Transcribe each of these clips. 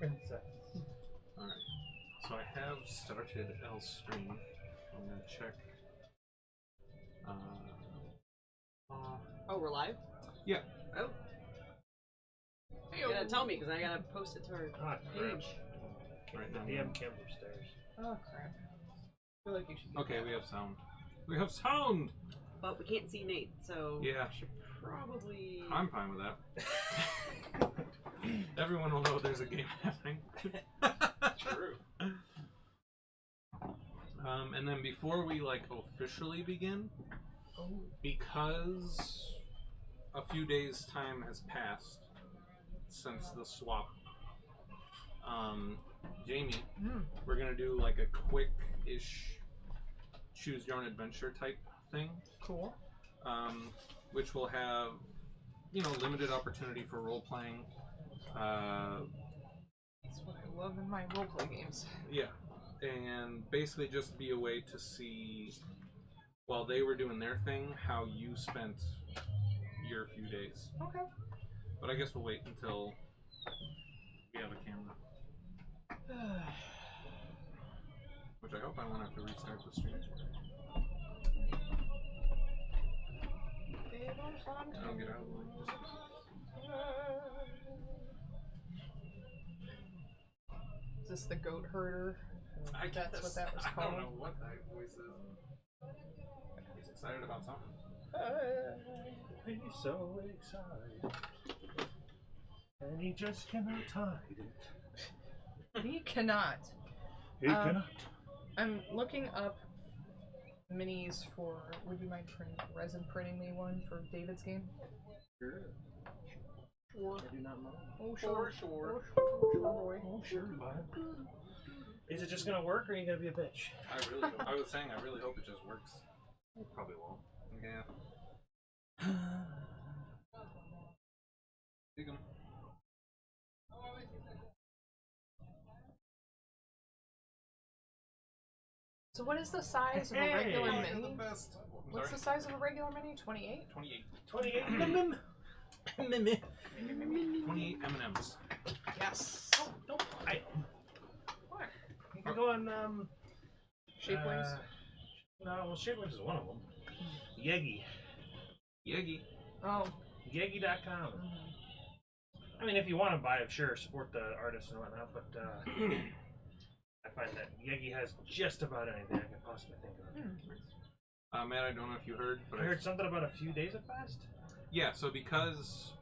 princess. Alright. So I have started L stream. I'm gonna check. Oh, we're live? Yeah. Oh. You gotta tell me, because I gotta post it to our Ah, crap. page. Right now. DM cam's upstairs. Oh crap. I feel like you should. Okay, we have sound. We have sound! But we can't see Nate, so Yeah. we should probably... I'm fine with that. Everyone will know there's a game happening. True. And then before we like officially begin, because a few days time has passed since the swap, Jamie, we're gonna do like a quick-ish choose your own adventure type thing. Cool. Which will have, you know, limited opportunity for role playing. That's what I love in my roleplay games. Yeah, and basically just be a way to see, while they were doing their thing, how you spent your few days. Okay. But I guess we'll wait until we have a camera. Which I hope I won't have to restart the stream. I'll get out of the way. Is this the goat herder? That's what that was I called. don't know what that voice is. He's excited about something. He's so excited. And he just cannot hide it. He cannot. He cannot. I'm looking up minis for. Would you mind resin printing me one for David's game? Sure. Sure. I do not mind. Oh sure. Sure. Sure boy. Oh, sure, bud. Is it just gonna work, or are you gonna be a bitch? I was saying, I really hope it just works. It probably won't. Yeah. Dig 'em. So what is the size of a regular Hey! You're mini? the best. What's the size of a regular mini? 28? 28. 28 28 M&Ms. Yes. Don't fight. What? You can go on, Shapeways? No, well, Shapeways is one of them. Yegi. Yegi. Oh. Yegi.com. I mean, if you want to buy it, sure, support the artists and whatnot, but I find that Yegi has just about anything I can possibly think of. Matt, I don't know if you heard, but I heard something about a few days have passed. Yeah, so because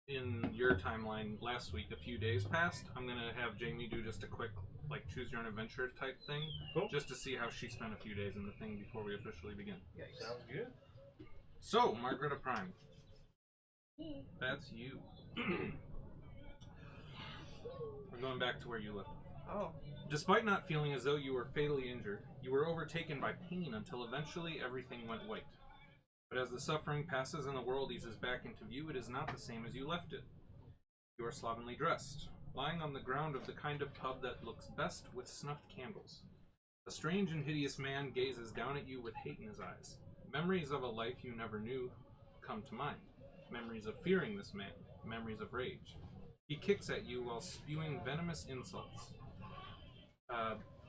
in your timeline last week a few days passed, I'm gonna have Jamie do just a quick like choose your own adventure type thing, Cool. just to see how she spent a few days in the thing before we officially begin. Sounds good. So, Margareta Prime, that's you. We're going back to where you lived. Oh. Despite not feeling as though you were fatally injured, you were overtaken by pain until eventually everything went white. But as the suffering passes and the world eases back into view, it is not the same as you left it. You are slovenly dressed, lying on the ground of the kind of pub that looks best with snuffed candles. A strange and hideous man gazes down at you with hate in his eyes. Memories of a life you never knew come to mind. Memories of fearing this man. Memories of rage. He kicks at you while spewing venomous insults.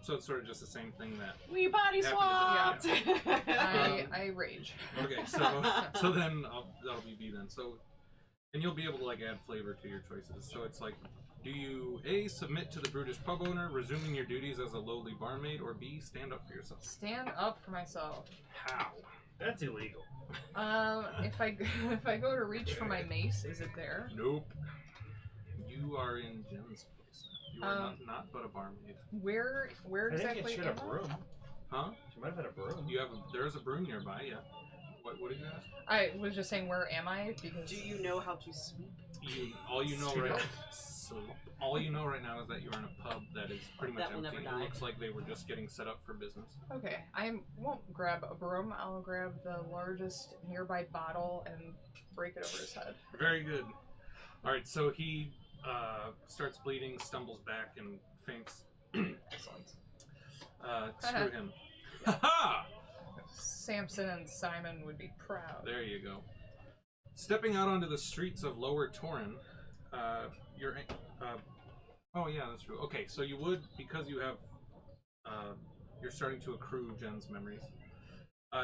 So it's sort of just the same thing that... We body swapped! I rage. Okay, so then that'll be B then. So, and you'll be able to like add flavor to your choices. So it's like, do you A, submit to the brutish pub owner, resuming your duties as a lowly barmaid, or B, stand up for yourself? Stand up for myself. How? That's illegal. If I go to reach for my mace, is it there? Nope. You are in Jen's place. You are not but a barmaid. Where I think exactly it should am have I? broom. Huh? She might have had a broom. There's a broom nearby. Yeah. What did you ask? I was just saying, where am I? Because Do you know how to sweep? All you know right now is that you're in a pub that is pretty much That will empty. never It die. looks like they were just getting set up for business. Okay, I won't grab a broom. I'll grab the largest nearby bottle and break it over his head. Very good. All right, so he starts bleeding, stumbles back, and faints. Excellent. Screw him. Ha! Samson and Simon would be proud. There you go. Stepping out onto the streets of Lower Torin, Oh yeah, that's true. Okay, so you would, because you have, you're starting to accrue Jen's memories.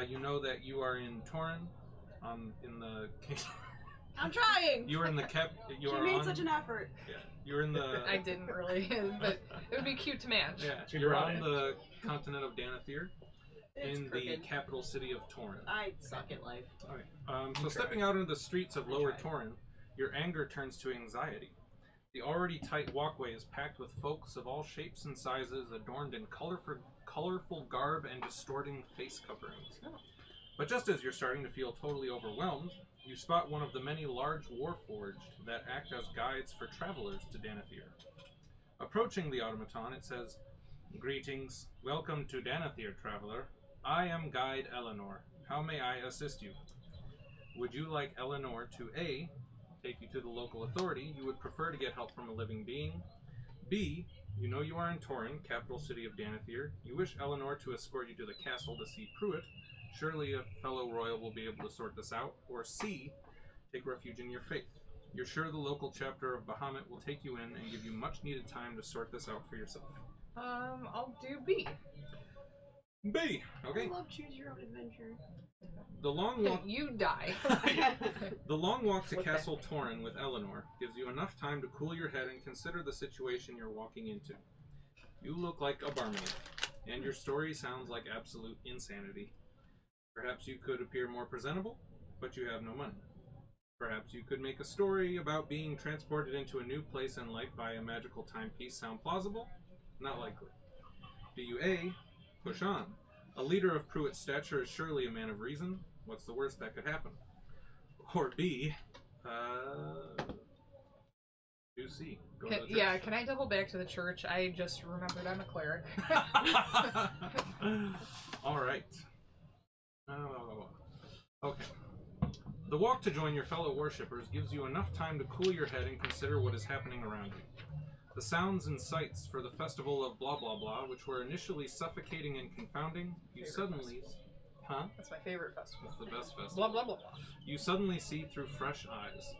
You know that you are in Torin, in the. I'm trying. You are in the You She are made on. such an effort. Yeah, you're in the. I didn't really, but it would be cute to match. Yeah, you're on the continent of Danathir, It's in the crooked. capital city of Torin. I suck at life. Okay. So stepping out into the streets of Lower Torin, your anger turns to anxiety. The already tight walkway is packed with folks of all shapes and sizes, adorned in colorful garb and distorting face coverings. But just as you're starting to feel totally overwhelmed, you spot one of the many large warforged that act as guides for travelers to Danathir. Approaching the automaton, it says, "Greetings. Welcome to Danathir, traveler. I am Guide Eleanor. How may I assist you? Would you like Eleanor to A, take you to the local authority you would prefer to get help from a living being? B, you know you are in Torin, capital city of Danathir. You wish Eleanor to escort you to the castle to see Pruitt. Surely a fellow royal will be able to sort this out. Or C, take refuge in your faith. You're sure the local chapter of Bahamut will take you in and give you much needed time to sort this out for yourself." I'll do B. B. Okay. I love choose your own adventure. The long walk. You die. The long walk to Flip Castle Torin with Eleanor gives you enough time to cool your head and consider the situation you're walking into. You look like a barmaid, and your story sounds like absolute insanity. Perhaps you could appear more presentable, but you have no money. Perhaps you could make a story about being transported into a new place in life by a magical timepiece sound plausible? Not likely. Do you A, push on? A leader of Pruitt's stature is surely a man of reason. What's the worst that could happen? Or B, do C. Go to the church. Yeah, can I double back to the church? I just remembered I'm a cleric. All right. Okay. The walk to join your fellow worshippers gives you enough time to cool your head and consider what is happening around you. The sounds and sights for the festival of blah blah blah, which were initially suffocating and confounding, you suddenly... Huh? That's my favorite festival. It's the best festival. Blah, blah, blah, blah. You suddenly see through fresh eyes.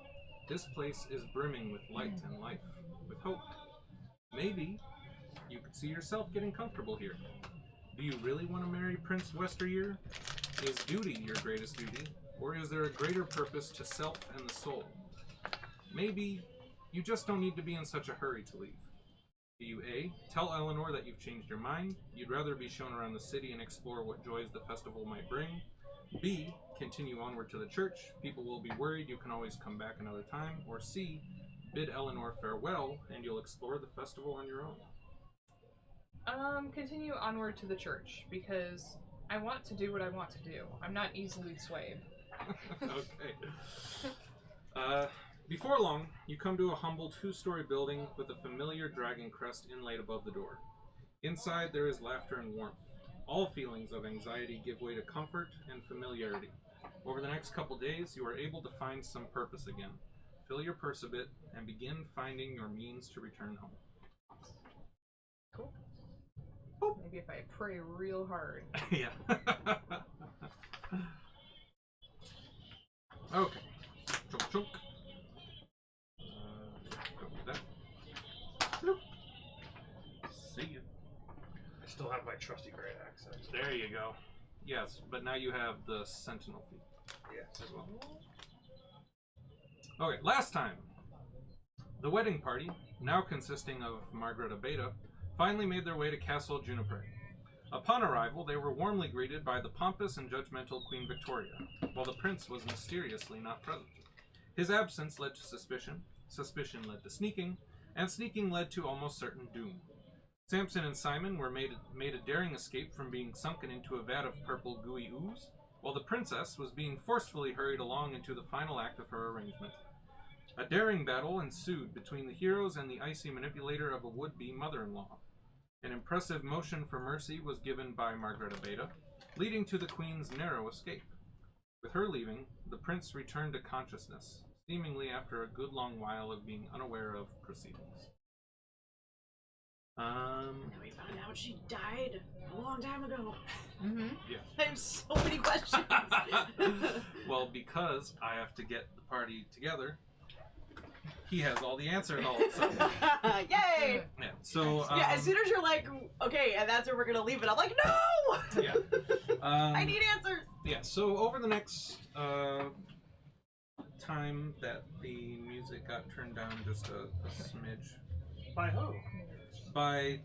This place is brimming with light and life, with hope. Maybe you could see yourself getting comfortable here. Do you really want to marry Prince Westeryear? Is duty your greatest duty, or is there a greater purpose to self and the soul? Maybe you just don't need to be in such a hurry to leave. Do you A, tell Eleanor that you've changed your mind, you'd rather be shown around the city and explore what joys the festival might bring? B, continue onward to the church, people will be worried, you can always come back another time? Or C, bid Eleanor farewell and you'll explore the festival on your own? Continue onward to the church, because I want to do what I want to do. I'm not easily swayed. Okay. Before long, you come to a humble two-story building with a familiar dragon crest inlaid above the door. Inside, there is laughter and warmth. All feelings of anxiety give way to comfort and familiarity. Over the next couple days, you are able to find some purpose again. Fill your purse a bit and begin finding your means to return home. Cool. Maybe if I pray real hard. Yeah. Okay. Chunk, chunk. Go with that. Bloop. See you. I still have my trusty great axe. There you go. Yes, but now you have the sentinel feat Yeah. as well. Okay, last time. The wedding party, now consisting of Margareta Beta, finally made their way to Castle Juniper. Upon arrival, they were warmly greeted by the pompous and judgmental Queen Victoria, while the prince was mysteriously not present. His absence led to suspicion, suspicion led to sneaking, and sneaking led to almost certain doom. Samson and Simon were made a daring escape from being sunken into a vat of purple gooey ooze, while the princess was being forcefully hurried along into the final act of her arrangement. A daring battle ensued between the heroes and the icy manipulator of a would-be mother-in-law. An impressive motion for mercy was given by Margareta Beta, leading to the queen's narrow escape. With her leaving, the prince returned to consciousness, seemingly after a good long while of being unaware of proceedings. We found out she died a long time ago. Mm-hmm. Yeah. I have so many questions. Well, because I have to get the party together, he has all the answers all of a sudden. Yay! Yeah. So Yeah, as soon as you're like, okay, and that's where we're gonna leave it, I'm like, no! yeah. I need answers! Yeah. So over the next time that the music got turned down just a smidge By who? by.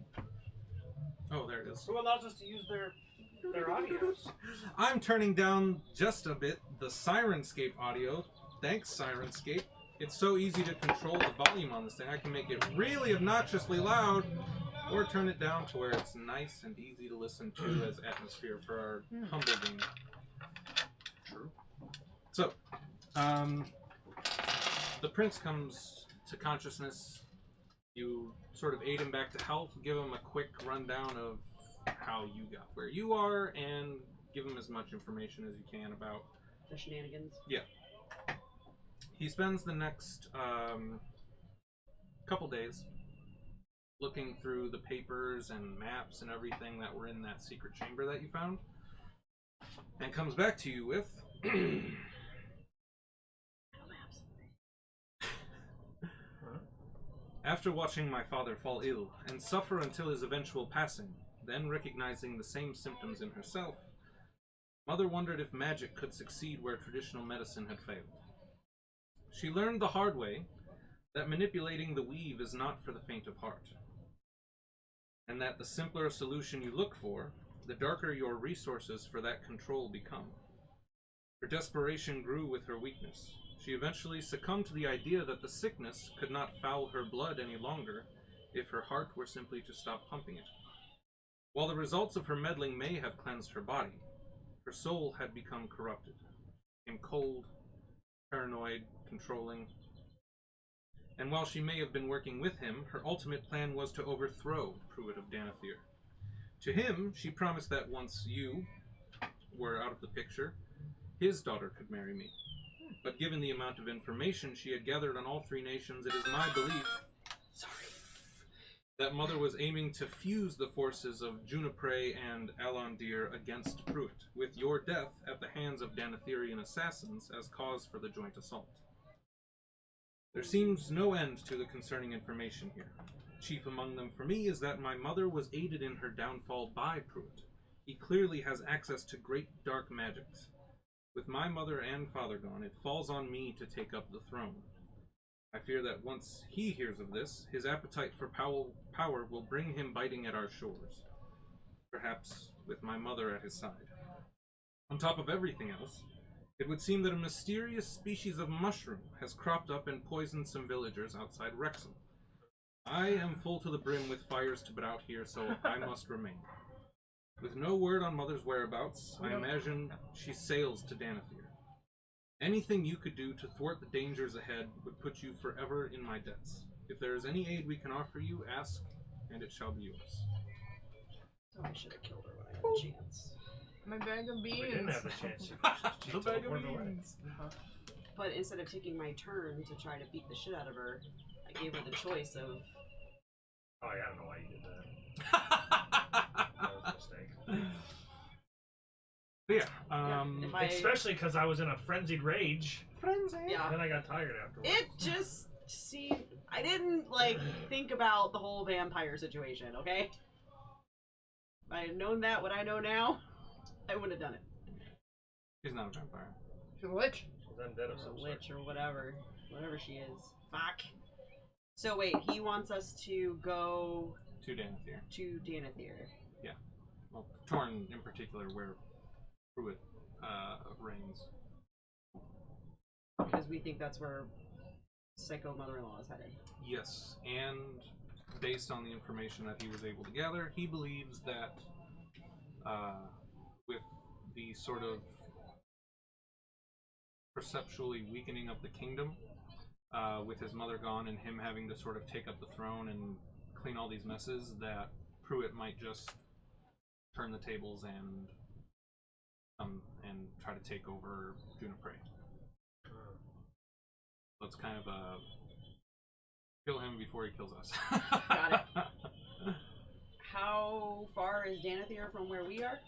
Oh, there it is. Who allows us to use their audios? I'm turning down just a bit the Sirenscape audio. Thanks, Sirenscape. It's so easy to control the volume on this thing. I can make it really obnoxiously loud, or turn it down to where it's nice and easy to listen to as atmosphere for our humble game. True. So, the prince comes to consciousness. You sort of aid him back to health, give him a quick rundown of how you got where you are, and give him as much information as you can about The shenanigans. Yeah. He spends the next couple days looking through the papers and maps and everything that were in that secret chamber that you found, and comes back to you with After watching my father fall ill and suffer until his eventual passing, then recognizing the same symptoms in herself, Mother wondered if magic could succeed where traditional medicine had failed. She learned the hard way that manipulating the weave is not for the faint of heart, and that the simpler a solution you look for, the darker your resources for that control become. Her desperation grew with her weakness. She eventually succumbed to the idea that the sickness could not foul her blood any longer if her heart were simply to stop pumping it. While the results of her meddling may have cleansed her body, her soul had become corrupted, became cold, paranoid, controlling. And while she may have been working with him, her ultimate plan was to overthrow Pruitt of Danethir. To him, she promised that once you were out of the picture, his daughter could marry me. But given the amount of information she had gathered on all three nations, it is my belief that Mother was aiming to fuse the forces of Junipre and Alondir against Pruitt, with your death at the hands of Danethirian assassins as cause for the joint assault. There seems no end to the concerning information here. Chief among them for me is that my mother was aided in her downfall by Pruitt. He clearly has access to great dark magics. With my mother and father gone, it falls on me to take up the throne. I fear that once he hears of this, his appetite for power will bring him biting at our shores. Perhaps with my mother at his side. On top of everything else, it would seem that a mysterious species of mushroom has cropped up and poisoned some villagers outside Wrexham. I am full to the brim with fires to put out here, so I must remain. With no word on Mother's whereabouts, I imagine she sails to Danethir. Anything you could do to thwart the dangers ahead would put you forever in my debts. If there is any aid we can offer you, ask, and it shall be yours. Oh, I should have killed her when I had a chance. My bag of beans. We didn't have the chance. The bag of beans. But instead of taking my turn to try to beat the shit out of her, I gave her the choice of... Oh yeah, I don't know why you did that. That was a mistake. But yeah, if I... Especially because I was in a frenzied rage. Yeah. And then I got tired afterwards. It just seemed... I didn't, like, think about the whole vampire situation, okay? If I had known that, what I know now, I wouldn't have done it. He's not a vampire. She's a witch. She's undead of Or some a sort. witch or whatever. Whatever she is. Fuck. So wait, he wants us to go To Danethir. to Danethir. Well, Torn in particular, where Pruitt reigns. Because we think that's where Psycho Mother-in-Law is headed. Yes, and based on the information that he was able to gather, he believes that with the sort of perceptually weakening of the kingdom, with his mother gone and him having to sort of take up the throne and clean all these messes, that Pruitt might just turn the tables and try to take over Junipre. So it's kind of a kill him before he kills us. Got it. How far is Danethir from where we are?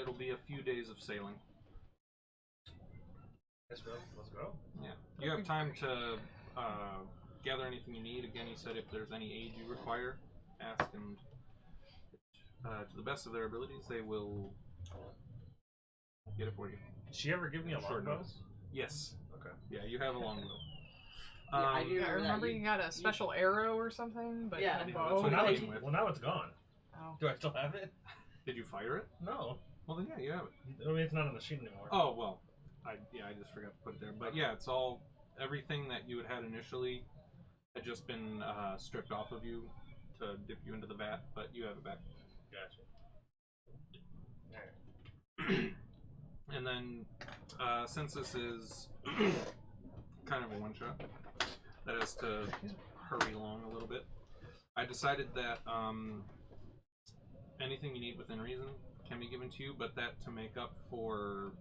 It'll be a few days of sailing. Let's go. Yeah, you have time to gather anything you need. Again, he said if there's any aid you require, ask, and to the best of their abilities, they will get it for you. Did she ever give me a Short longbow? notice. Yes. Okay. Yeah, you have a longbow. Yeah, I do Yeah, I remember that. remember you got a special arrow or something, but Yeah. no Yeah, bow. that's what now it it's, came with. well, now it's gone. Oh. Do I still have it? Did you fire it? No. Well, then yeah, you have it. I mean, it's not on the sheet anymore. Oh well, I just forgot to put it there. But yeah, it's all everything that you had initially had just been stripped off of you to dip you into the vat, but you have it back. Gotcha. Alright. And then since this is kind of a one shot that has to hurry along a little bit, I decided that anything you need within reason can be given to you, but that to make up for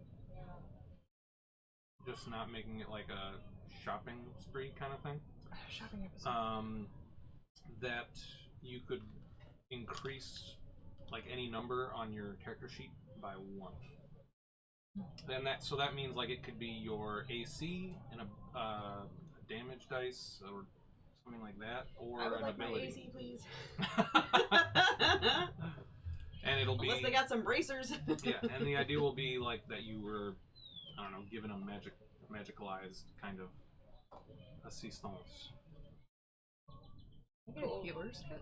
just not making it like a shopping spree kind of thing, Shopping episode. that you could increase like any number on your character sheet by 1. And that means like it could be your AC and a damage dice or something like that, or I would an like my ability. AC, please. And it'll be Unless they got some bracers. yeah, and the idea will be like that you were, I don't know, given a magicalized kind of assistance. You get a healer's kit?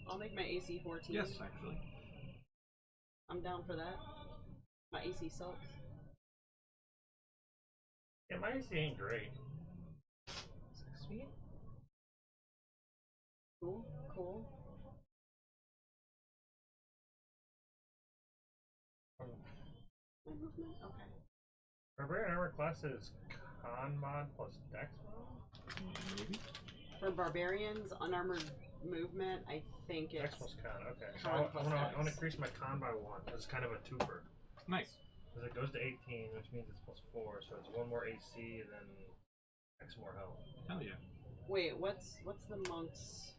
I'll make my AC 14. Yes, actually. I'm down for that. My AC sucks. Yeah, my AC ain't great. Sweet. Cool, cool. My movement? Okay. Barbarian armor class is con mod plus dex mod? Maybe. For barbarians, unarmored movement, I think Dex it's plus con, okay. So Con I plus want dex. to increase my con by 1. It's kind of a twofer. Nice. Because it goes to 18, which means it's plus 4, so it's 1 more AC and then X more health. Hell yeah. Wait, what's the monk's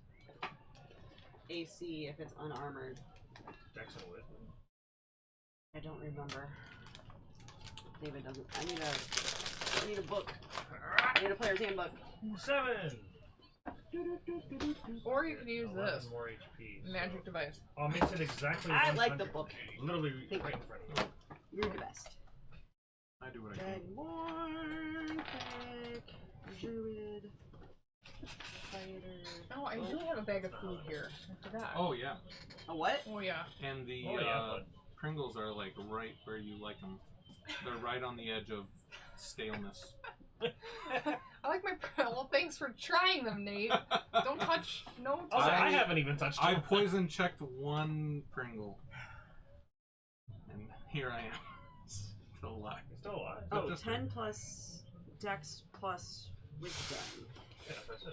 AC if it's unarmored? Dex and wisdom. I don't remember. David doesn't. I need a book. I need a player's handbook. 7! Or you can use 11 this more HP. magic device. Oh, makes it exactly I 100. like the book. Literally Thank right you. in front of you. You're the best. I do what I can. Dragonborn, cleric, druid, fighter. Oh, I usually have a bag of food here. I forgot. Oh yeah. A what? Oh yeah. And the Oh, yeah, bud. Pringles are like right where you like them. They're right on the edge of staleness. I like my. Well, thanks for trying them, Nate. Don't touch. No. Also, I- I haven't even touched I it. poison checked 1 Pringle, and here I am, still alive. You're still alive. Oh, Just 10 plus dex plus wisdom. Yeah, that's it.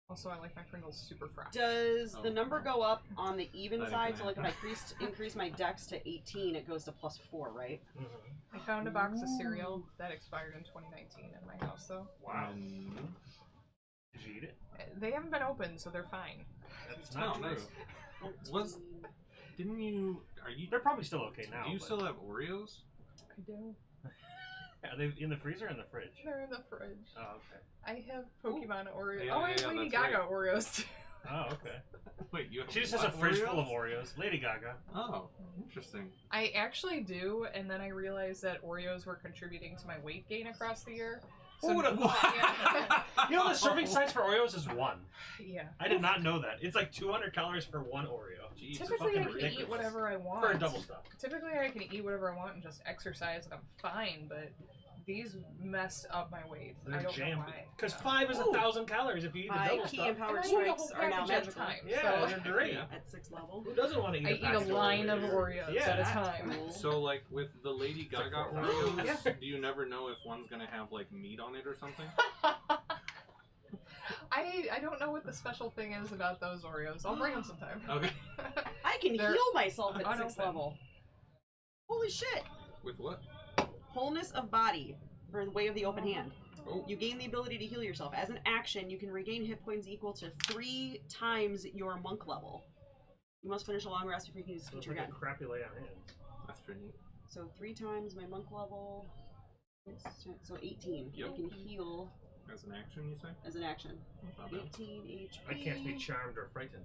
Also, I like my Pringles super fresh. Does the Oh, number wow. go up on the even That side? ain't So like if I increase my dex to 18, it goes to plus 4, right? Mm-hmm. I found a box of cereal that expired in 2019 in my house, though. Wow. And Did you eat it? They haven't been opened, so they're fine. That's not Oh, true. nice. Was- didn't you? Are you? They're probably still okay now. Do you but- still have Oreos? I do. Are they in the freezer or in the fridge? They're in the fridge. Oh, okay. I have Pokemon Oreos. Yeah, oh, I have yeah, Lady that's Gaga Oreos too. Oh, okay. Wait, you have She just has a what, fridge Oreos? full of Oreos. Lady Gaga. Oh, interesting. I actually do, and then I realized that Oreos were contributing to my weight gain across the year. Who would've thought? Yeah. You know the serving size for Oreos is 1. Yeah. I did not know that. It's like 200 calories for 1 Oreo. Jeez. Typically, I fucking can ridiculous. eat whatever I want. For a double stuff. Typically, I can eat whatever I want and just exercise, and I'm fine. But these messed up my weight. I They're don't jammed. know why. Because 5 is 1,000 calories if you eat the My double key stuff. and power And I eat a strikes whole are now package at a magical. time. Yeah, so they're great. Yeah. At 6th level. Who doesn't want to eat I a eat package a line of Oreos? Oreos Yeah, at a That's time. cool. So, like with the Lady like Gaga 4,000. Oreos, Yeah. do you never know if one's gonna have like meat on it or something? I don't know what the special thing is about those Oreos. I'll bring them sometime. Okay. I can They're heal myself at 6th unopened. level. Holy shit! With what? Wholeness of body, or the way of the open hand. Oh. You gain the ability to heal yourself. As an action, you can regain hit points equal to 3 times your monk level. You must finish a long rest before you can use So it's feature like a again. crappy lay on hands. That's pretty neat. So 3 times my monk level. So 18. Yep. I can heal As an action, you say? as an action. That's not bad. 18 HP. I can't be charmed or frightened.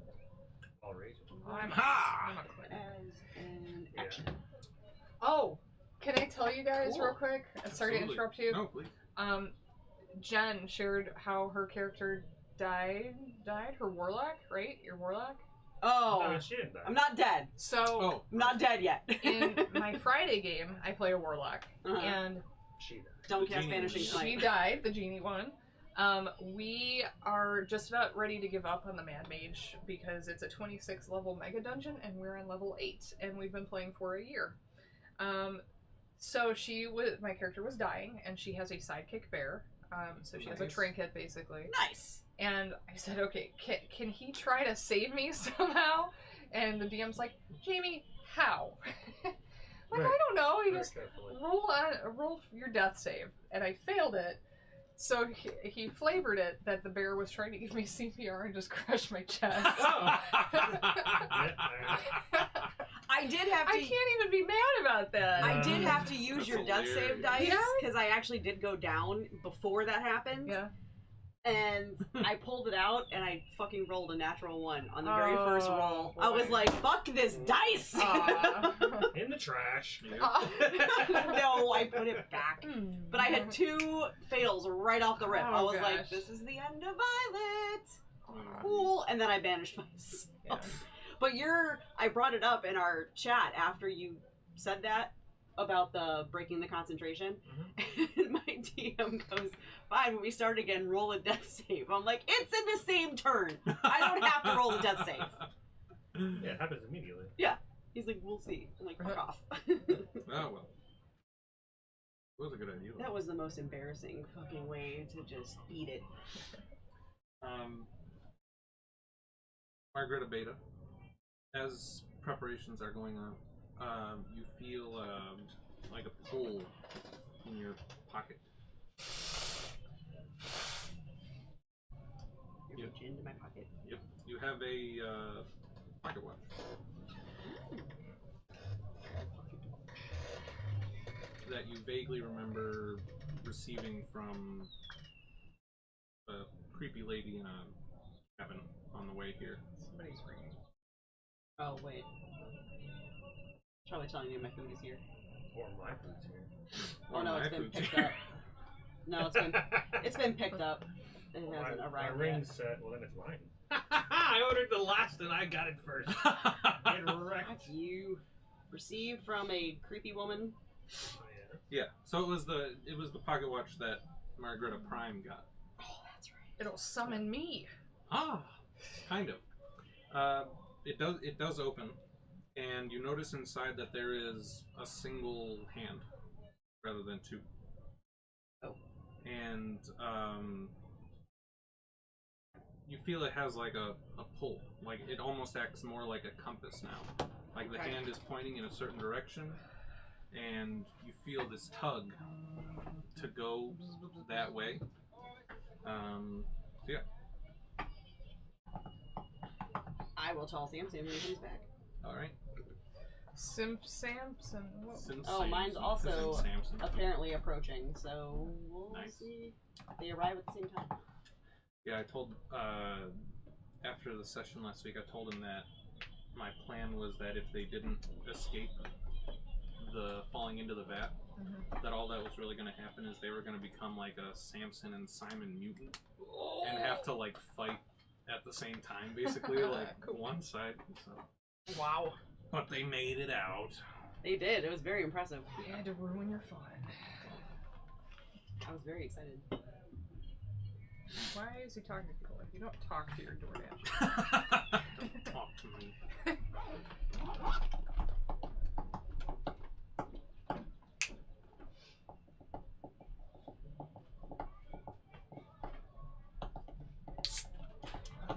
All raging. I'm Ha! a quit. As an Yeah. action. Oh, can I tell you guys Cool. real quick? Sorry to Absolutely. interrupt you. No, please. Jen shared how her character died. Her warlock, right? Your warlock. Oh, No, she didn't die. I'm not dead. So Oh, I'm not dead yet. in my Friday game, I play a warlock, Uh-huh. and She died. Don't The cast genie Vanishing was- she Smite. died, the genie one. We are just about ready to give up on the Mad Mage because it's a 26 level mega dungeon and we're on level 8 and we've been playing for a year. So my character was dying and she has a sidekick bear. So she has a Nice. trinket basically. Nice. And I said, okay, can he try to save me somehow? And the DM's like, Jamie, how? Like, Right. I don't know. He Very just carefully. roll your death save, and I failed it. So he flavored it that the bear was trying to give me CPR and just crush my chest. Yeah, I did have to. I can't even be mad about that. I did have to use That's your death save hilarious. dice Yeah? because I actually did go down before that happened. Yeah. And I pulled it out and I fucking rolled a natural 1 on the very Oh, first roll. I was boy. like, fuck this dice! Aw. In the trash. Yeah. No, I put it back. Hmm. But I had 2 fails right off the rip. I Oh, was like, gosh. this is the end of Violet! Cool. And then I banished myself. Yeah. But I brought it up in our chat after you said that about the breaking the concentration. And my DM goes, fine, when we start again, roll a death save. I'm like, it's in the same turn. I don't have to roll a death save. Yeah, it happens immediately. He's like, we'll see. I'm like, fuck off. Oh, well. It was a good idea. That was the most embarrassing fucking way to just eat it. Margareta Beta, as preparations are going on, you feel like a pull in your pocket. You reach into my pocket. Yep, you have a pocket watch that you vaguely remember receiving from a creepy lady in a cabin on the way here. Somebody's ringing. Oh, wait. Probably telling you my food is here. Or my food's here. Oh no, My it's been food's picked here. up. No, it's been picked up. It hasn't my arrived ring's yet. set. Well, then it's mine. I ordered the last and I got it first. Get wrecked. Fuck you. Received from a creepy woman. Oh, yeah. Yeah, so it was the pocket watch that Margareta Prime got. Oh, that's right. It'll summon me. Ah, kind of. It does open, and you notice inside that there is a single hand rather than 2. Oh. And you feel it has like a pull, like it almost acts more like a compass now. Like the Okay. hand is pointing in a certain direction, and you feel this tug to go that way. So yeah. I will tell Samson when he comes back. All right. Samson. What? Oh, mine's Samson. also Samson. apparently approaching, so we'll Nice. see. They arrive at the same time. Yeah, I told after the session last week, I told him that my plan was that if they didn't escape the falling into the vat, that all that was really going to happen is they were going to become like a Samson and Simon mutant and have to like fight at the same time, basically, like Cool. one side. So. Wow. But they made it out. They did. It was very impressive. You had to ruin your fun. I was very excited. Why is he talking to people? Like, you don't talk to your DoorDash. Don't talk to me.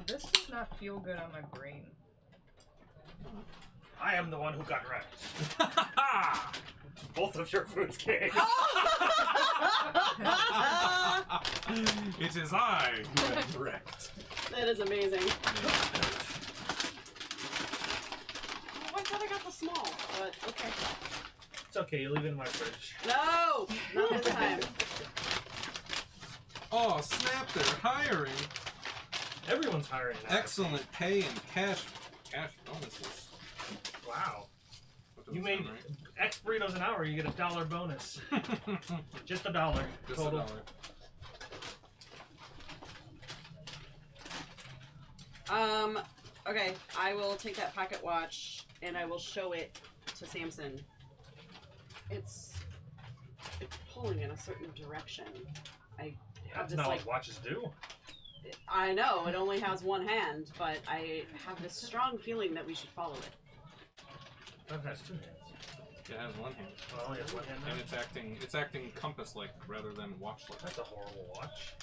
This does not feel good on my brain. I am the one who got wrecked. Both of your foods came. It is I who am wrecked. That is amazing. Oh, I thought I got the small, but okay. It's okay, you leave it in my fridge. No! Not this time. Oh, snap! They're hiring. Everyone's hiring now. Excellent pay and cash bonuses. Wow. That doesn't You made sound X burritos an hour, you get $1 bonus. right. Just $1. Just total. $1. Okay, I will take that pocket watch and I will show it to Samson. It's pulling in a certain direction. I have That's this not like what watches do. I know it only has one hand, but I have this strong feeling that we should follow it. That has 2 hands. It has one hand, Well, it only has 1 hand now. and it's acting compass-like rather than watch-like. That's a horrible watch.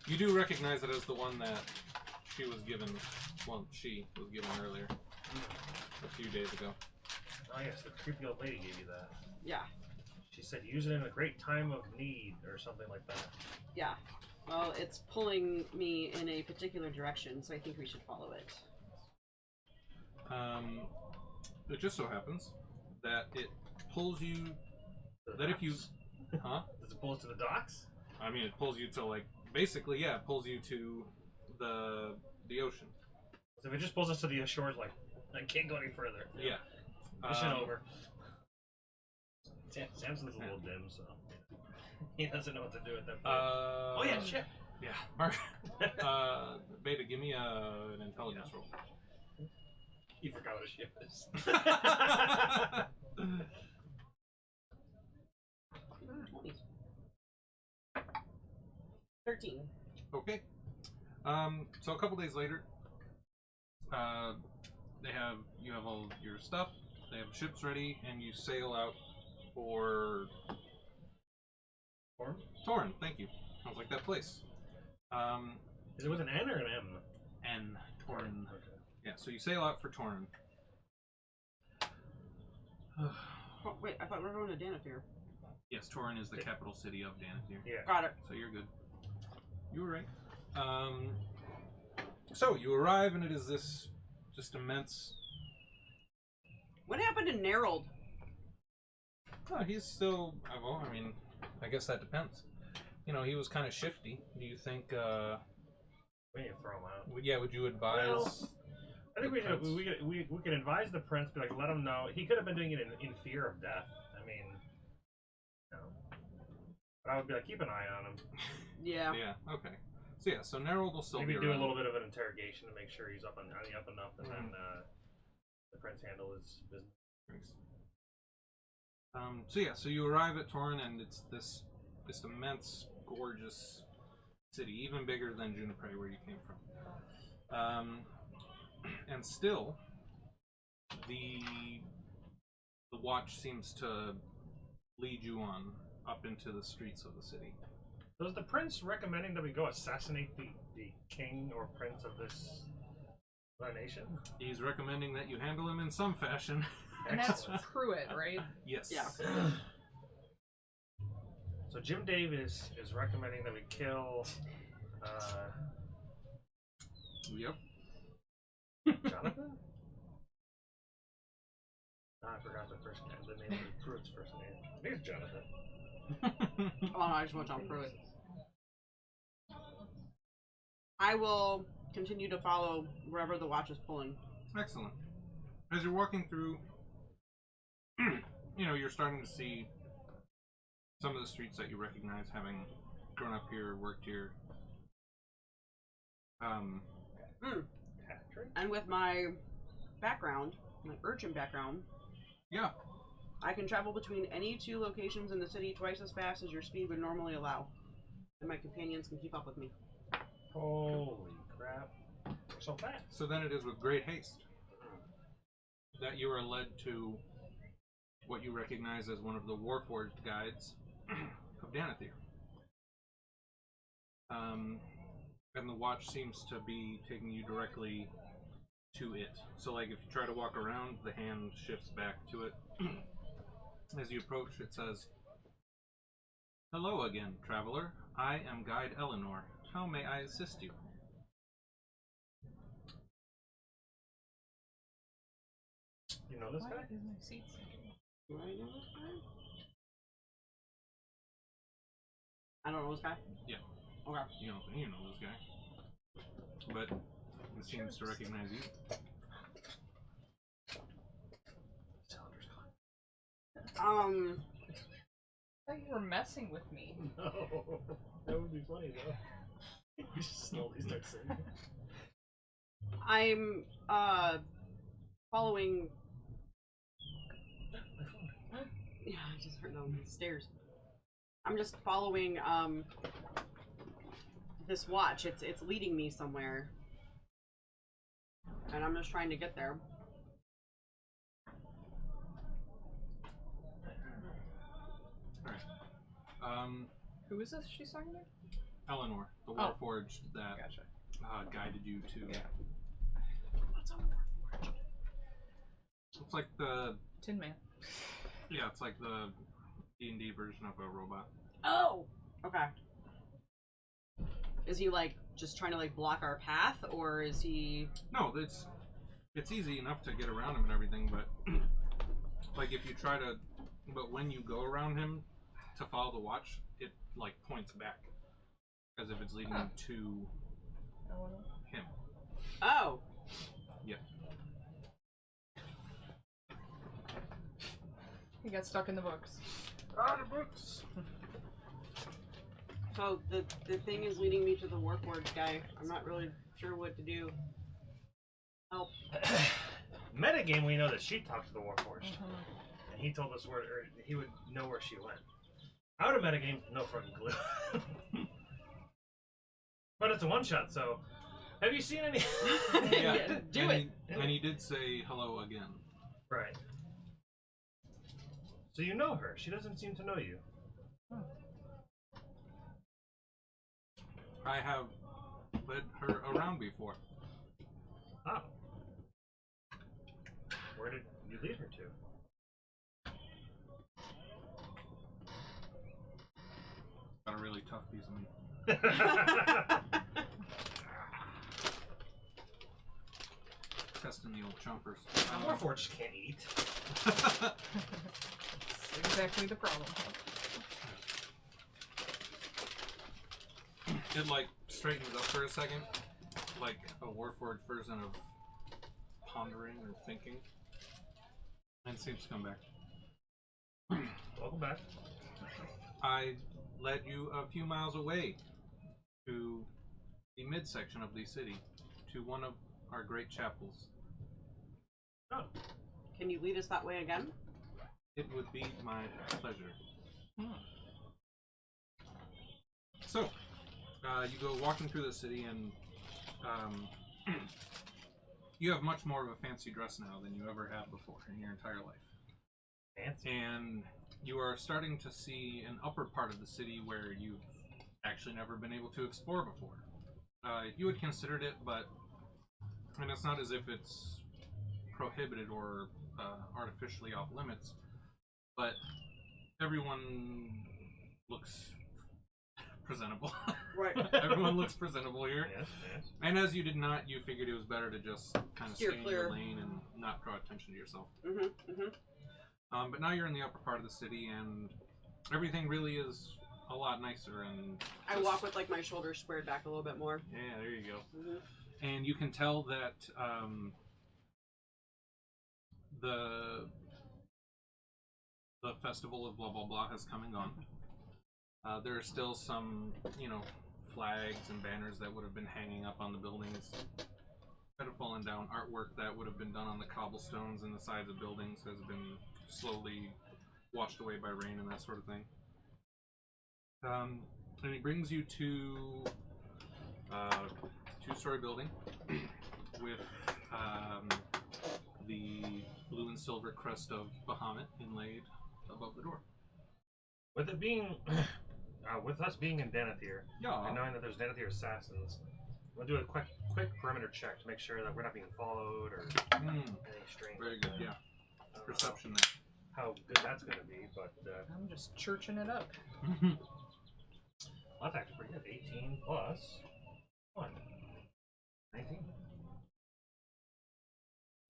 You do recognize it as the one that she was given. Well, she was given earlier, a few days ago. Oh yes, the creepy old lady gave you that. Yeah, She said use it in a great time of need or something like that. yeah. Well, it's pulling me in a particular direction, so I think we should follow it. It just so happens that it pulls you. To the That if you, docks. huh? Does it pull us to the docks? I mean, it pulls you to like basically, yeah, it pulls you to the ocean. So if it just pulls us to the shores, like I can't go any further. Yeah. Mission over. Samson's a little dim, so he doesn't know what to do at that point. Oh yeah, shit. Yeah, Mark. Beta, give me an intelligence roll. He forgot what a ship is. 20. 13. Okay. So a couple days later, you have all your stuff. They have ships ready, and you sail out for Torn? Torn. Thank you. Sounds like that place. Is it with an N or an M? And Torn. Okay. Yeah. So you sail out for Torn. Oh, wait, I thought we were going to Danafir. Yes, Torn is the capital city of Danethir. Yeah. Got it. So you're good. You were right. So you arrive, and it is this just immense. What happened to Nerold? Oh, he's still. Well, I mean, I guess that depends. You know, he was kind of shifty. Do you think? We need to throw him out. Would you advise? Well, I think the we could advise the prince, be like, let him know. He could have been doing it in fear of death. I mean, you know. But I would be like, keep an eye on him. Yeah. Yeah. Okay. So yeah. So Nerold will still Maybe be do around. a little bit of an interrogation to make sure he's on the up and up, and then the prince handle his business. Thanks. So yeah. So you arrive at Torn, and it's this immense, gorgeous city, even bigger than Juniper, where you came from. And still, the watch seems to lead you on up into the streets of the city. So is the prince recommending that we go assassinate the king or prince of this nation? He's recommending that you handle him in some fashion. And that's Excellent. Pruitt, right? Yes. Yeah. So Jim Davis is recommending that we kill Yep. Jonathan? I forgot the first name. The name of Pruitt's first name. I think it's Jonathan. Oh, no, I just went on Pruitt. I will continue to follow wherever the watch is pulling. Excellent. As you're walking through, you know, you're starting to see some of the streets that you recognize, having grown up here, worked here. Patrick? And with my background, my urchin background, Yeah. I can travel between any 2 locations in the city twice as fast as your speed would normally allow. And my companions can keep up with me. Holy crap. We're so fast. So then it is with great haste that you are led to what you recognize as one of the Warforged guides of Danethir. And the watch seems to be taking you directly to it. So like if you try to walk around, the hand shifts back to it. As you approach, it says, "Hello again, traveler. I am Guide Eleanor. How may I assist you?" You know this Why guy? is my seat sinking? Do I know this guy? I don't know this guy. Yeah. Okay. You know this guy. But it seems to recognize you. I thought you were messing with me. No, that would be funny though. You just slowly start singing. I'm following. Yeah, I just heard on the stairs. I'm just following this watch. It's leading me somewhere, and I'm just trying to get there. Alright. Who is this she's talking to? Eleanor, the Oh. Warforged that Gotcha. guided you to. Yeah. What's a Warforged? It's like the. Tin Man. Yeah, it's like the D&D version of a robot. Oh. Okay. Is he like just trying to like block our path, or is he? No, it's easy enough to get around him and everything, but like if you try to, but when you go around him to follow the watch, it like points back as if it's leading Huh. you to Eleanor. him. Oh. Yeah. He got stuck in the books. Out of books. So the thing is leading me to the Warforged guy. I'm not really sure what to do. Help. Metagame, we know that she talked to the Warforged, Mhm. and he told us where, or he would know where she went. Out of metagame, no fucking clue. But it's a one shot, so have you seen any? Yeah, do and it. And he did say hello again. Right. So you know her. She doesn't seem to know you. I have led her around before. Oh. Where did you lead her to? Got a really tough piece of meat. Testing the old chompers. Warforged can't eat. That's exactly the problem. It like straightens up for a second, like a Warforged version of pondering or thinking, and seems to come back. Welcome back. I led you a few miles away to the midsection of the city, to one of our great chapels. Oh. Can you lead us that way again? It would be my pleasure. Hmm. So, you go walking through the city, and you have much more of a fancy dress now than you ever have before in your entire life. Fancy. And you are starting to see an upper part of the city where you've actually never been able to explore before. You had considered it, but and it's not as if it's prohibited or artificially off limits, but everyone looks presentable. Right. Everyone looks presentable here. Yes, yes. And as you did not, you figured it was better to just kind of Steer stay in clear. your lane and not draw attention to yourself. Mm-hmm. But now you're in the upper part of the city, and everything really is a lot nicer. And I just- walk with like my shoulders squared back a little bit more. Yeah, there you go. Mm-hmm. And you can tell that the festival of blah blah blah has come and gone. There are still some, flags and banners that would have been hanging up on the buildings that have fallen down. Artwork that would have been done on the cobblestones and the sides of buildings has been slowly washed away by rain and that sort of thing. And he brings you to a two-story building with the blue and silver crest of Bahamut inlaid above the door. With it being, with us being in Denethir, Yeah. and knowing that there's Denethir assassins, we'll do a quick perimeter check to make sure that we're not being followed or anything strange. Very like good, that. yeah. I don't know Perception there. how good that's going to be, but I'm just churching it up. that's actually pretty good. 18 plus 1. 19.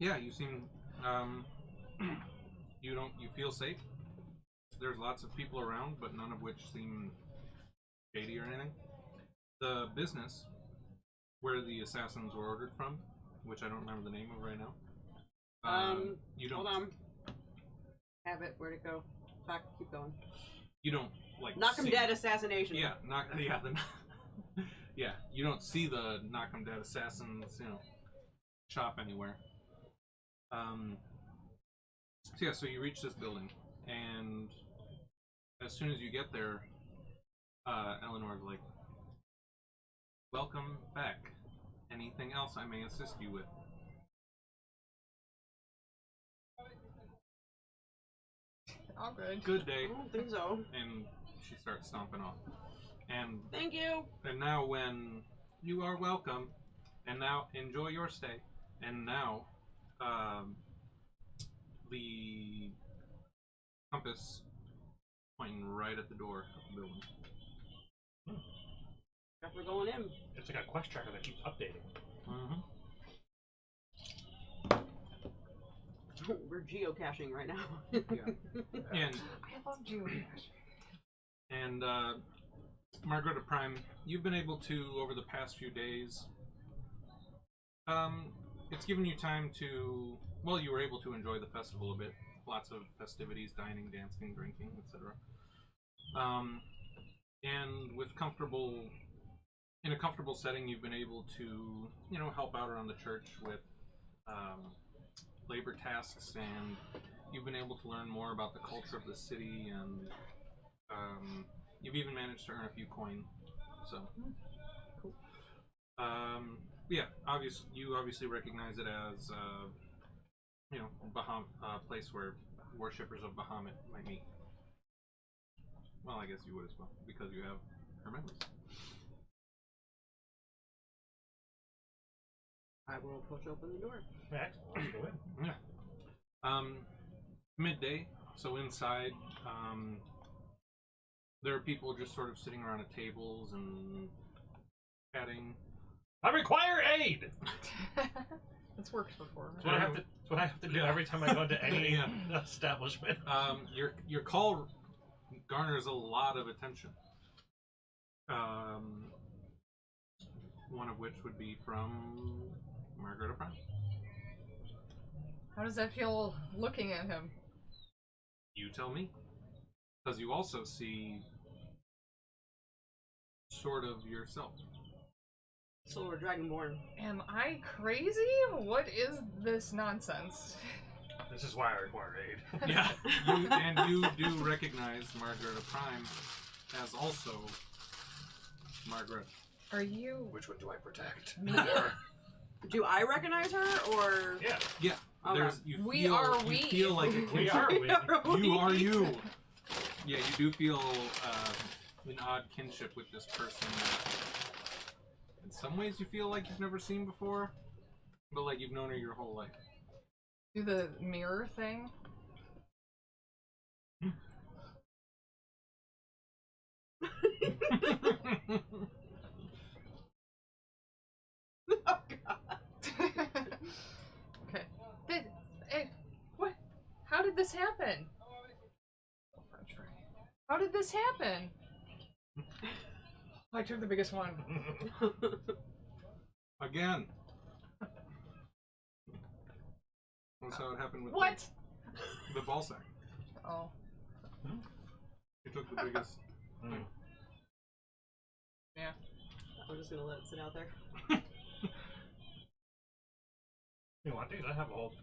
Yeah, you seem, you feel safe. There's lots of people around, but none of which seem shady or anything. The business where the assassins were ordered from, which I don't remember the name of right now. You don't. Hold on. Have it. Where'd it go? Back. Keep going. You don't like Knock 'em see- dead assassination. Yeah, yeah. You don't see the knock 'em dead assassins, shop anywhere. So you reach this building, and as soon as you get there, Eleanor's like, "Welcome back. Anything else I may assist you with?" All good. Good day. I don't think so. And she starts stomping off. And Thank you. now when you are welcome, and now enjoy your stay. And now, the compass pointing right at the door of the building. Guess we're going in. It's like a quest tracker that keeps updating. Mm-hmm. We're geocaching right now. Yeah. And I love geocaching. And Margareta Prime, you've been able to, over the past few days, it's given you time to, well, you were able to enjoy the festival a bit. Lots of festivities, dining, dancing, drinking, etc. And with in a comfortable setting, you've been able to, help out around the church with labor tasks, and you've been able to learn more about the culture of the city, and you've even managed to earn a few coin. So, Cool. Yeah, you obviously recognize it as, a place where worshippers of Bahamut might meet. Well, I guess you would as well, because you have her memories. I will push open the door. Excellent. Go in. Yeah. Midday, so inside, there are people just sort of sitting around at tables and chatting. I require aid! It's worked before. That's what I have to do every time I go into any establishment. Your call garners a lot of attention. One of which would be from Margareta Prime. How does that feel looking at him? You tell me. Because you also see sort of yourself. Silver Dragonborn. Am I crazy? What is this nonsense? This is why I require aid. Yeah, you do recognize Margareta Prime as also Margaret. Are you... Which one do I protect? Me? Do I recognize her, or...? Yeah. Yeah, Okay. you We feel, are you we. feel like a We kinship. are we. You are you. Yeah, you do feel an odd kinship with this person that in some ways you feel like you've never seen before, but like you've known her your whole life. Do the mirror thing? Oh, God. Okay. What? How did this happen? French fry. How did this happen? I took the biggest one. Again. That's how it happened with What? the ball sack. Oh. You took the biggest. Yeah. We're just gonna let it sit out there. You want these? I have a whole thing.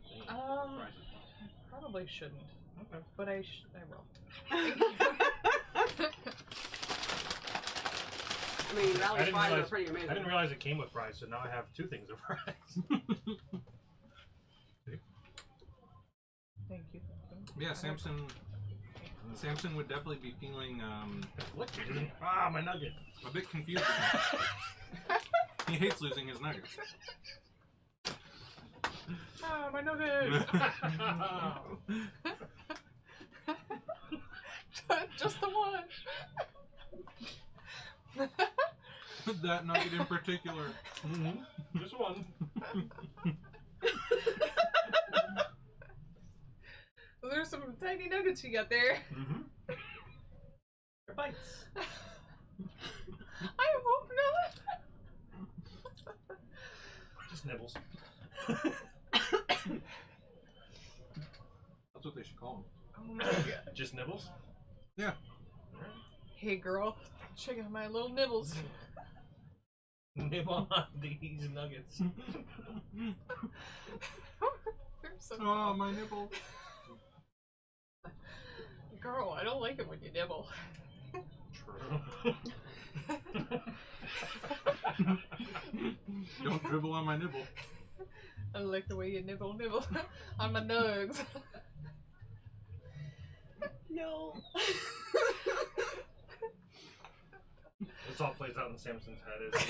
Probably shouldn't, Okay. but I will. I mean, Rally's fries are pretty I amazing. didn't realize it came with fries, so now I have 2 things of fries. Thank you. Yeah, Samson would definitely be feeling Ah, my nugget. a bit confused. He hates losing his nuggets. Ah, my nugget! Just the one! That nugget in particular. Mm-hmm. Just one. There's some tiny nuggets you got there. Mm-hmm. They're bites. I hope not. Just nibbles. That's what they should call them. Oh my god. Just nibbles? Yeah. Hey girl, check out my little nibbles. Nibble on these nuggets. They're so Oh, my nipple. Girl, I don't like it when you nibble. True. Don't dribble on my nibble. I like the way you nibble on my nugs. No. This all plays out in Samson's head as he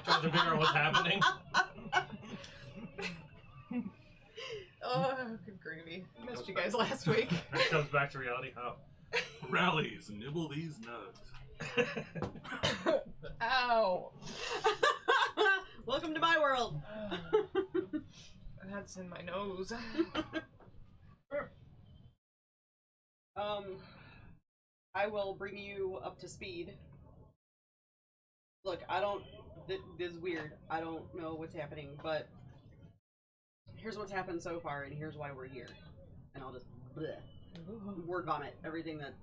tries to figure out what's happening. Oh, good gravy. Missed you guys last week. And it comes back to reality. Oh. Rallies, nibble these nugs. Ow. Welcome to my world. That's in my nose. I will bring you up to speed. Look, I don't. This is weird. I don't know what's happening, but here's what's happened so far, and here's why we're here. And I'll just word vomit everything that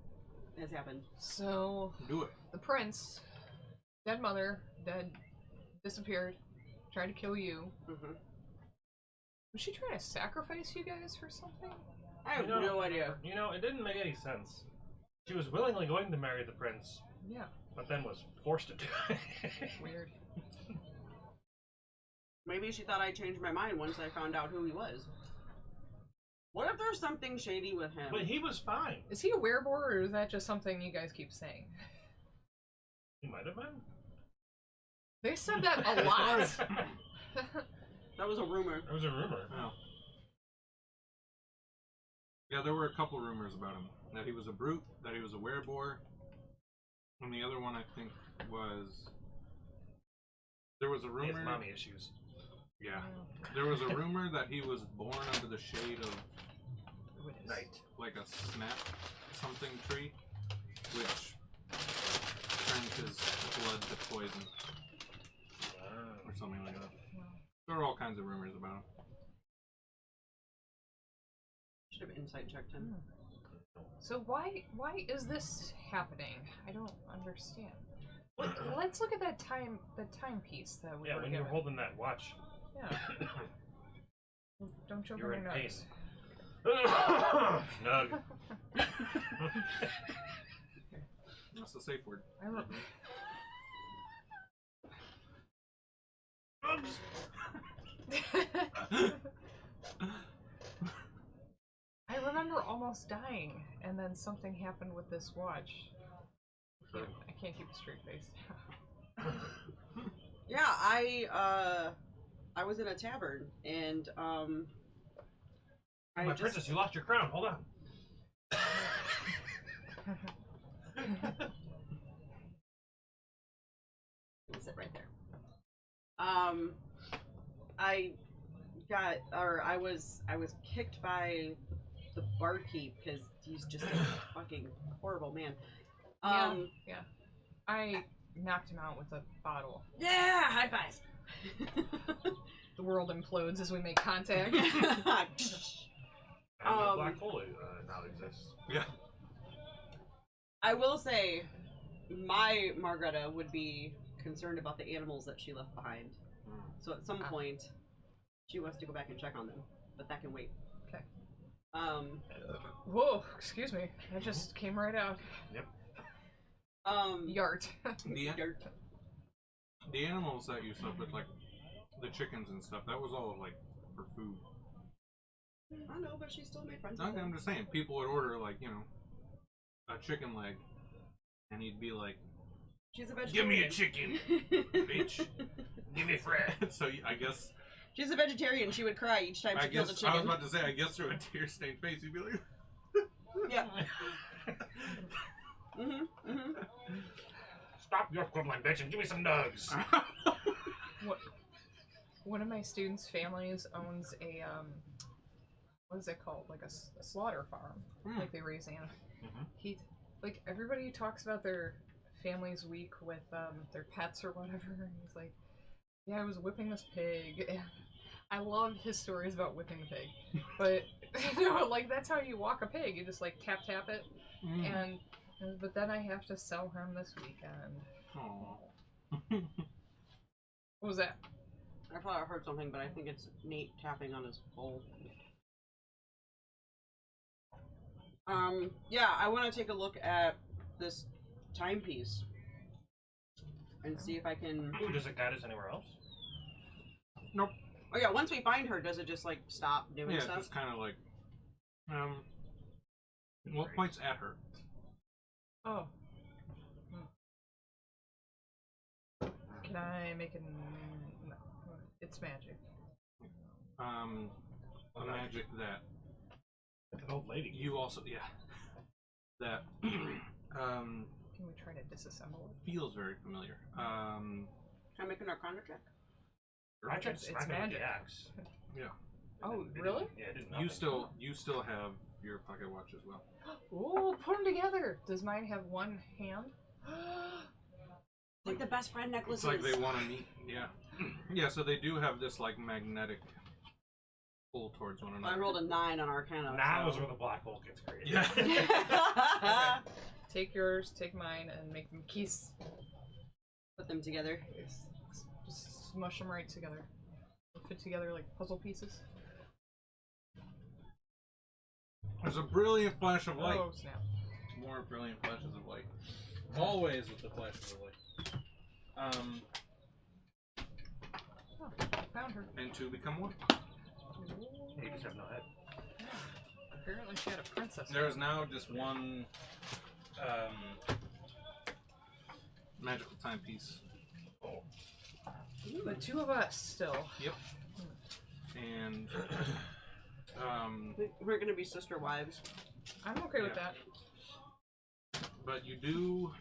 has happened. So, Do it. the prince, dead mother, dead, disappeared, tried to kill you. Mm-hmm. Was she trying to sacrifice you guys for something? I have You know- no idea. You know, it didn't make any sense. She was willingly going to marry the prince, Yeah, but then was forced to do it. weird. Maybe she thought I changed my mind once I found out who he was. What if there's something shady with him? But he was fine. Is he a wereborn, or is that just something you guys keep saying? He might have been. They said that a lot. That was a rumor. It was a rumor. Oh. Yeah, there were a couple rumors about him. That he was a brute, that he was a werebore. And the other one, I think, was... There was a He has rumor... mommy issues. Yeah. There was a rumor that he was born under the shade of, Night. like a snap something tree, which turned his blood to poison, or something like that. There were all kinds of rumors about him. Should have insight checked him. So why is this happening? I don't understand. Let's look at that timepiece that we Yeah, were when given. you're holding that watch. Yeah. Don't choke You're on in your pain. nose. Nug. That's the safe word. I, re- I remember almost dying, and then something happened with this watch. I can't keep a straight face. Yeah, I was in a tavern and I My just princess, you lost your crown. Hold on. sit right there. I was kicked by the barkeep because he's just a fucking horrible man. Yeah. I knocked him out with a bottle. Yeah, high fives. The world implodes as we make contact. And the black hole now exists. Yeah. I will say, my Margreta would be concerned about the animals that she left behind. So at some point, she wants to go back and check on them, but that can wait. Okay. Whoa, excuse me. That just came right out. Yep. Yart. The animals that you slept with, like the chickens and stuff, that was all like for food. I know, but she still made friends Okay, with I'm them. just saying, people would order like, you know, a chicken leg, and he'd be like, She's a "Give me a vegetarian. chicken, bitch." Give me Fred. So I guess She's a vegetarian. She would cry each time she killed a I was chicken. about to say, I guess through a tear-stained face, you'd be like, Yeah. Mhm. Stop your quibbling, bitch, and give me some nugs. One of my students' families owns a what is it called? Like a slaughter farm. Like they raise animals. He, like, everybody talks about their family's week with their pets or whatever. And he's like, Yeah, I was whipping this pig. And I loved his stories about whipping the pig. But, like, that's how you walk a pig. You just, like, tap it. But then I have to sell him this weekend. Aww. What was that? I thought I heard something, but I think it's Nate tapping on his bowl. Yeah, I want to take a look at this timepiece and see if I can. Ooh, does it guide us anywhere else? Nope. Oh yeah, once we find her, does it just like stop doing Yeah, stuff? just kind of like, well, it points at her. Oh. Can I make an... No. It's magic. A magic that Like an old lady. you also, yeah, that, Can we try to disassemble it? feels very familiar. Can I make an Arcana check? I tried It's smacking with magic. the axe. Yeah. Oh, It really? didn't- Yeah, it did You nothing. still have your pocket watch as well. Ooh, put them together! Does mine have one hand? Like the best friend necklaces. It's like they want to meet. Yeah. Yeah. So they do have this like magnetic pull towards one I another. rolled a 9 on Arcana. Now is so. where the black hole gets crazy. Yeah. Take yours, take mine, and make them keys. Put them together. Just smush them right together. They'll fit together like puzzle pieces. There's a brilliant flash of light. Oh, snap. More brilliant flashes of light. Always with the flashes of light. Oh, found her. And two become one. You just have no head. Apparently she had a princess. There is now just one magical timepiece. The two of us still. Yep. And We're gonna be sister wives. I'm okay with Yeah. that. but you do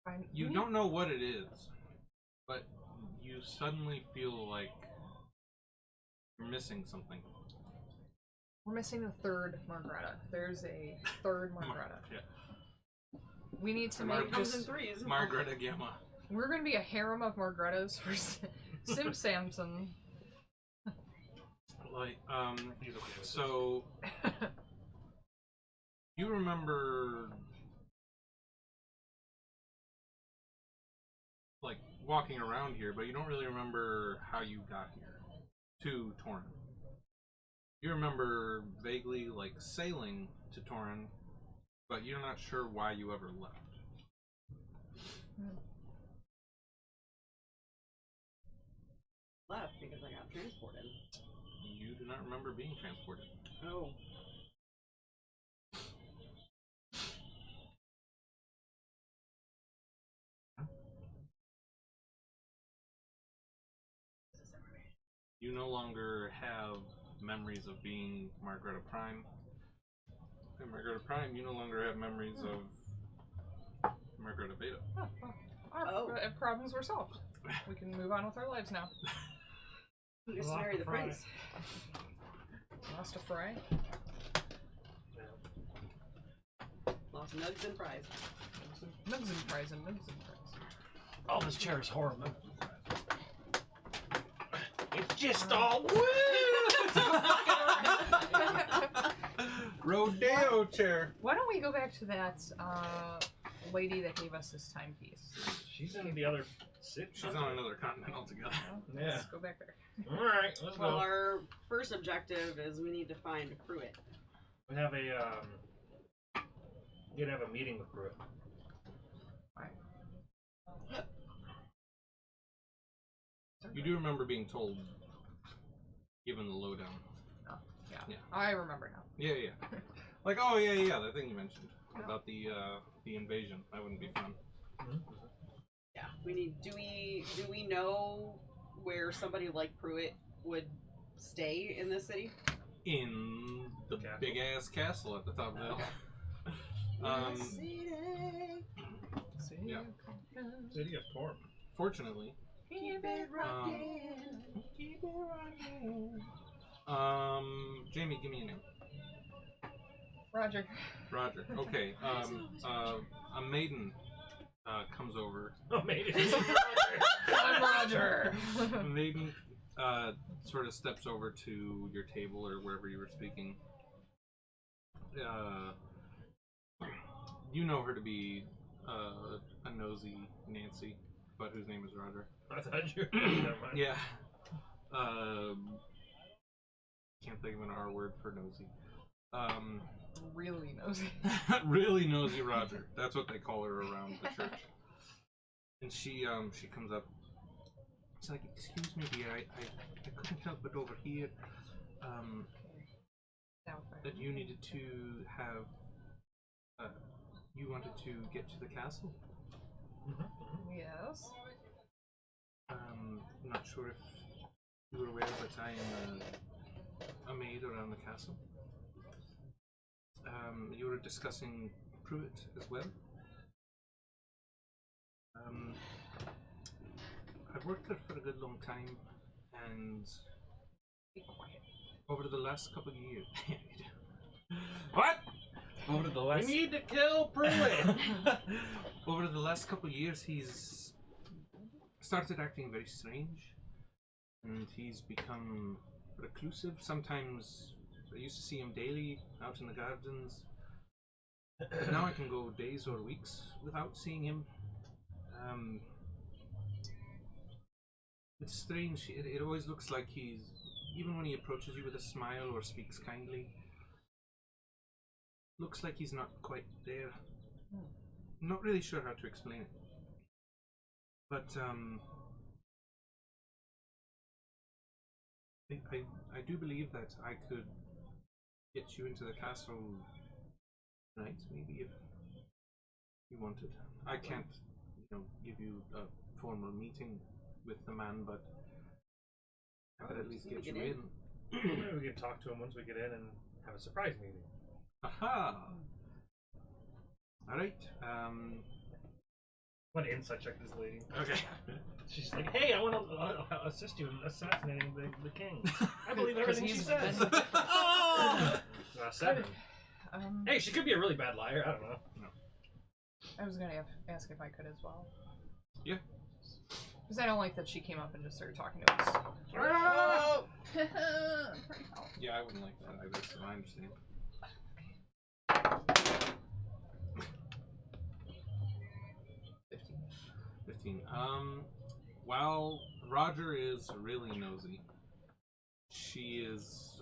Fine. you don't know what it is, but you suddenly feel like you're missing something. We're missing the third Margareta. There's a third Margareta. Yeah. We need to It make comes in this. threes. Margareta Gamma. We're gonna be a harem of Margaretas for Sim Samson. Like He's okay with so you remember like walking around here, but you don't really remember how you got here to Torren. You remember vaguely like sailing to Torren, but you're not sure why you ever left. Left because I got transported. You do not remember being transported. Oh. You no longer have memories of being Margareta Prime. And Margareta Prime, you no longer have memories of Margareta Beta. Oh, well, our problems were solved. We can move on with our lives now. Who gets to Lost marry the the fry. prince? Lost a fry. Lost nugs and fries. Nugs and fries and nugs and fries. Oh, this chair is horrible. It's just all Rodeo chair. Why don't we go back to that lady that gave us this timepiece? She's in the other city. She's on another continent altogether. Well, Yeah. let's go back there. All right, let's Well, go. our first objective is we need to find Pruitt. We have a you have a meeting with Pruitt. You do remember being told, given the lowdown. Oh, yeah. Yeah. I remember now. Yeah. Like, oh yeah, that thing you mentioned about the invasion. That wouldn't be fun. Yeah. We need. Do we know where somebody like Pruitt would stay in this city? In the Castle. big ass castle at the top of the hill. City. Yeah. City of Torm. Fortunately, Keep it rocking. Jamie, give me a name. Roger. Roger. Okay. A maiden comes over. Oh, mate. I'm Roger. The maiden sort of steps over to your table or wherever you were speaking. You know her to be a nosy Nancy, but whose name is Roger. I thought you. Never mind. Yeah. Can't think of an R word for nosy. Really nosy. Really nosy Roger. That's what they call her around the church. And she comes up. It's like, excuse me, dear, I couldn't help but overhear that you needed to have. You wanted to get to the castle. Yes. Not sure if you were aware, but I am a maid around the castle. You were discussing Pruitt as well. I've worked there for a good long time, and Be quiet. over the last couple of years... What? Over the last... We need to kill Pruitt! Over the last couple of years, he's started acting very strange, and he's become reclusive. Sometimes I used to see him daily out in the gardens, but now I can go days or weeks without seeing him. It's strange. It always looks like he's, even when he approaches you with a smile or speaks kindly, looks like he's not quite there. I'm not really sure how to explain it. But I do believe that I could get you into the castle tonight, maybe, if you wanted. I can't, give you a formal meeting with the man, but I could at least get you in. Maybe we can talk to him once we get in and have a surprise meeting. Aha! Alright, I want to insight check this lady. okay. She's like, hey, I want to assist you in assassinating the king. I believe 'Cause everything she he's says. been- 7. Um, Hey, she could be a really bad liar. I don't know. I was gonna ask if I could as well. Yeah. Because I don't like that she came up and just started talking to us. Oh! Yeah, I wouldn't like that either, so I understand. 15. While Roger is really nosy, she is,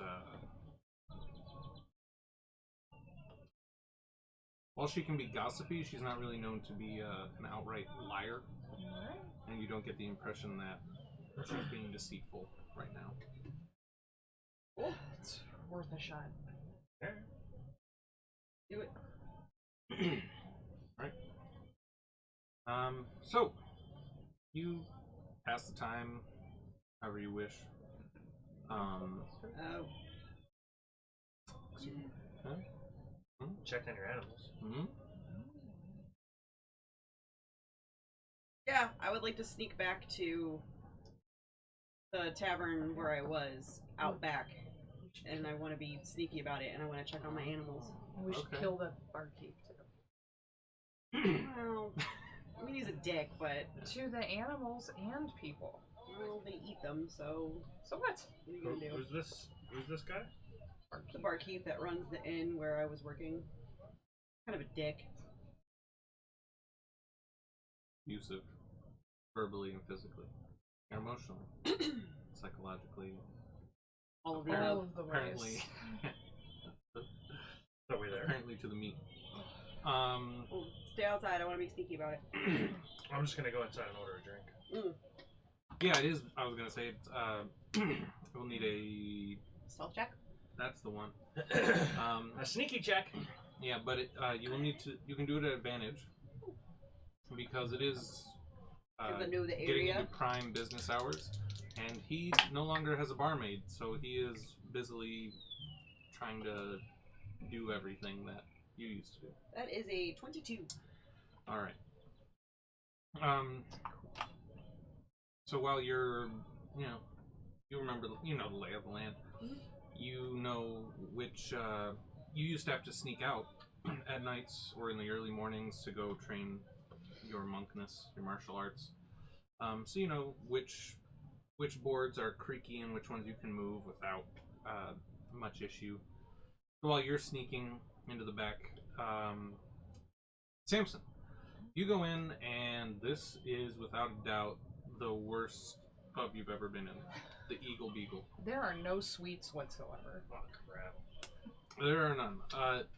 while she can be gossipy, she's not really known to be an outright liar, and you don't get the impression that she's being deceitful right now. It's worth a shot. Do it. Right. So you pass the time however you wish. Oh. Check on your animals. Mm-hmm. Yeah, I would like to sneak back to the tavern where I was out back, and I want to be sneaky about it, and I want to check on my animals. We should Okay. kill the barkeep too. Well, I mean, he's a dick, but To the animals and people. well, they eat them, so So what? what are you gonna do? Who's this guy? The barkeep that runs the inn where I was working. Kind of a dick. Abusive, verbally and physically, and emotionally, psychologically. All of the All above. of the Apparently, ways. Are we there? apparently to the meat. Oh, stay outside. I want to be sneaky about it. I'm just gonna go inside and order a drink. Yeah, it is. I was gonna say it. We'll need a. Stealth check? That's the one. A sneaky check. Yeah, but you will need to. You can do it at advantage because it is Because I know the getting area. into prime business hours, and he no longer has a barmaid, so he is busily trying to do everything that you used to do. That is a 22. All right. So while you're, you remember, the lay of the land. Mhm. You know which. You used to have to sneak out at nights or in the early mornings to go train your monkness, your martial arts. So you know which boards are creaky and which ones you can move without much issue. So while you're sneaking into the back, Samson, you go in, and this is without a doubt the worst pub you've ever been in. The Eagle Beagle. There are no sweets whatsoever. Oh crap! There are none.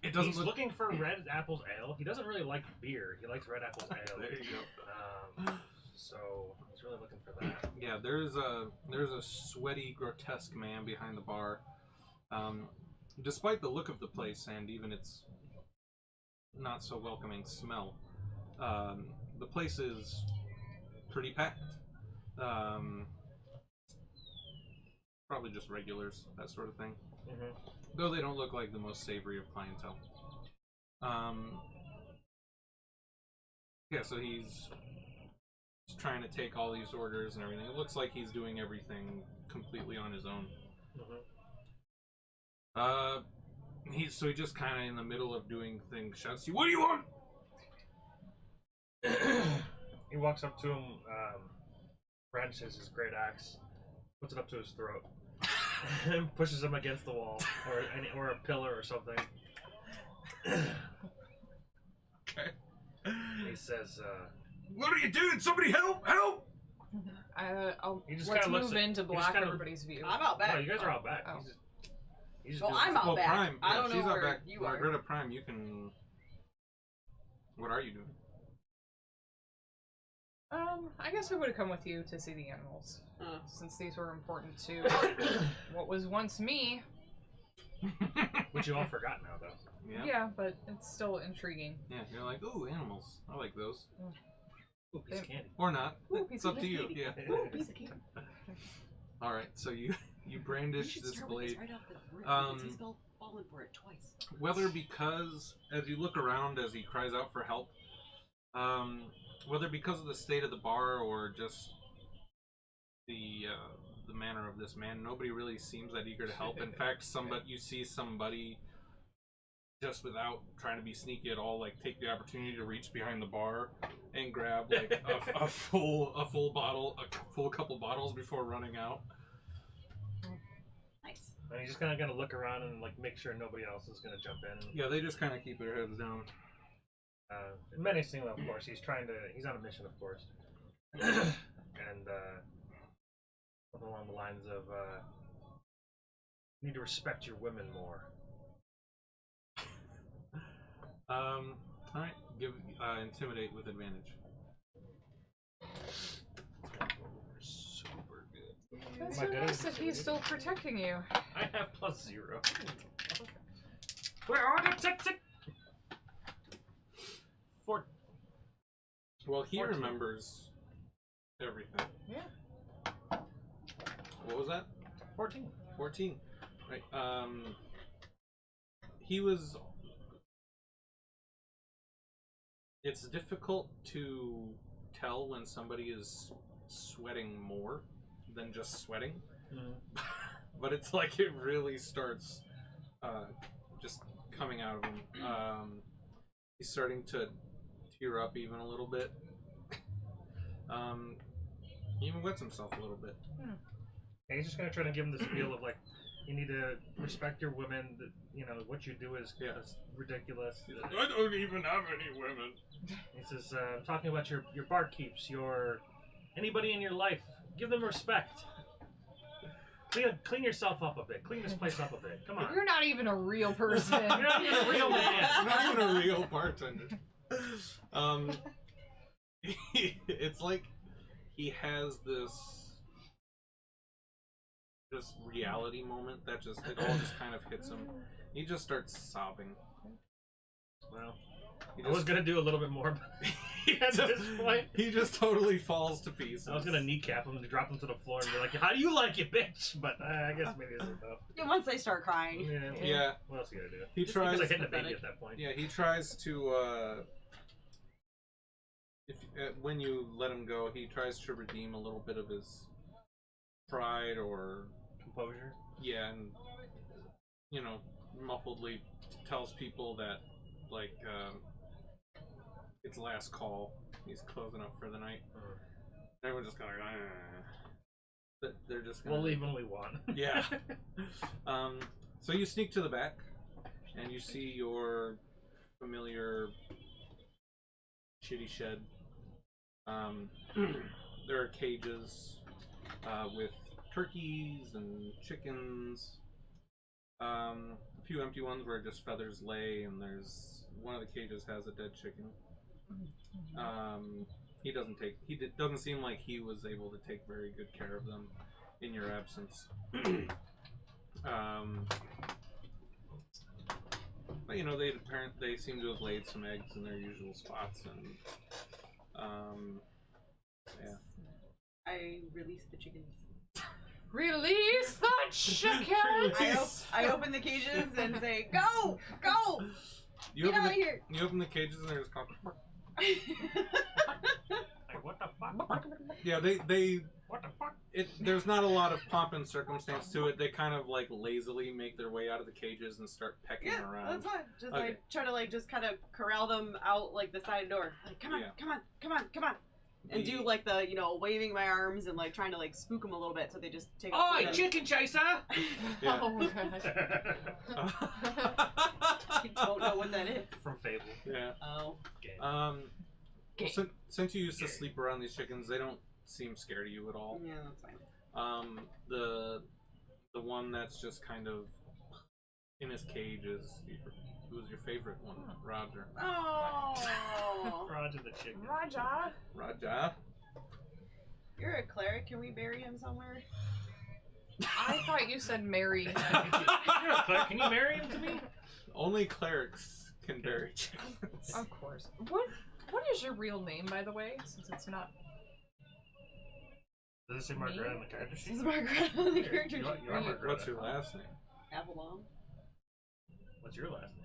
It doesn't He's look. looking for Red Apple's ale. He doesn't really like beer. He likes Red Apple's ale. There you go. So he's really looking for that. Yeah, there's a sweaty, grotesque man behind the bar. Despite the look of the place and even its not so welcoming smell, the place is pretty packed. Probably just regulars, that sort of thing. Mm-hmm. Though they don't look like the most savory of clientele. Yeah, so he's trying to take all these orders and everything. It looks like he's doing everything completely on his own. Mm-hmm. He just kind of in the middle of doing things shouts to you, "What do you want?" He walks up to him, brandishes his great axe, puts it up to his throat, and pushes him against the wall or a pillar or something. Okay. He says, "What are you doing? Somebody help! Help!" He just Let's kinda looks move in to he just block kinda- everybody's view. I'm out back. No, you guys are out back. Oh. He's just Well, doing I'm out Well, back. Prime. I yeah, don't know she's out where back. you are. Greta Prime, you can. What are you doing? I guess I would have come with you to see the animals, since these were important to what was once me. Which you all forgot now, though. Yeah. Yeah, but it's still intriguing. Yeah. You're like, ooh, animals. I like those. Ooh, piece of candy. Or not. Ooh, It's piece up of to you. candy. Yeah. Ooh, piece of candy. All right. So you brandish this blade. Right off the rip, Um, because he's fallen for it twice. Whether because as you look around as he cries out for help, whether because of the state of the bar or just the manner of this man, nobody really seems that eager to help. In fact, you see somebody just without trying to be sneaky at all, like take the opportunity to reach behind the bar and grab like a full couple bottles before running out. Nice. And he's just kind of gonna look around and like make sure nobody else is gonna jump in. Yeah, they just kind of keep their heads down. Menacing, of course. He's on a mission, of course. And something along the lines of, you need to respect your women more. Alright, give intimidate with advantage. Super good. That's Am I so good at nice that he's still protecting you. I have +0. Where are the tick? 4. Well, he 14. remembers everything. Yeah. What was that? 14. 14. Right. He was. It's difficult to tell when somebody is sweating more than just sweating. But it's like it really starts just coming out of him. He's starting to tear up even a little bit. He even wets himself a little bit. And he's just gonna try to give him this feel of like, you need to respect your women. That, you know what you do is ridiculous. I don't even have any women. He says, "I'm talking about your barkeeps, anybody in your life. Give them respect. Clean yourself up a bit. Clean this place up a bit. Come on. You're not even a real person. You're not even a real man. Not even a real bartender. It's like he has this reality moment that it all just kind of hits him. He just starts sobbing. Well, He I was just, gonna do a little bit more, but at this point, he just totally falls to pieces. I was gonna kneecap him and drop him to the floor and be like, "How do you like it, bitch?" But I guess maybe it's enough. Yeah, once they start crying. Yeah. Well, Yeah. What else are you gonna do? He Because tries. I hit the baby pathetic. at that point. Yeah, he tries to. When you let him go, he tries to redeem a little bit of his pride, or Composure. yeah, and muffledly tells people that like it's last call. He's closing up for the night. Everyone's just kind of they're just gonna... We'll leave when we want. Yeah. So you sneak to the back, and you see your familiar shitty shed. There are cages with turkeys and chickens. A few empty ones where just feathers lay, and there's one of the cages has a dead chicken. He doesn't seem like he was able to take very good care of them in your absence. But you know, they seem to have laid some eggs in their usual spots, and yeah. I release the chickens. Release the chickens! I open the cages and say, "Go, go, You get open out of here!" You open the cages and there's cock. Like, what the fuck? Yeah, they What the fuck? there's not a lot of pomp and circumstance to it. They kind of like lazily make their way out of the cages and start pecking Yeah, around. that's fine. Just Okay. like try to like just kind of corral them out like the side door. Like, come on, Yeah. come on, come on, come on. And do like the, waving my arms and like trying to like spook them a little bit so they just take off. Oi, chicken chaser! Yeah. Oh my gosh. I don't know what that is. From Fable. Yeah. Oh. Game. Okay. Since you used to sleep around these chickens, they don't seem scared of you at all. Yeah, that's fine. The one that's just kind of in his cage who's your favorite one? Roger. Oh. Roger the chicken. Raja. Raja. You're a cleric. Can we bury him somewhere? I thought you said Mary. You're a cleric. Can you marry him to me? Only clerics can bury chickens. Of course. What is your real name, by the way? Since it's not. Does it say Margaret on the character This sheet? is Margaret on the character You are sheet. Margaret. What's your last name? Avalon. What's your last name?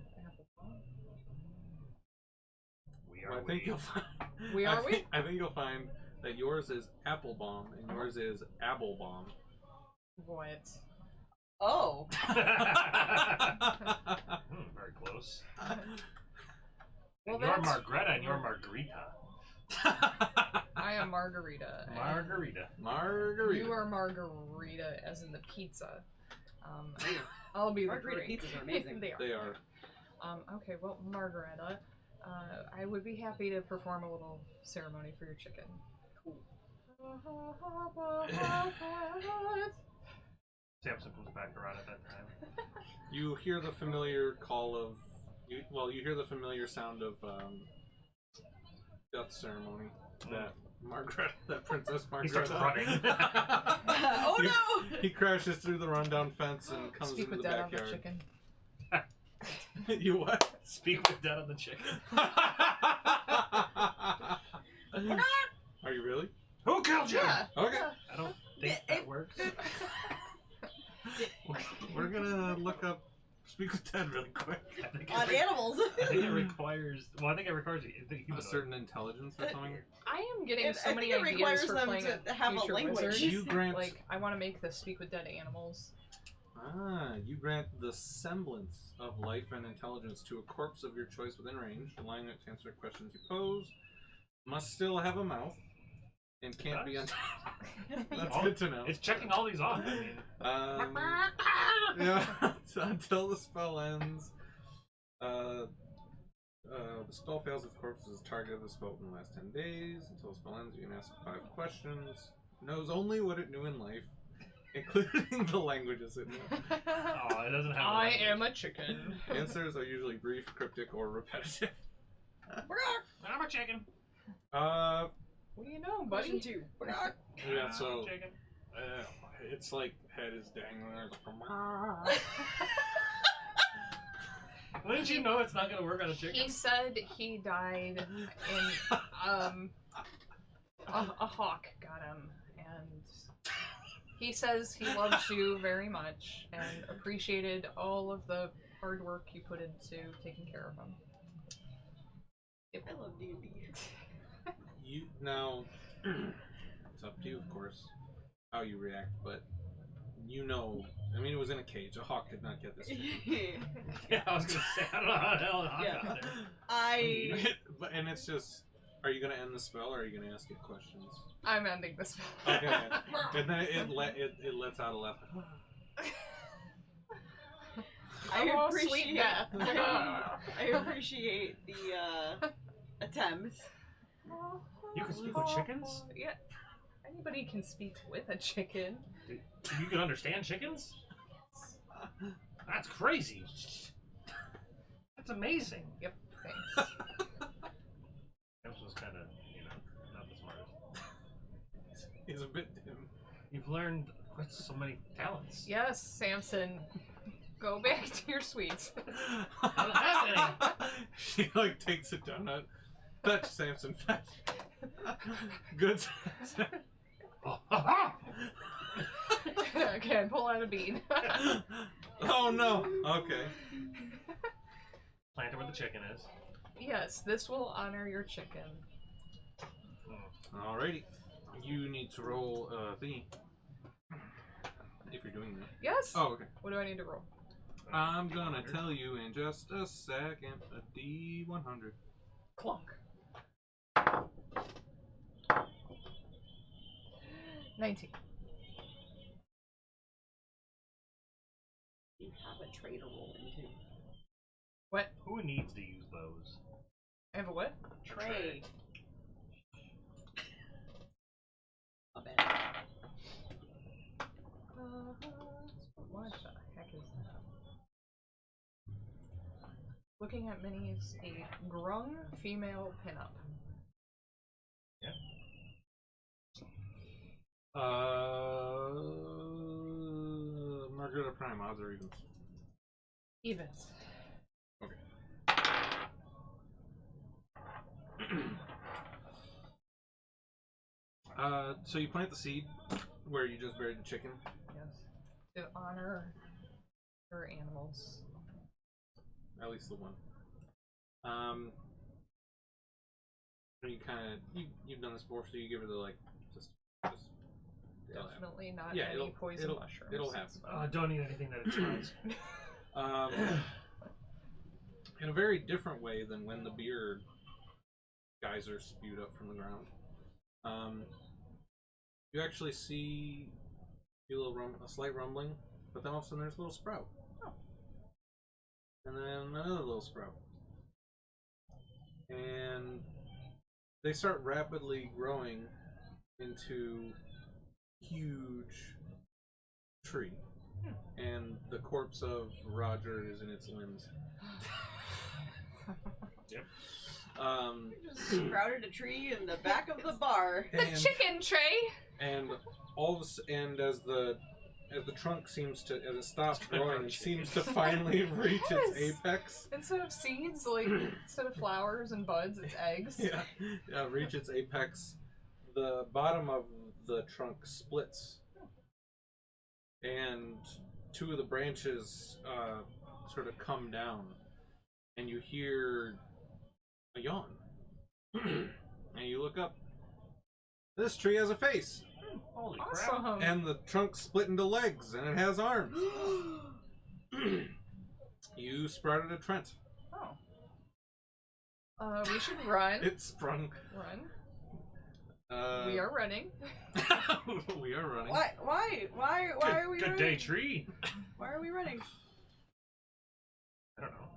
We are Well, I think you'll find. We are we? I think you'll find that yours is Applebaum and yours is Applebaum. What? Oh. Very close. Well, You're that's- Margreta and you're Margarita. I am Margarita. and Margarita. Margarita. You are Margarita, as in the pizza. I'll be the Margarita drink. pizzas are amazing. They are. They are. Okay, well, Margareta, I would be happy to perform a little ceremony for your chicken. Cool. Samson comes back around at that time. You hear the familiar call of. You hear the familiar sound of death ceremony that Princess He starts Margaret. running. Oh no! He crashes through the rundown fence and comes Speak into with the Dad on the backyard. chicken. You what? Speak with dead on the chicken. Are you really? Who killed you? Yeah. Okay. I don't think that works. We're gonna look up Speak with Ted really quick. I think On animals. I think it requires. Well, I think it requires A humanoid. certain intelligence or something. I am getting so I many think it ideas requires for them playing to have a future language. wizard. You grant Like, I want to make the Speak with Dead animals. you grant the semblance of life and intelligence to a corpse of your choice within range, allowing it to answer questions you pose. Must still have a mouth and can't be Does? That's Oh, good to know. It's checking all these off. I mean, Yeah, until the spell ends. The spell fails if the corpse is target of the spell in the last 10 days. Until the spell ends, you can ask 5 questions. Knows only what it knew in life, including the languages it knew. oh, it doesn't have. I am a chicken. Answers are usually brief, cryptic, or repetitive. I'm a chicken. What do you know, Question buddy? 2. Yeah, so Chicken. it's like head is dangling there. Wouldn't you know it's not gonna work on a chicken? He said he died in a hawk got him, and he says he loves you very much and appreciated all of the hard work you put into taking care of him. I love D&D. You now, it's up to you, of course, how you react. But you know, I mean, it was in a cage. A hawk did not get this. Yeah, I was gonna say I don't know how the hell the hawk Yeah. got there. I And it's just Are you gonna end the spell, or are you gonna ask it questions? I'm ending this spell. Okay. And then it lets out a laugh. Oh, sweet death. I appreciate the attempt. You can speak with chickens? Yeah. Anybody can speak with a chicken. You can understand chickens? That's crazy. That's amazing. Yep. Thanks. This was kind of, not the smartest. He's a bit dim. You've learned quite so many talents. Yes, Samson. Go back to your sweets. I don't have any. She like takes a donut. Fetch, Samson, fetch. Good. Oh, ha, Okay, pull out a bean. Oh no. Okay. Plant it where the chicken is. Yes, this will honor your chicken. Alrighty. You need to roll thingy. If you're doing that. Yes? Oh, okay. What do I need to roll? I'm gonna tell you in just a second. A D100. Clunk. 19. You have a tray to roll into. What? Who needs to use those? I have a what? Tray. A bed. What the heck is that? Looking at minis, a grung female pinup. Margarita Prime, odds or evens? Evens. Okay. So you plant the seed where you just buried the chicken. Yes. To honor your animals. At least the one. You kind of you've done this before, so you give it the like just Definitely not yeah, any poison it'll, mushrooms. It'll happen. Don't eat anything that it smells. In a very different way than when the beer geyser spewed up from the ground. You actually see a slight rumbling, but then all of a sudden there's a little sprout. Oh. And then another little sprout. And they start rapidly growing into huge tree. And the corpse of Roger is in its limbs. Yep. Just sprouted a tree in the back of the bar. The chicken tray! And and as the trunk seems to, as it stops growing, it seems to finally reach its apex. Instead of seeds, instead of flowers and buds, it's eggs. Yeah, reach its apex. The bottom of the trunk splits, and two of the branches sort of come down, and you hear a yawn. And you look up. This tree has a face. Holy crap. Awesome. And the trunk split into legs, and it has arms. You sprouted a Trent. Oh. We should run. It sprung. We are running. We are running. Why are we Good running? day, tree. Why are we running? I don't know.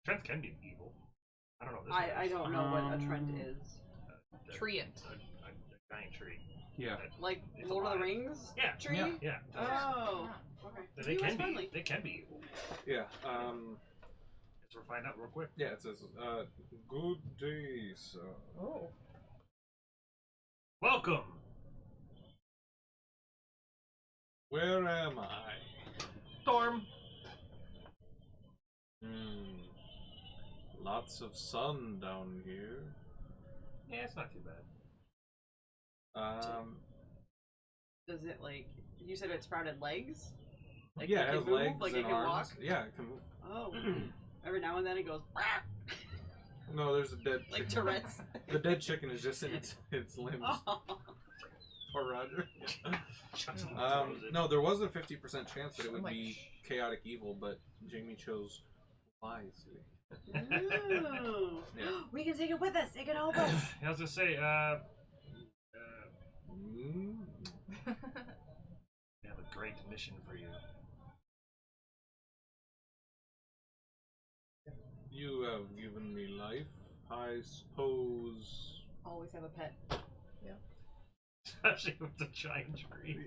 Trent can be evil. I don't know this I don't know what a trend is. Treant. A giant tree. Yeah. Like It's Lord of the alive. Rings Yeah. tree? Yeah. Oh. Okay. They He was can friendly. be. They can be evil. Yeah. Guess we'll find out real quick. Yeah. It says, "Good day, sir." Oh. Welcome. Where am I? Storm. Lots of sun down here. Yeah, it's not too bad. Does it you said it sprouted legs? Like yeah, it it has can move, legs like and it can arms. walk? Yeah, it can move. Oh. Every now and then it goes No, there's a dead like chicken. Tourette's. The dead chicken is just in its limbs. Oh. Poor Roger. Shuts and throws it. No, there was a 50% chance that it would Like, be chaotic evil, but Jamie chose wisely. Ooh. Yeah. We can take it with us. It can help us. I was gonna say, Mm. we have a great mission for you. You have given me life. I suppose. Always have a pet. Especially with the giant tree.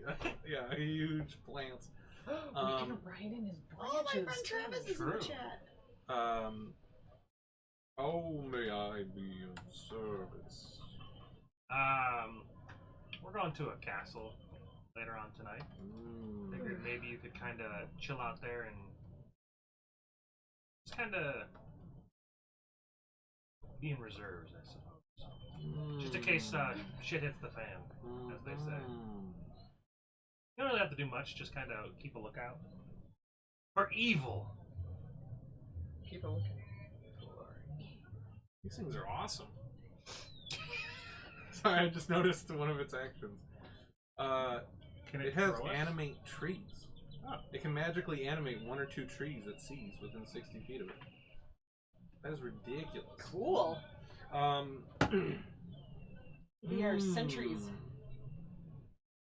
Yeah, huge plants. We can ride in his branches. Oh, my friend Travis is in the True. chat. How may I be of service? We're going to a castle later on tonight. Figured maybe you could kind of chill out there and just kind of be in reserves, I suppose. Just in case shit hits the fan, as they say. You don't really have to do much, just kind of keep a lookout. For evil! Keep a looking. These things are awesome. Sorry, I just noticed one of its actions. Can It has throw us? animate trees. Oh. It can magically animate 1 or 2 trees it sees within 60 feet of it. That is ridiculous. Cool. We are sentries.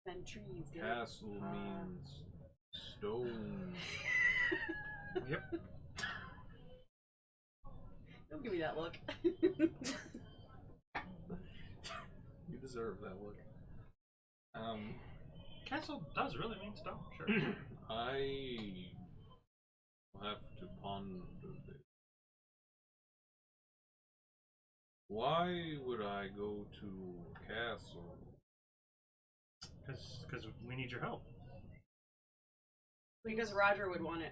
Sentries. Get it? Castle means stone. Yep. Don't give me that look. You deserve that look. Castle does really mean stone, sure. I will have to ponder this. Why would I go to a castle? Because we need your help. Because Roger would want it.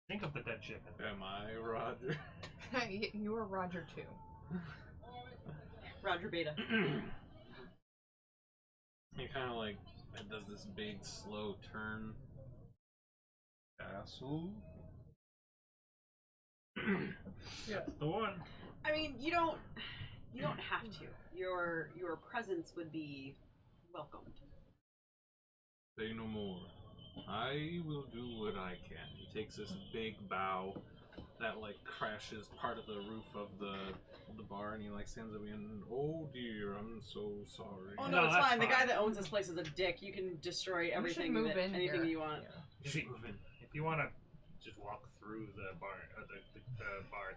Think of the dead chicken. Am I Roger? You are Roger too. Roger Beta. It kind of like it does this big slow turn. Castle. Yeah, the one. I mean, you don't have to. Your presence would be welcomed. Say no more. I will do what I can. He takes this big bow that like crashes part of the roof of the bar, and he like stands up and, oh dear, I'm so sorry. Oh No, no, it's that's fine. The guy fine. that owns this place is a dick. You can destroy everything, move in anything here. you want. If you, if you want to just walk through the bar, the bar,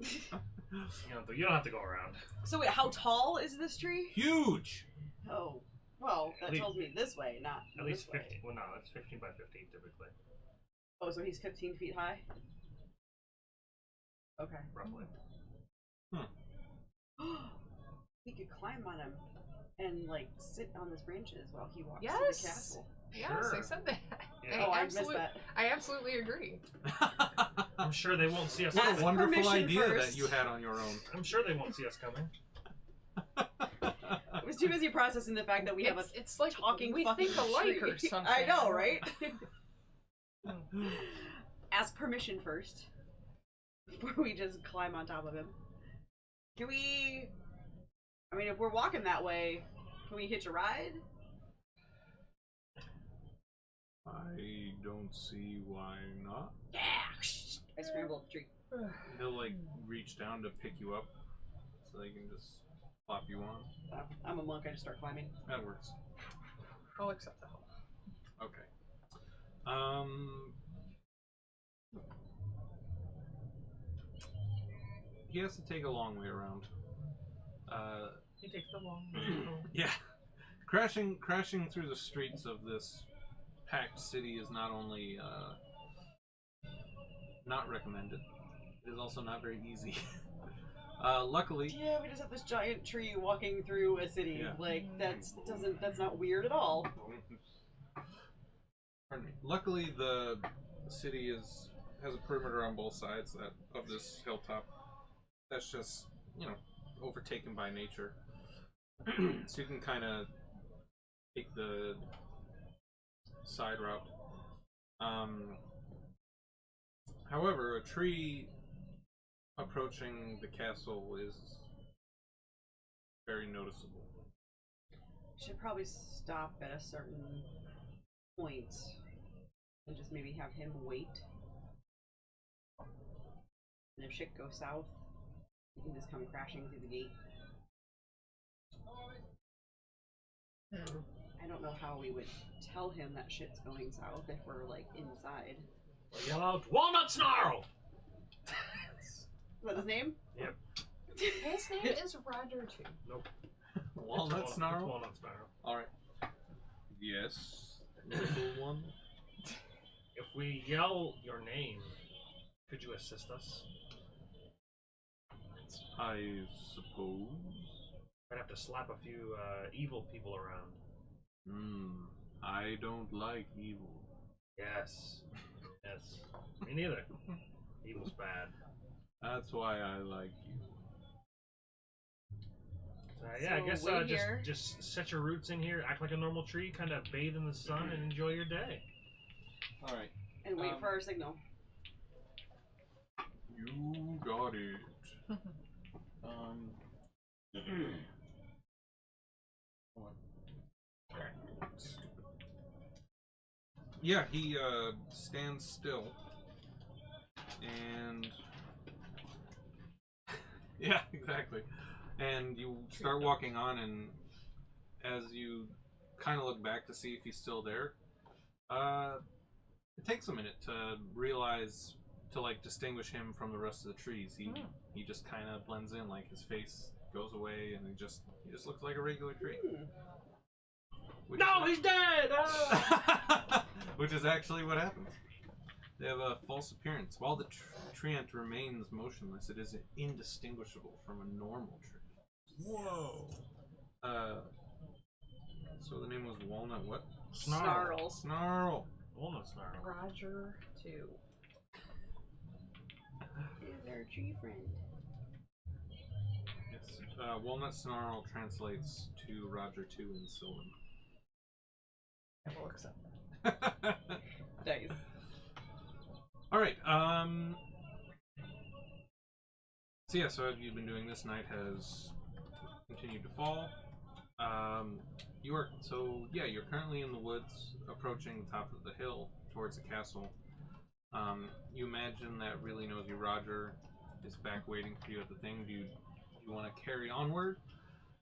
it's fine. You don't have to go around. So wait, how tall is this tree? Huge. Oh, well, that At least- tells me this way, not At least this way. 15. Well, no, that's 15 by 15 typically, Oh, so he's 15 feet high. Okay. roughly. We could climb on him and like sit on his branches while he walks to Yes. the castle. Yes, Sure. I said that. Yeah. Oh, I missed that. I absolutely agree. I'm sure they won't see us. What Ask a wonderful permission idea first. that you had on your own. I'm sure they won't see us coming. I was too busy processing the fact that we have a It's like talking we fucking think alike tree. or something. I know, right? Ask permission first before we just climb on top of him. Can we? I mean, if we're walking that way, can we hitch a ride? I don't see why not. Yeah. I scramble up the tree. He'll like reach down to pick you up so they can just plop you on. I'm a monk. I just start climbing. That works. I'll accept the help. Okay. He has to take a long way around. He takes the long way home. Yeah. Crashing through the streets of this packed city is not only not recommended, it is also not very easy. Luckily, Yeah, we just have this giant tree walking through a city. Yeah. Like that's not weird at all. pardon me. Luckily, the city has a perimeter on both sides of this hilltop. That's just overtaken by nature, so you can kind of take the side route. However, a tree approaching the castle is very noticeable. Should probably stop at a certain point and just maybe have him wait. And if shit goes south, you can just come crashing through the gate. I don't know how we would tell him that shit's going south if we're like inside. Yell out, Walnut Snarl! Is that his name? Yep. His name is Roger too. Nope. Walnut It's Snarl? Walnut Snarl. Alright. Yes. Little one. If we yell your name, could you assist us? I suppose. I'd have to slap a few evil people around. I don't like evil. Yes. Yes. Me neither. Evil's bad. That's why I like you. Yeah, I So guess wait here. just set your roots in here, act like a normal tree, kind of bathe in the sun, and enjoy your day. Alright. And wait for our signal. You got it. Yeah, he stands still and yeah, exactly. And you start walking on, and as you kind of look back to see if he's still there, it takes a minute to realize, to like distinguish him from the rest of the trees. He just kind of blends in, like his face goes away, and he just looks like a regular tree. Which No, is he's dead! Ah! which is actually what happens. They have a false appearance. While the treant remains motionless, it is indistinguishable from a normal tree. Whoa. So the name was Walnut what? Snarl. Snarl. Walnut Snarl. Roger too. Is our tree friend. Yes. Walnut Snarl translates to Roger 2 in Sylvan. I will accept that. Nice. Alright, so yeah, so as you've been doing, this night has continued to fall. You're currently in the woods, approaching the top of the hill towards the castle. You imagine that Really Nosy Roger is back waiting for you at the thing. Do you want to carry onward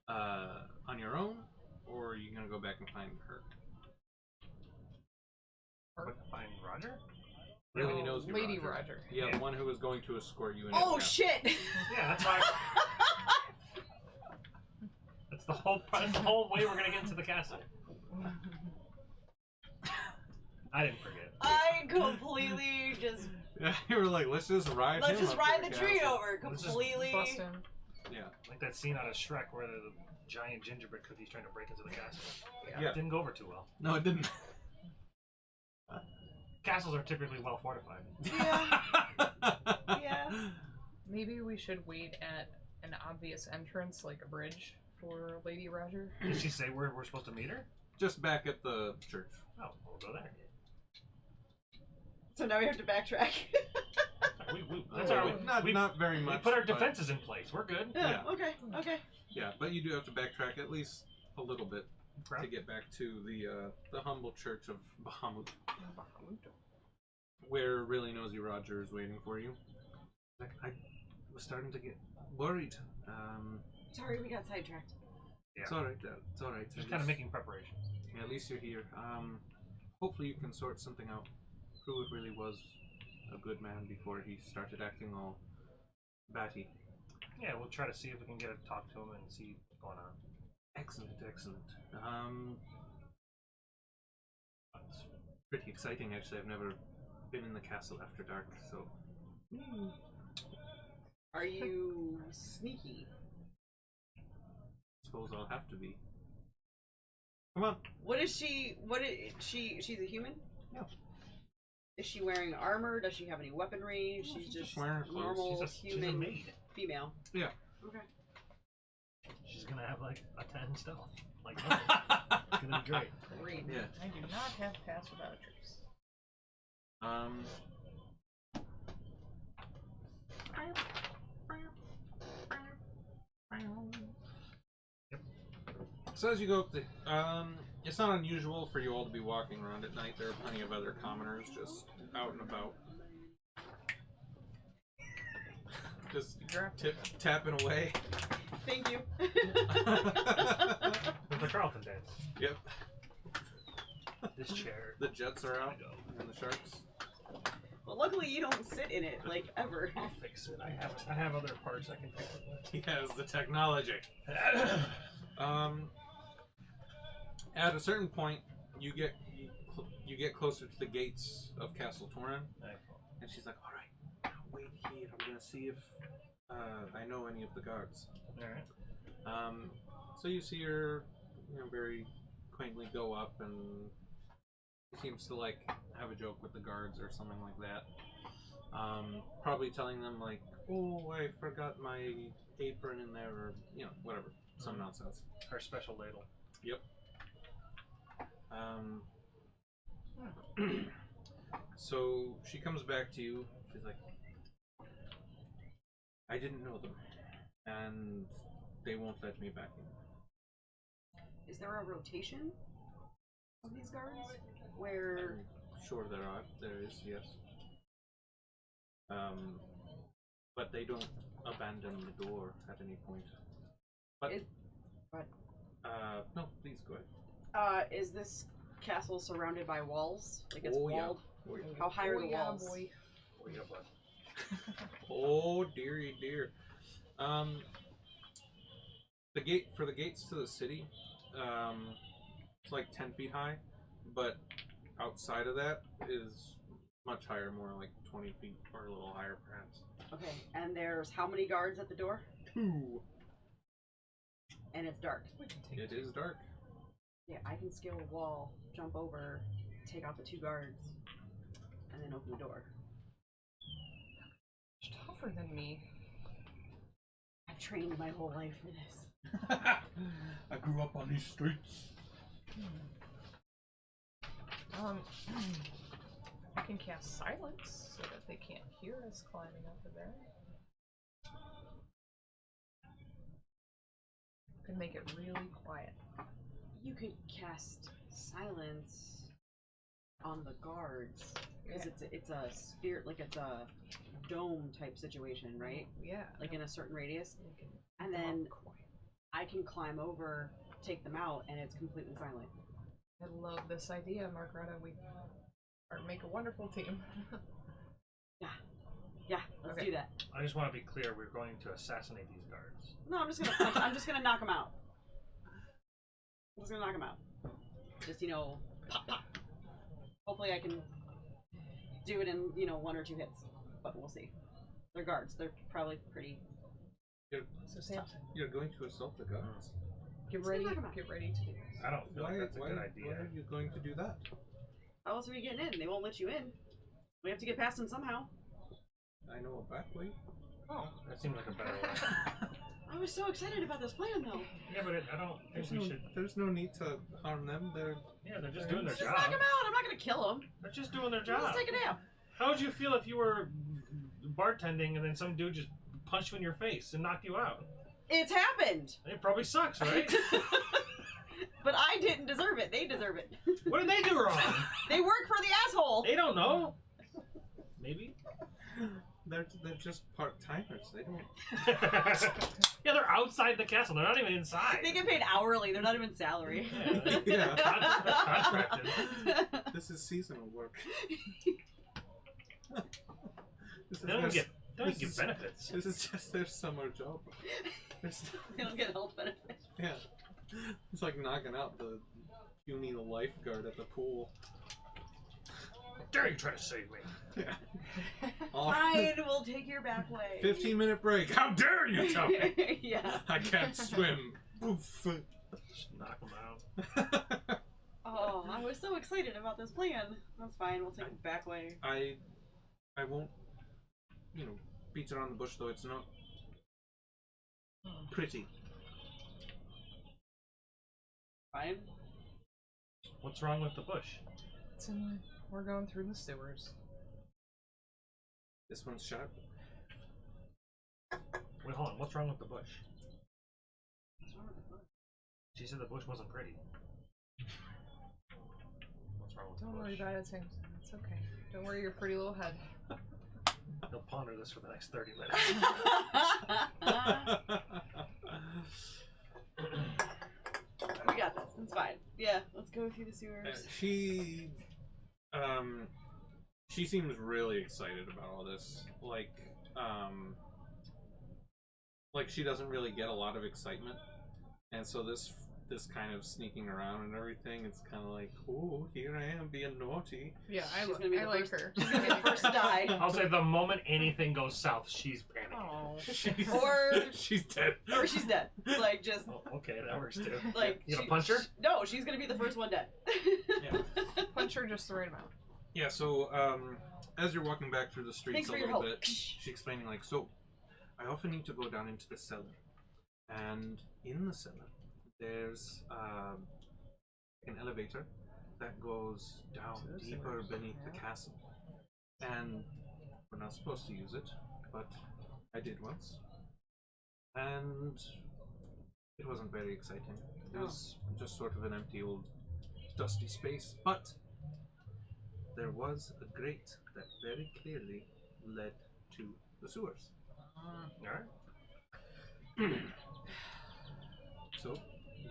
on your own, or are you going to go back and find her? Find Roger? Really Nosy Lady Roger. Roger. Yeah, the one who was going to escort you in. Oh shit! Yeah, that's why. That's the whole way we're gonna get into the castle. I didn't forget. I completely just Yeah, you were like, let's just ride. let's him just up ride to the tree castle. over Let's just completely. Bust him. Yeah. Like that scene out of Shrek where the giant gingerbread cookie's trying to break into the castle. Yeah. It didn't go over too well. No, it didn't. Castles are typically well fortified. Yeah. Yeah. Maybe we should wait at an obvious entrance, like a bridge, for Lady Roger. Did she say where we're supposed to meet her? Just back at the church. Oh, we'll go there. So now we have to backtrack. That's our, Not very we much. put our but- defenses in place. We're good. Yeah. Yeah. Okay. Okay. Yeah, but you do have to backtrack at least a little bit Crap. to get back to the humble church of Bahamut, where Really Nosy Roger is waiting for you. Like, I was starting to get worried. Sorry, we got sidetracked. Yeah. It's alright. It's alright. Just kind of making preparations. Yeah, at least you're here. Hopefully you can sort something out. Pruitt really was a good man before he started acting all batty. Yeah, we'll try to see if we can get a talk to him and see what's going on. Excellent, excellent. It's pretty exciting, actually. I've never been in the castle after dark, so... Are you sneaky? suppose I'll have to be. Come on. What is she? What is she? She's a human? Yeah. Is she wearing armor? Does she have any weaponry? No, She's she's just just wearing her clothes. normal She's a human maid. female. Yeah. Okay. She's gonna have like a 10 stealth. Like, it's gonna be great. Great. Yeah. I do not have pass without a trace. So as you go up the, it's not unusual for you all to be walking around at night. There are plenty of other commoners just out and about. Just Grab. tapping away. Thank you. With the Carlton dance. Yep. This chair. The jets are out and the sharks. Well, luckily you don't sit in it, like, ever. I'll fix it. I have other parts I can fix it with. He has the technology. At a certain point, you get closer to the gates of Castle Torin, and she's like, "All right, now wait here. I'm gonna see if I know any of the guards." All right. So you see her, very quaintly go up, and she seems to like have a joke with the guards or something like that. Probably telling them like, "Oh, I forgot my apron in there," or whatever, some nonsense. Our special ladle. Yep. So she comes back to you. She's like, "I didn't know them, and they won't let me back in." Is there a rotation of these guards? Where... I'm sure there is, yes. But they don't abandon the door at any point. But no, please go ahead. Is this castle surrounded by walls? Like it's Oh, yeah. walled? Oh, yeah. How high are the yeah, walls? boy. Oh, yeah, bud. Oh dearie dear. The gates to the city, it's like 10 feet high, but outside of that is much higher, more like 20 feet or a little higher perhaps. Okay, and there's how many guards at the door? 2. And it's dark. It is dark. Yeah, I can scale a wall, jump over, take out the 2 guards, and then open the door. She's tougher than me. I've trained my whole life for this. I grew up on these streets. I can cast silence so that they can't hear us climbing up there. Can make it really quiet. You could cast silence on the guards because it's a spirit, like it's a dome type situation, right? Yeah. Like in a certain radius, we can and come then up quiet. I can climb over, take them out, and it's completely silent. I love this idea, Margareta. We make a wonderful team. Yeah, let's Okay. do that. I just want to be clear. We're going to assassinate these guards. No, I'm just gonna punch, I'm just gonna knock them out. I'm just gonna knock them out. Just pop, pop. Hopefully I can do it in 1 or 2 hits, but we'll see. They're guards. They're probably pretty. So Samson, You're going to assault the guards. get Let's ready. knock 'em out. Get ready to do this. I don't feel like that's a good why idea. are you going to do that? How else are we getting in? They won't let you in. We have to get past them somehow. I know a back way. Oh, that seems like a better way. I was so excited about this plan, though. Yeah, but I don't think we should. There's no need to harm them. They're Just doing their Just job. knock them out. I'm not gonna kill them. They're just doing their job. Let's take a nap. How would you feel if you were bartending and then some dude just punched you in your face and knocked you out? It's happened. It probably sucks, right? But I didn't deserve it. They deserve it. What did they do wrong? They work for the asshole. They don't know. Maybe. they're just part timers. They don't. Yeah, they're outside the castle. They're not even inside. They get paid hourly. They're not even salary. Yeah. Contracted. This is seasonal work. This is They don't their- get this is- benefits. This is just their summer job. They don't get health benefits. Yeah. It's like knocking out the puny lifeguard at the pool. Dare you try to save me? Yeah. All- Fine, we'll take your back way. 15-minute break. How dare you tell me? Yeah. I can't swim. Oof. Just knock them out. Oh, I was so excited about this plan. That's fine. We'll take the back way. I won't, beat around the bush though. It's not pretty. Fine. What's wrong with the bush? We're going through the sewers. This one's sharp. Wait, hold on. What's wrong with the bush? What's wrong with the bush? She said the bush wasn't pretty. What's wrong with Don't the worry bush? about it, Samson. It's okay. Don't worry your pretty little head. He'll ponder this for the next 30 minutes. We got this. It's fine. Yeah, let's go through the sewers. She seems really excited about all this. Like she doesn't really get a lot of excitement, and so this kind of sneaking around and everything, it's kind of like, oh, here I am being naughty. Yeah, She's gonna be I the like first- her. She's gonna be the first to die. I'll say the moment anything goes south, she's panicking. Oh. Or She's dead. or she's dead. Like just Oh, okay, that works too. like You gonna punch her? No, she's gonna be the first one dead. Yeah. Punch her just the right amount. Yeah. So as you're walking back through the streets Thanks a for your little help. bit, she's explaining like, so I often need to go down into the cellar, and in the cellar there's an elevator that goes down deeper beneath the castle, and we're not supposed to use it, but I did once, and it wasn't very exciting. It was just sort of an empty old dusty space, but there was a grate that very clearly led to the sewers. Alright. So,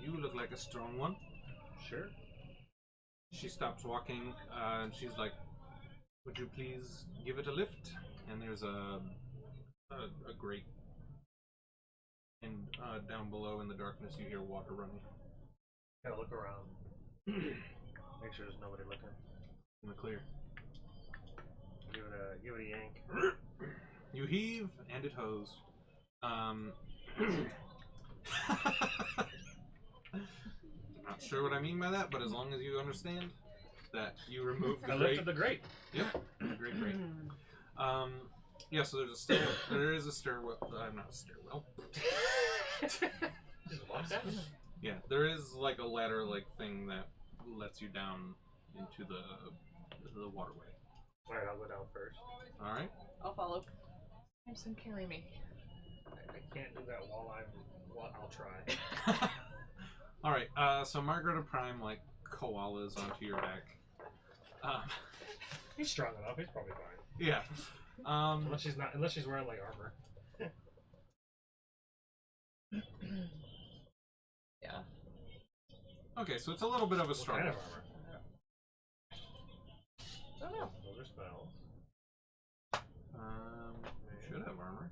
you look like a strong one. Sure. She stops walking, and she's like, would you please give it a lift? And there's a grate. And down below in the darkness you hear water running Gotta look around. Make sure there's nobody looking. in the clear. Give it a yank. You heave, and it hose. Not sure what I mean by that, but as long as you understand that you remove the I grate. lifted the grate. Yep, the grate. Yeah, so there's a stair. There is a stairwell. Not a stairwell. Just walk down. Yeah, there is like a ladder-like thing that lets you down into the waterway. Alright, I'll go down first. All right. I'll follow. Samson, carry me. I can't do that while I'll try. All right. So Margaret of Prime like koalas onto your back. He's strong enough. He's probably fine. Yeah. Unless she's wearing like armor. Yeah. Okay, so it's a little bit of a What struggle. kind of armor? I don't know. Those are spells. Should have armor.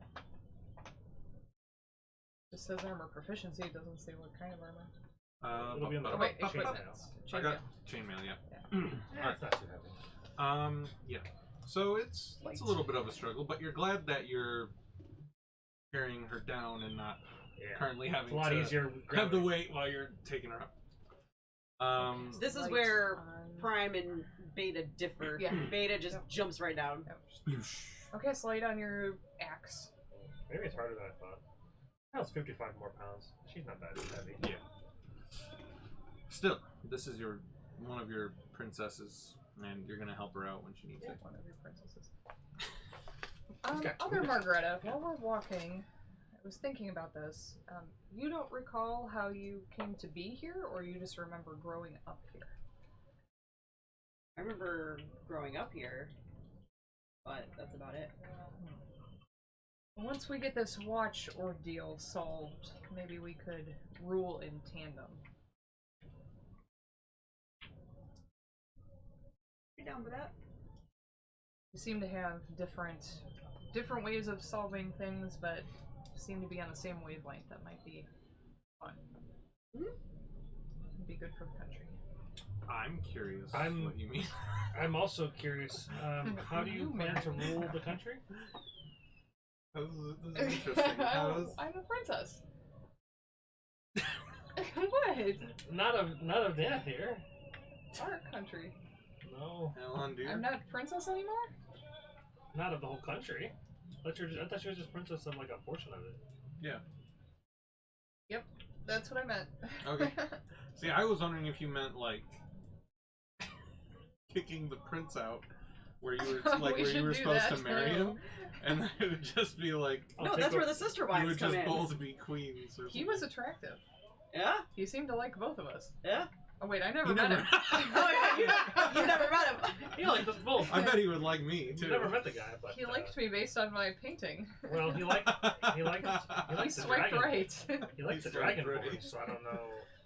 It says armor proficiency. It doesn't say what kind of armor. It'll be in the Oh, wait, I chainmail. got chainmail. Yeah. Yeah, it's not too heavy. Yeah. So it's a little bit of a struggle, but you're glad that you're carrying her down and not Yeah. currently It's having a lot to easier. have the weight while you're taking her up. So this is Light where on- Prime and Beta differ. Yeah. Beta just jumps right down. Okay, slide on your axe. Maybe it's harder than I thought. That was 55 more pounds. She's not that heavy. Yeah. Still, this is one of your princesses, and you're gonna help her out when she needs it. One of your princesses. got two. Other Margareta, while we're walking, I was thinking about this. You don't recall how you came to be here, or you just remember growing up here? I remember growing up here, but that's about it. Once we get this watch ordeal solved, maybe we could rule in tandem. You down for that? We seem to have different ways of solving things, but seem to be on the same wavelength. That might be fun. It'd be good for the country. I'm curious I'm- what you mean. I'm also curious. How do you plan to rule the country? This is interesting. I'm a princess. What? Not of death here. Our country. No, Elon, dear. I'm not princess anymore? not of the whole country. I thought she was just princess of like a portion of it. Yeah. Yep, that's what I meant. Okay. See, I was wondering if you meant like kicking the prince out, where you were like We where you should were do supposed that to marry too. him, and then it would just be like I'll No, take that's o- where the sister you wives would come just in. both be queens or something. He was attractive. Yeah, He seemed to like both of us. yeah. Oh wait, I never You met never- him. Oh yeah, you never met him. He liked us both. I bet he would like me You too. never met the guy, but He liked me based on my painting. well, he liked He the swiped dragon. right. He liked He the dragon swiped right. board, so I don't know.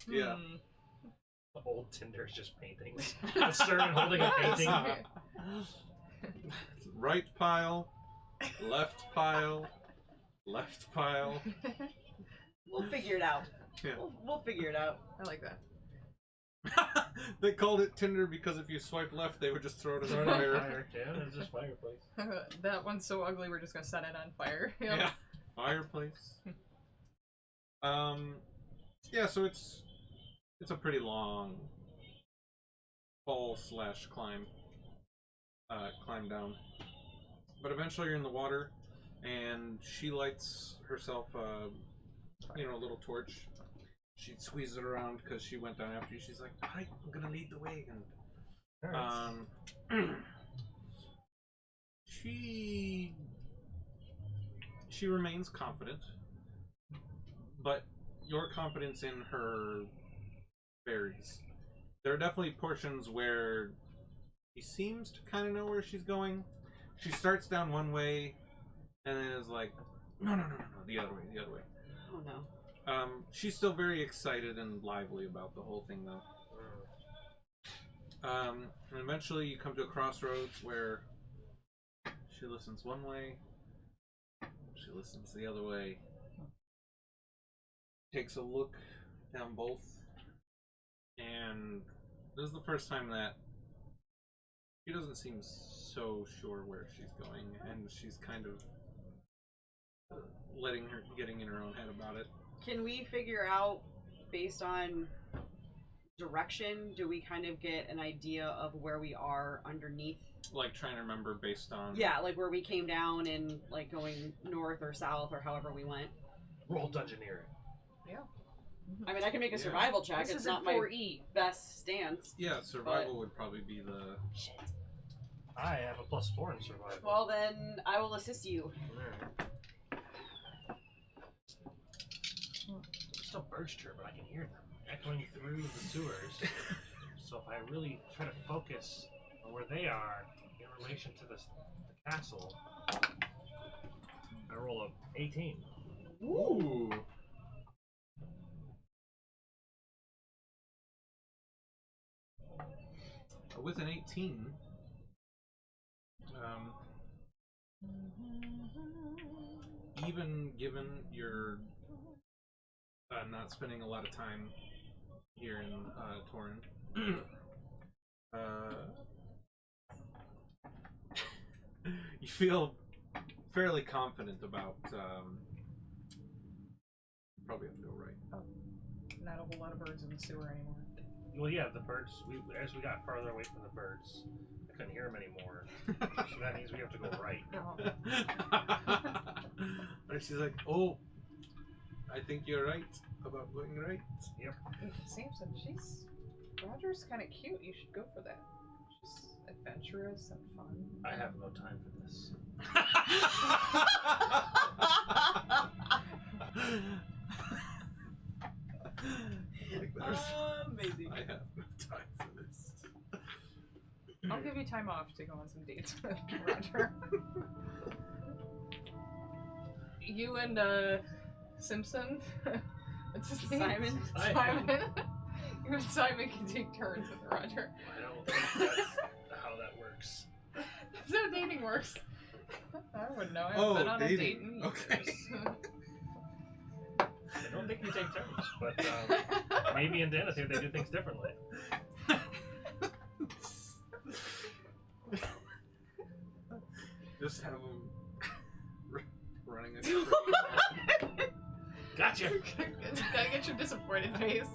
Yeah. Hmm. Old Tinder's just paintings. A servant holding a painting. Right pile, left pile, left pile. We'll figure it out. Yeah. We'll figure it out. I like that. They called it Tinder because if you swipe left, they would just throw it in the fire. Fire, yeah, it's just fireplace. That one's so ugly, we're just gonna set it on fire. Yep. Yeah, fireplace. Yeah, so it's a pretty long fall / climb down. But eventually you're in the water, and she lights herself, a little torch. She squeezes it around because she went down after you. She's like, "Alright, I'm gonna lead the way." And she remains confident, but your confidence in her varies. There are definitely portions where she seems to kind of know where she's going. She starts down one way, and then is like, no, the other way. Oh no. She's still very excited and lively about the whole thing, though. And eventually you come to a crossroads where she listens one way, she listens the other way, takes a look down both, and this is the first time that she doesn't seem so sure where she's going, and she's kind of getting in her own head about it. Can we figure out, based on direction, do we kind of get an idea of where we are underneath? Like trying to remember based on... Yeah, like where we came down and like going north or south or however we went. Roll Dungeoneering. Yeah. I mean, I can make a Yeah. survival check. This It's is in not my 4E. best stance. Yeah, survival would probably be the... Shit. I have a +4 in survival. Well, then I will assist you. Alright. Still birds chirp, but I can hear them echoing through the sewers. So if I really try to focus on where they are in relation to the castle, I roll a 18. Ooh! With an 18, even given your not spending a lot of time here in Torren, you feel fairly confident about. Probably have to go right. Not a whole lot of birds in the sewer anymore. Well, yeah, the birds. As we got farther away from the birds, I couldn't hear them anymore. So that means we have to go right. And she's like, "Oh, I think you're right about going right." Yep. Samson, Roger's kind of cute. You should go for that. She's adventurous and fun. I have no time for this. Like there's, Amazing. I have no time for this. I'll give you time off to go on some dates with Roger. You and Simpson. What's his name? Simon. Simon. You and Simon can take turns with Roger. I don't think that's how that works. That's how dating works. I wouldn't know. I haven't Oh, been on a dating. date in years. Okay. I don't think we take turns, but maybe in Dennis they do things differently. Just have them running a train. Gotcha. Gotta get your disappointed face.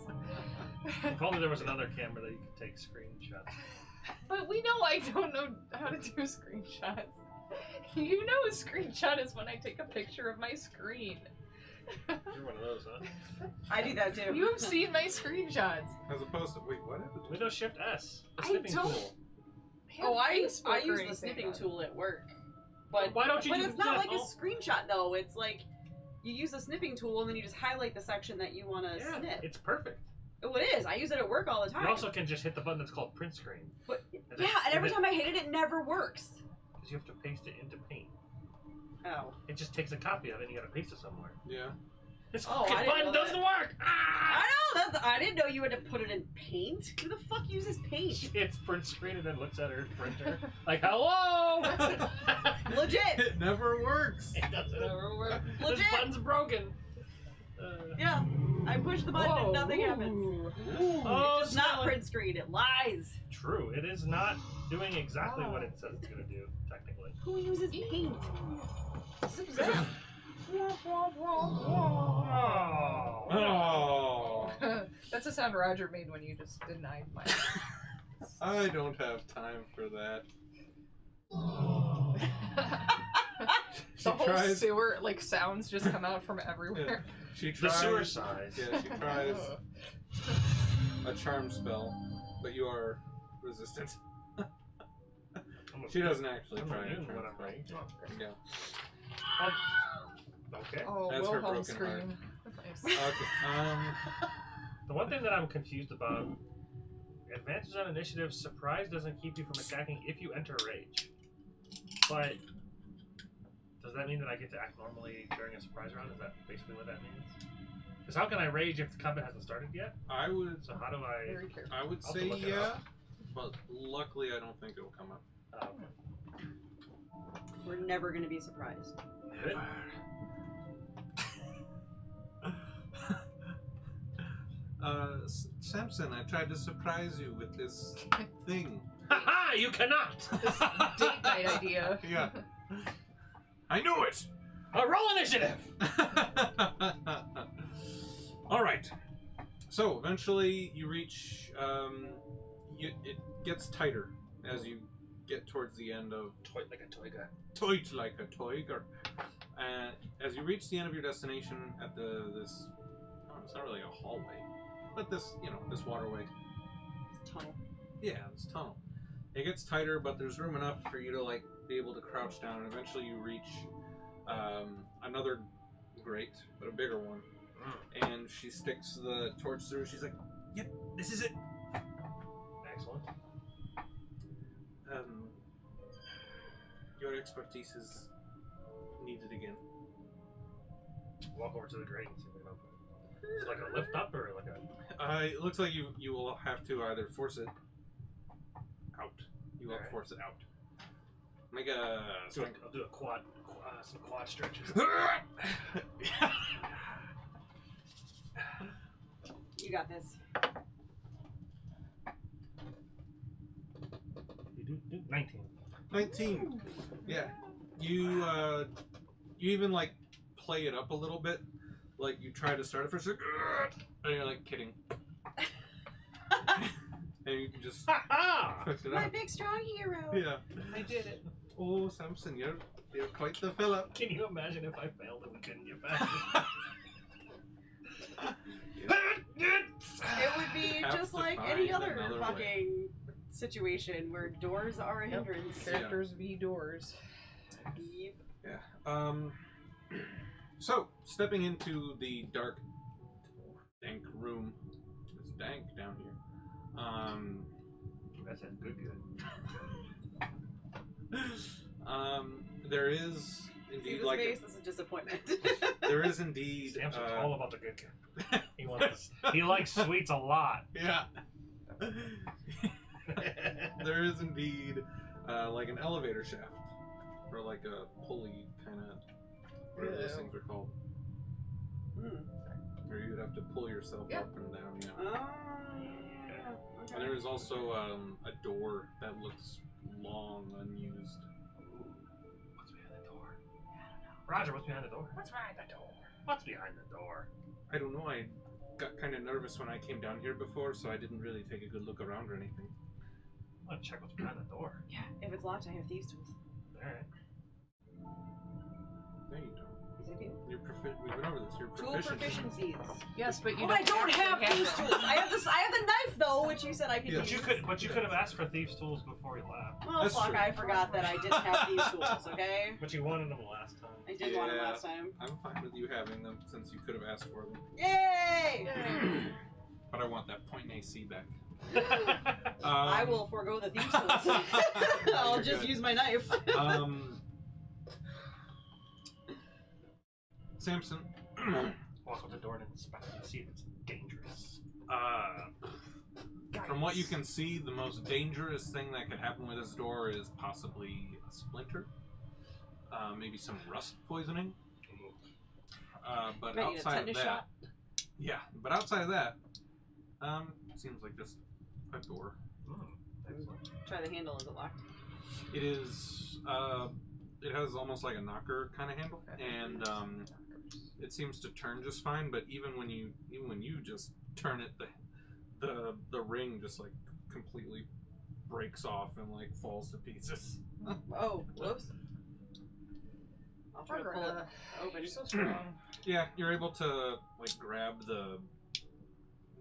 If only there was another camera that you could take screenshots. But we know I don't know how to do screenshots. You know a screenshot is when I take a picture of my screen. You're one of those, huh? I do that too. You've seen my screenshots. As opposed to wait, what happened? Windows Shift S. The I snipping don't- tool. Oh, I Facebook or use the anything snipping on it. tool at work. But Why don't you But do it's not that? like a screenshot though. It's like you use the snipping tool and then you just highlight the section that you want to Yeah, snip. it's perfect. Oh, it is. I use it at work all the time. You also can just hit the button that's called print screen. But, And yeah, then- and every then- time I hit it, it never works. Because you have to paste it into Paint. Oh. It just takes a copy of it and you gotta paste it somewhere. Yeah. This Oh, I fucking didn't button know doesn't work! Ah! I know. I didn't know you had to put it in Paint. Who the fuck uses Paint? She hits print screen and then looks at her printer. Like, hello! Legit. It never works. It doesn't ever work. This Legit. button's broken. Yeah. I push the button and nothing happens. Oh, It does not Sally. print screen. It lies. True, it is not doing exactly what it says it's gonna do, technically. Who uses Paint? Oh. Oh. That's the sound Roger made when you just denied my. I don't have time for that. She The whole tries. sewer like sounds just come out from everywhere. She The tries. sewer size. Yeah, she tries a charm spell, but you are resistant. She doesn't actually I'm try a immune charm when I'm spell. right. Yeah. Okay. Oh, That's her Wilhelm broken scream. Nice. Okay. The one thing that I'm confused about, advantage on initiative, surprise doesn't keep you from attacking if you enter rage. But does that mean that I get to act normally during a surprise round? Is that basically what that means? Because how can I rage if the combat hasn't started yet? I would. So how do I... Very careful. I would I'll say look it yeah, up. but luckily I don't think it will come up. Okay. We're never gonna be surprised. Good. Samson, I tried to surprise you with this thing. Ha! You cannot! This date night idea. Yeah. I knew it! Roll initiative! Alright. So, eventually you reach, it gets tighter as you get towards the end of Toy like a toy guy. Toit like a toiger. As you reach the end of your destination at this, oh, it's not really a hallway, but this, this waterway. It's tunnel. Yeah, this tunnel. It gets tighter, but there's room enough for you to be able to crouch down, and eventually you reach another grate, but a bigger one. And she sticks the torch through. She's like, "Yep, this is it." Excellent. Your expertise is needed again. Walk over to the grate and see if we can open it. Is it like a lift up or like a... It looks like you will have to either force it out. You will Alright. force it out. Make a. I'll do a some quad stretches. You got this. You do 19. 19. Yeah. You even play it up a little bit. Like you try to start it first, and you're kidding. And you can just Ha ha! push it My out. big strong hero. Yeah. I did it. Oh, Samson, you're quite the fella. Can you imagine if I failed and we couldn't get past It would be Have just to like find any other another way. fucking situation where doors are a Yep. hindrance. Characters v doors. Yep. Yeah. So, stepping into the dark, dank room. It's dank down here. That sounds good. There is See indeed this face? This is disappointment. there is indeed Samson's all about the good kid. He likes sweets a lot. yeah. There is indeed an elevator shaft or a pulley kind of whatever those things are called. Where you'd have to pull yourself Yeah. up and down. Yeah. Oh, yeah. Okay. And there is also a door that looks long unused. What's behind the door? Roger, what's behind the door? What's behind the door? What's behind the door? I don't know. I got kind of nervous when I came down here before, so I didn't really take a good look around or anything. I'm gonna check what's behind the door. Yeah, if it's locked, I have thieves' tools. Alright. No, you don't. Yes, I do. You're we went over this. You're Tool proficient. proficiencies. Yes, but you Oh, I don't actually have thieves' them. tools. I have this. I have the knife though, which you said I could Yeah. use. But you could have asked for thieves' tools before you left. Oh That's fuck! true. I forgot that I didn't have thieves' tools. Okay, But you wanted them last time. I did want them Yeah. last time. I'm fine with you having them since you could have asked for them. Yay! But I want that point AC back. I will forego the thieves' tools. I'll You're just good. use my knife. Samson. Walk up the door and inspect and see if it's dangerous. From what you can see, the most dangerous thing that could happen with this door is possibly a splinter. Maybe some rust poisoning. But Might need a outside of tetanus that, shot. yeah. But outside of that, seems like just a door. Excellent. Try the handle. Is it locked? It is. It has almost like a knocker kind of handle, and it seems to turn just fine. But even when you just turn it, the ring just like completely breaks off and like falls to pieces. Oh, whoops. I'll try to pull it open. You're so strong. Yeah, you're able to like grab the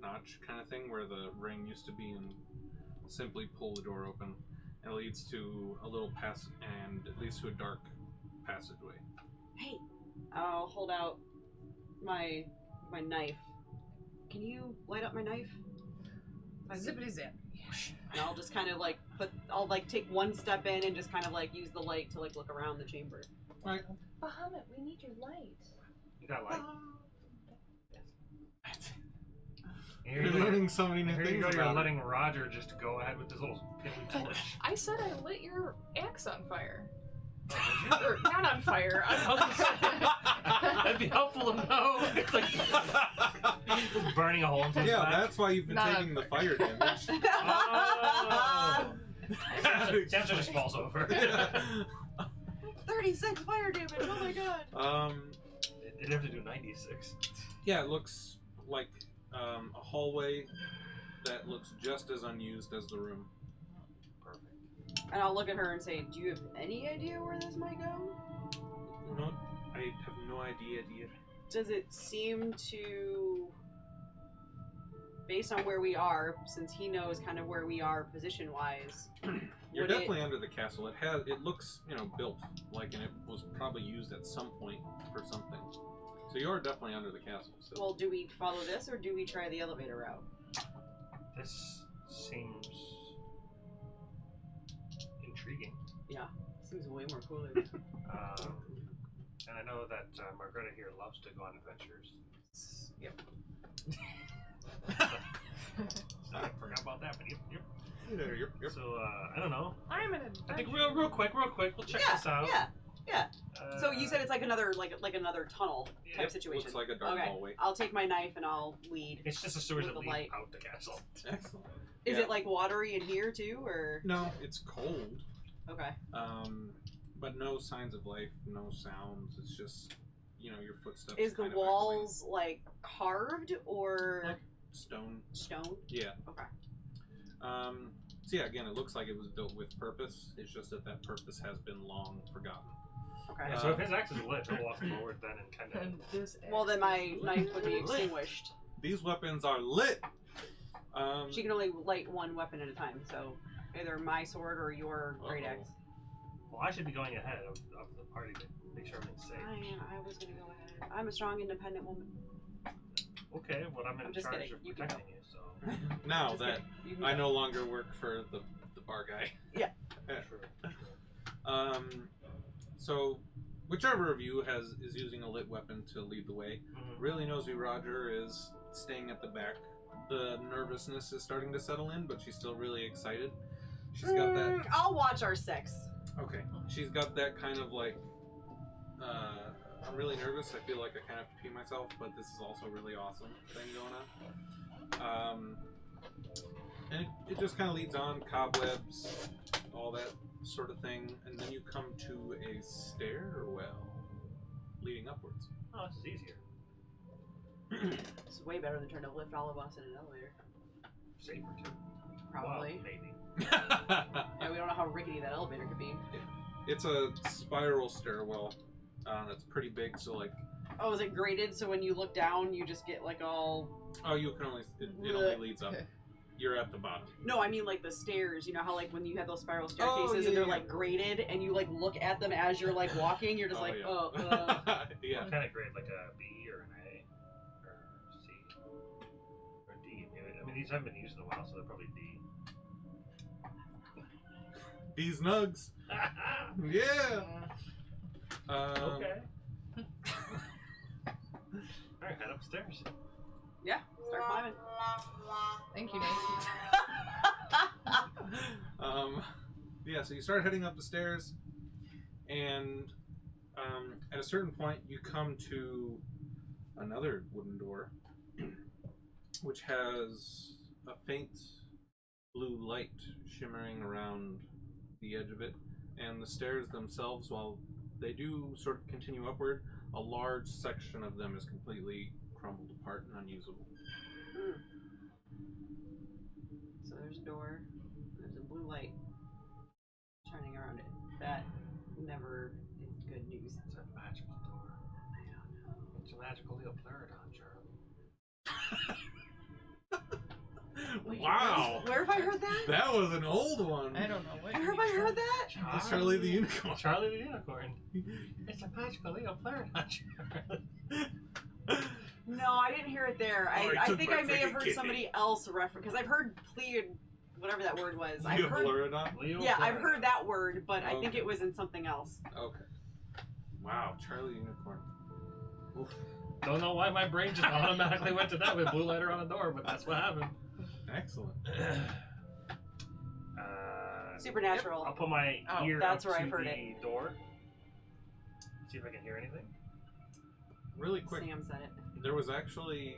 notch kind of thing where the ring used to be and simply pull the door open. It leads to a little pass and it leads to a dark passageway. Hey, I'll hold out my knife. Can you light up my knife? Zippity zip. And I'll just kind of like I'll like take one step in and just kind of like use the light to like look around the chamber. Right. Bahamut, we need your light. You got light? You're learning so many new Here things you go, about you're it. letting Roger just go ahead with this little piddly torch. I said I lit your axe on fire. Oh, Or not on fire. that'd be helpful to know. It's like just burning a hole into his Yeah, back. that's why you've been Not taking a- the fire damage. Oh. Samson just falls over. 36 fire damage. Oh my god. They'd have to do 96. Yeah, it looks like a hallway that looks just as unused as the room. Perfect. And I'll look at her and say, "Do you have any idea where this might go? No, I have no idea, dear. Does it seem to, based on where we are, since he knows kind of where we are position-wise, You're would definitely under the castle. It looks, built like, and it was probably used at some point for something. So you are definitely under the castle. So. Well, do we follow this or do we try the elevator route? This seems intriguing. Seems way more cooler. And I know that Margareta here loves to go on adventures. Yep. I forgot about that, but yep. Yep. So, I don't know. I'm an I think adventurer. real quick, we'll check this out. Yeah. So you said it's like another another tunnel type Yep, situation. looks like a dark Okay. hallway. I'll take my knife and I'll lead. It's just a sewers With that the lead light. out the castle. Excellent. Is Yeah. it like watery in here too, or? No, it's cold. Okay. But no signs of life, no sounds. It's just, your footsteps. Is the kind of walls like carved or echoing. Stone? stone? Yeah. Okay. So yeah, again, it looks like it was built with purpose. It's just that purpose has been long forgotten. Okay. Yeah, so if his axe is lit, he'll walk forward then and kind of. And this Well, then my axe- knife would be extinguished. These weapons are lit. She can only light one weapon at a time, so either my sword or your great axe. Well, I should be going ahead of the party to make sure everything's safe. I was gonna go ahead. I'm a strong, independent woman. Okay, well, I'm in I'm just charge kidding. of You can protecting you, so. Now Just that kidding. You can I go. no longer work for the bar guy. True. So whichever of you is using a lit weapon to lead the way, Mhm. really nosy Roger is staying at the back. The nervousness is starting to settle in, but she's still really excited. She's got that. I'll watch our six. Okay. She's got that kind of like. I'm really nervous. I feel like I kind of have to pee myself, but this is also really awesome thing going on. And it just kind of leads on, cobwebs, all that sort of thing, and then you come to a stairwell leading upwards. Oh, this is easier. It's way better than trying to lift all of us in an elevator. Safer, too. Probably. Well, maybe. Yeah, we don't know how rickety that elevator could be. It's a spiral stairwell that's pretty big, so like, Oh, is it graded so when you look down you just get like all... oh, you can only, it only leads up. You're at the bottom. No, I mean like the stairs. You know how like when you have those spiral staircases yeah, and they're yeah. like graded and you like look at them as you're like walking, you're just like, yeah. oh, Yeah. What kind of grade? Like a B or an A? Or C? Or D, maybe. These haven't been used in a while, so they're probably D. These nugs. Yeah. Okay. Alright, head upstairs. Yeah, start climbing. Thank you, Nate. Yeah, so you start heading up the stairs, and at a certain point, you come to another wooden door, which has a faint blue light shimmering around the edge of it, and the stairs themselves, while they do sort of continue upward, a large section of them is completely crumbled apart and unusable. So there's a door. There's a blue light shining around it. That never is good news. It's a magical door. I don't know. It's a magical Leoplerodon, Charlie. Wait, Wow! Where have I heard that? That was an old one. I don't know what. Where have I heard that? That's Charlie the Unicorn. Charlie the Unicorn. It's a magical Leoplerodon, Charlie. No, I didn't hear it there. Oh, I took think my I may have freaking heard kidney. somebody else reference, because I've heard Plead, whatever that word was. I've heard, Leoplerodon? yeah, I've heard that word, but I think it was in something else. Okay. Wow, Charlie the Unicorn. Oof. Don't know why my brain just automatically went to that with blue letter on the door, but that's what happened. Excellent. Supernatural. I'll put my Oh, ear that's up where to I've heard the door. See if I can hear anything. Really quick, Sam said it. there was actually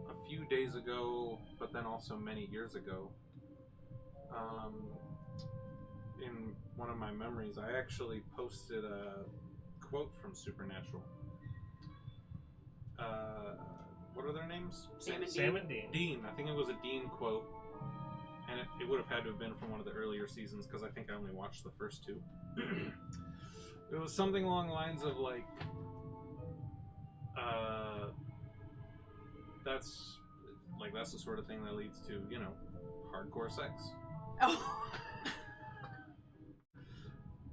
a few days ago, but then also many years ago, in one of my memories, I actually posted a quote from Supernatural. What are their names? Sam and Sam Dean. and Dean. Dean. I think it was a Dean quote, and it would have had to have been from one of the earlier seasons because I think I only watched the first two. It was something along the lines of like, that's the sort of thing that leads to, you know, hardcore sex. Oh.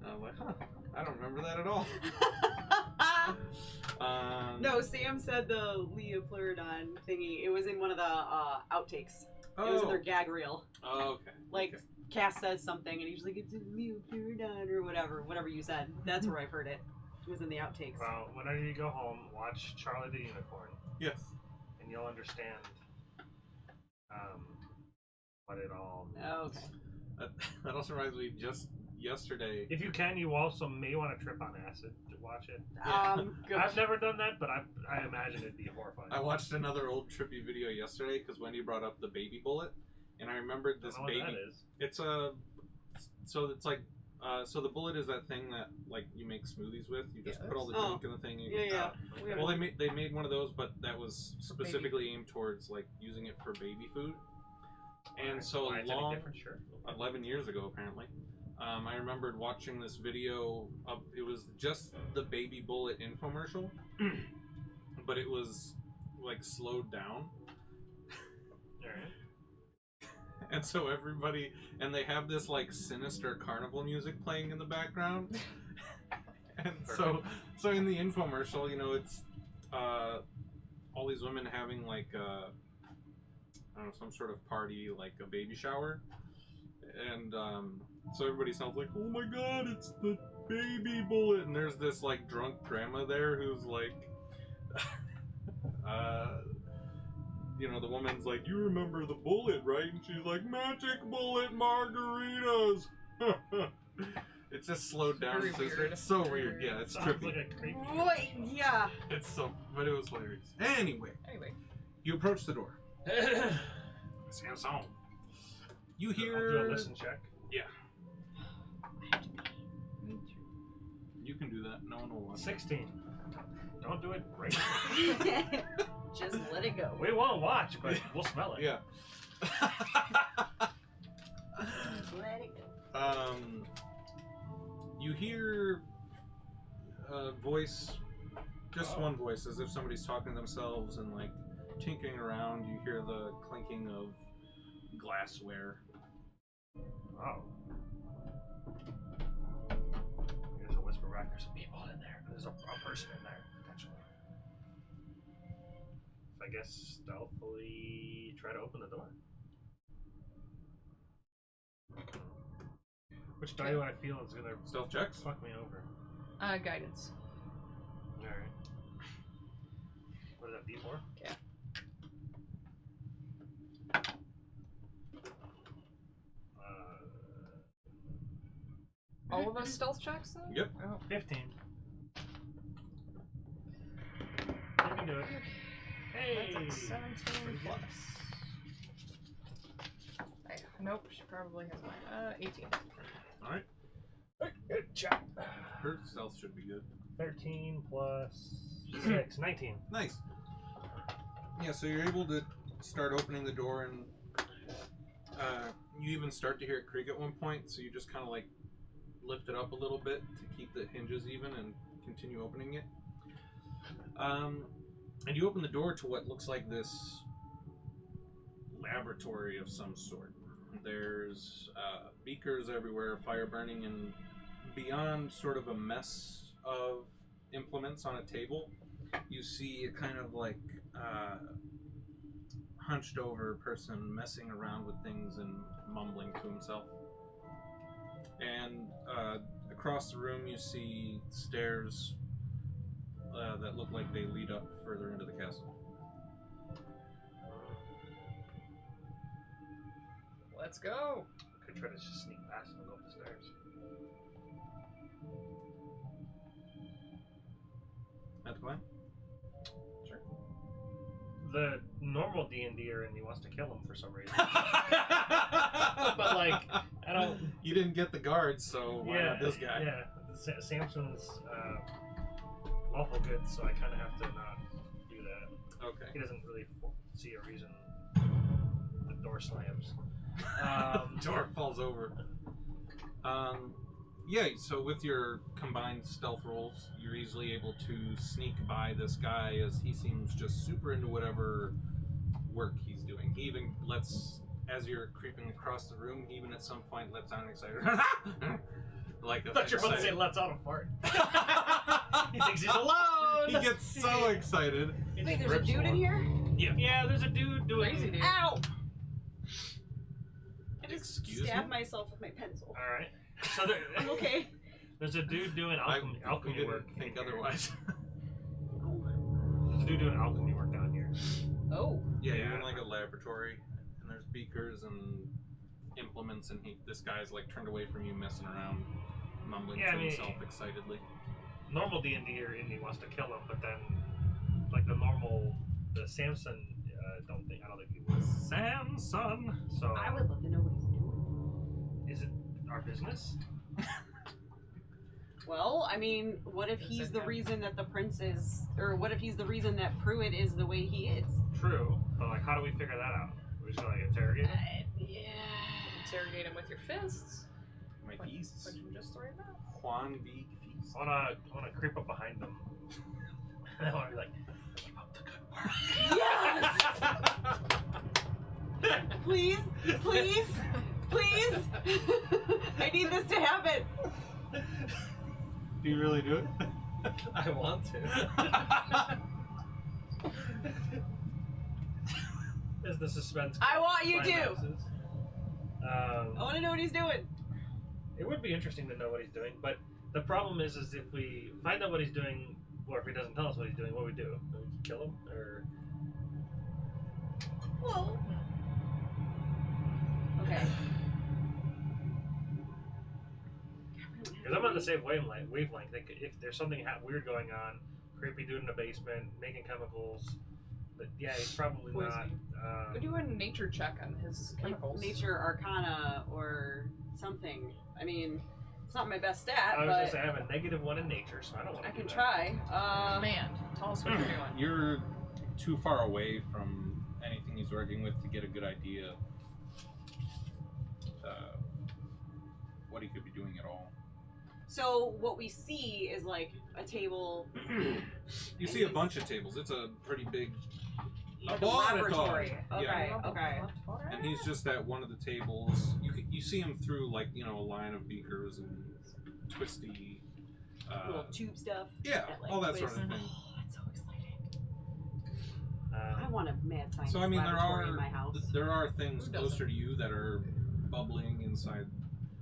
And I was like, huh, I don't remember that at all. No, Sam said the Leoplerodon thingy. It was in one of the outtakes. Oh, It was in their gag reel. oh, okay. Like, okay. Cass says something, and he's like, it's a Leoplerodon, or whatever you said. That's where I've heard it. It was in the outtakes. Well, whenever you go home, watch Charlie the Unicorn, Yes. and you'll understand what it all means. Oh, okay. That also reminds me, just yesterday. If you can, you also may want to trip on acid to watch it. Good. I've never done that, but I imagine it'd be horrifying. I watched another old trippy video yesterday because Wendy brought up the baby bullet, and I remembered this I don't know what baby. that is. It's a, so it's like, so the bullet is that thing that like you make smoothies with. You just put all the Oh. junk in the thing. And Yeah, yeah. We have Well, they made one of those, but that was specifically aimed towards like using it for baby food. And so why it's any long, different, sure. 11 years ago apparently, I remembered watching this video of, it was just the baby bullet infomercial, but it was like slowed down. Alright. And so everybody, and they have this like sinister carnival music playing in the background. And so in the infomercial, you know, it's all these women having like I don't know, some sort of party, like a baby shower. And so everybody sounds like, oh my god, it's the baby bullet. And there's this like drunk grandma there who's like, you know, the woman's like, you remember the bullet, right? And she's like, magic bullet margaritas. It's just slowed down. Very It's, weird. it's so weird. Yeah, it's Sounds trippy. like a creepy. Wait, yeah. It's so, but it was hilarious. Anyway, Anyway, you approach the door. Samsung. You I'll do a hear. listen check. You can do that. No one will watch. 16. Don't do it. Right. Just let it go. We won't watch, but we'll smell it. Yeah. Let it go. You hear a voice, just Oh. one voice, as if somebody's talking to themselves and like tinkering around. You hear the clinking of glassware. Oh. There's a whisper back. There's some people in there. There's a person in there, potentially. If I I guess, stealthily try to open the door. Which die do I feel is gonna Stealth checks? fuck me over? Guidance. Alright. What is that, D4? Yeah. All of us stealth checks though? Yep. Oh. 15. You can do it. Hey! That's a 17 plus. Nope, she probably has mine. 18. Alright. Good job. Her stealth should be good. 13 plus 6, 19. Nice. Yeah, so you're able to start opening the door, and you even start to hear it creak at one point, so you just kind of like lift it up a little bit to keep the hinges even and continue opening it. And you open the door to what looks like this laboratory of some sort. There's beakers everywhere, fire burning, and beyond sort of a mess of implements on a table, you see a kind of like hunched over person messing around with things and mumbling to himself. And across the room you see stairs that look like they lead up further into the castle. Let's go. Could try to just sneak past and go up the stairs. That's fine. Sure. The normal D&D-er in me wants to kill him for some reason. But like, I don't. You didn't get the guards, so why not this guy? Yeah, Samson's lawful good, so I kind of have to not do that. Okay. He doesn't really see a reason. The door slams. Door falls over. Yeah, so with your combined stealth rolls, you're easily able to sneak by this guy as he seems just super into whatever work he's doing. He even lets, as you're creeping across the room, he even at some point lets out an excited like a I thought you were about to say lets out a fart. He thinks he's alone! He gets so excited. He Wait, just there's a rips dude in one. here? Yeah, there's a dude doing. Crazy dude. Ow! I just Excuse stabbed me? myself with my pencil. Alright. So there, I'm okay. there's a dude doing alchemy, we alchemy didn't work. think in here. otherwise. There's a dude doing alchemy work down here. Oh. Yeah, you're Yeah. in like a laboratory, and there's beakers and implements, and this guy's like turned away from you, messing around, mumbling Yeah, to I mean- himself excitedly. Normal D&D-er in me wants to kill him, but then, like the Samson, I don't think he would. Samson! So, I would love to know what he's doing. is it our business? Well, I mean, what if Does he's it the have- reason that the prince is, or what if he's the reason that Pruitt is the way he is? True, but like, how do we figure that out? We just like interrogate him? Yeah. Interrogate him with your fists. My feasts. Punch him just right now. Juan B. Feast. I wanna creep up behind them. I wanna be like, keep up the good work. Yes! Please, please, please! I need this to happen. Do you really do it? I want to. As the suspense. I want you to. climaxes. I want to know what he's doing. It would be interesting to know what he's doing, but the problem is if we find out what he's doing, or if he doesn't tell us what he's doing, what do? Do we kill him, or? Well. Okay. Because I'm on the same wavelength. Like, if there's something weird going on, creepy dude in the basement making chemicals, but yeah, he's probably not. Go do a nature check on his Like chemicals. nature arcana or something. I mean, it's not my best stat, I was gonna but say I have a -1 in nature, so I don't want to. I can try. Command. Tell us what you're doing. You're too far away from anything he's working with to get a good idea of what he could be doing at all. So what we see is like a table, You see a bunch of tables. It's a pretty big. like a laboratory. Okay, Yeah. okay. And he's just at one of the tables. You see him through like a line of beakers and twisty. Little tube stuff. Yeah, that, like, all that sort twist. of thing. Oh, that's so exciting. I want a mad science So I mean, laboratory in my house. there are things Who doesn't? closer to you that are bubbling inside.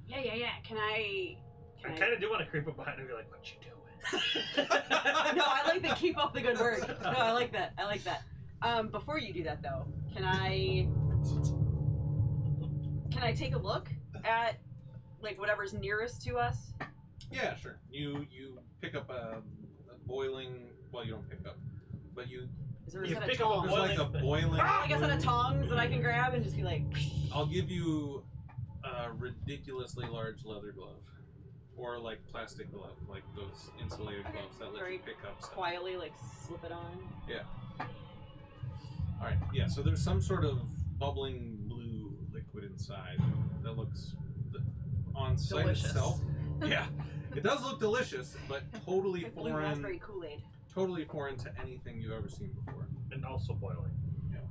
Yeah. Can I kind of do want to creep up behind and be like, "What you doing?" No, I like the keep up the good work. No, I like that. Before you do that though, can I take a look at like whatever's nearest to us? Yeah, sure. You pick up a boiling. Well, you don't pick up, but you. Is there a You set of pick up a tongs? There's like a boiling. Like a set of tongs that I can grab and just be like. I'll give you a ridiculously large leather glove, or like plastic glove, like those insulated Okay, gloves that let very you pick up stuff. Quietly like slip it on. All right, yeah. So there's some sort of bubbling blue liquid inside that looks on sight Delicious. itself. Yeah, it does look delicious, but totally It's like blue foreign. raspberry Kool-Aid. Totally foreign to anything you've ever seen before. And also boiling.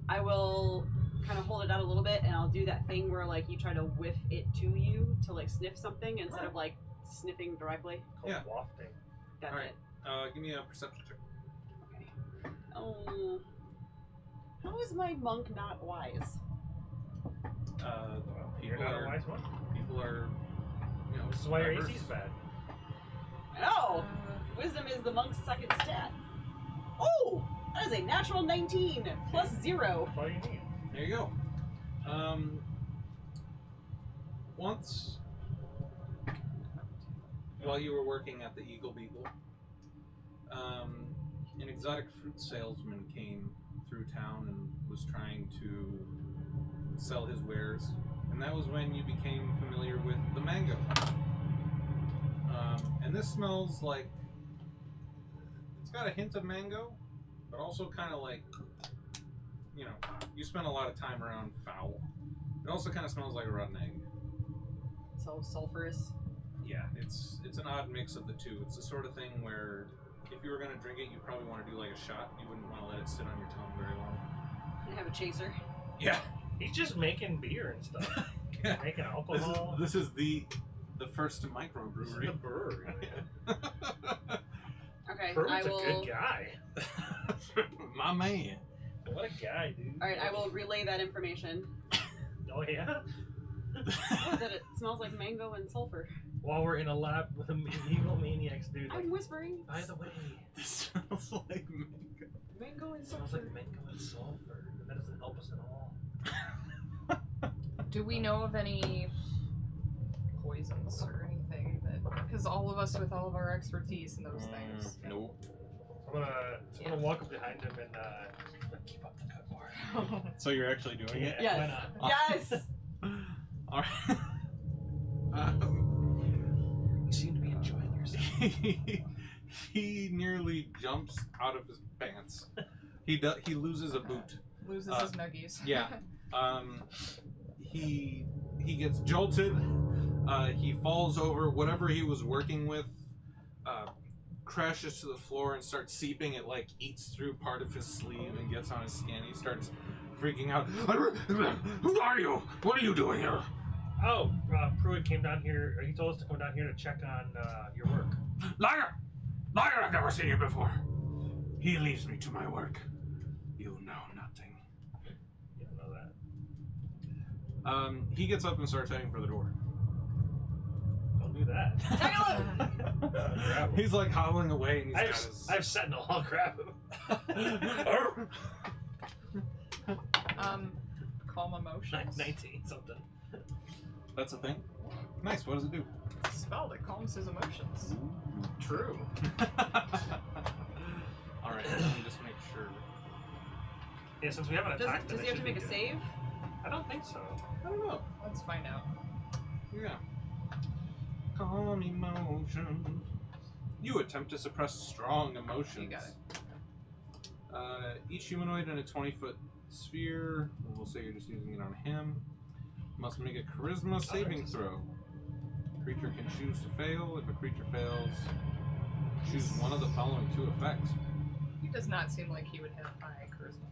I will kind of hold it out a little bit, and I'll do that thing where like you try to whiff it to you to like sniff something instead of like sniffing directly. Called Yeah. wafting. That's Alright. it. Give me a perception check. Okay. Oh, how is my monk not wise? You're People not are a wise one. people are, you know. This is why your diverse. AC's bad. Oh, wisdom is the monk's second stat. Oh, that is a natural 19 plus 0. That's all you need. There you go. Once, while you were working at the Eagle Beagle, an exotic fruit salesman came through town and was trying to sell his wares, and that was when you became familiar with the mango. And this smells like, it's got a hint of mango, but also kind of like, you know, you spend a lot of time around fowl. It also kind of smells like a rotten egg. So sulfurous. Yeah, it's an odd mix of the two. It's the sort of thing where if you were gonna drink it, you probably want to do like a shot. You wouldn't want to let it sit on your tongue very long. I have a chaser. Yeah, He's just making beer and stuff. yeah. Making alcohol. This is the first This is microbrewery. the brewery. Okay, Pruitt's I a will. good guy. My man. What a guy, dude. All right, I will relay that information. Oh yeah. Oh, that it smells like mango and sulfur. While we're in a lab with a evil maniacs, dude. Like, I'm whispering. by the way, This smells like mango. Mango and it smells sulfur. like mango and sulfur. That doesn't help us at all. Do we know of any poisons or anything that? Because all of us with all of our expertise in those things. Nope. I'm gonna walk up behind him and keep up the good work. So you're actually doing it? Yeah, Yes. why not? Yes. All right. You seem to be enjoying yourself. He nearly jumps out of his pants. He loses a boot. Loses his nuggies. Yeah. He gets jolted. He falls over. Whatever he was working with crashes to the floor and starts seeping. It like eats through part of his sleeve and gets on his skin. He starts freaking out. Who are you? What are you doing here? Oh, Pruitt came down here. He told us to come down here to check on your work. Liar! Liar! I've never seen you before. He leaves me to my work. You know nothing. You don't know that. He gets up and starts heading for the door. Don't do that. Grab him. He's like hobbling away and he's I got have, his... I have Sentinel. I'll grab him. Calm emotions. 19 something. That's a thing? Nice, what does it do? It's a spell that calms his emotions. True. Alright, let me just make sure. Yeah, since we haven't attacked Does him, he it have to should make a be save? good. I don't think so. I don't know. Let's find out. Yeah. Calm emotions. You attempt to suppress strong emotions. You got it. Each humanoid in a 20-foot sphere, we'll say you're just using it on him, must make a charisma saving throw. Creature can choose to fail. If a creature fails, choose one of the following two effects. He does not seem like he would have high charisma.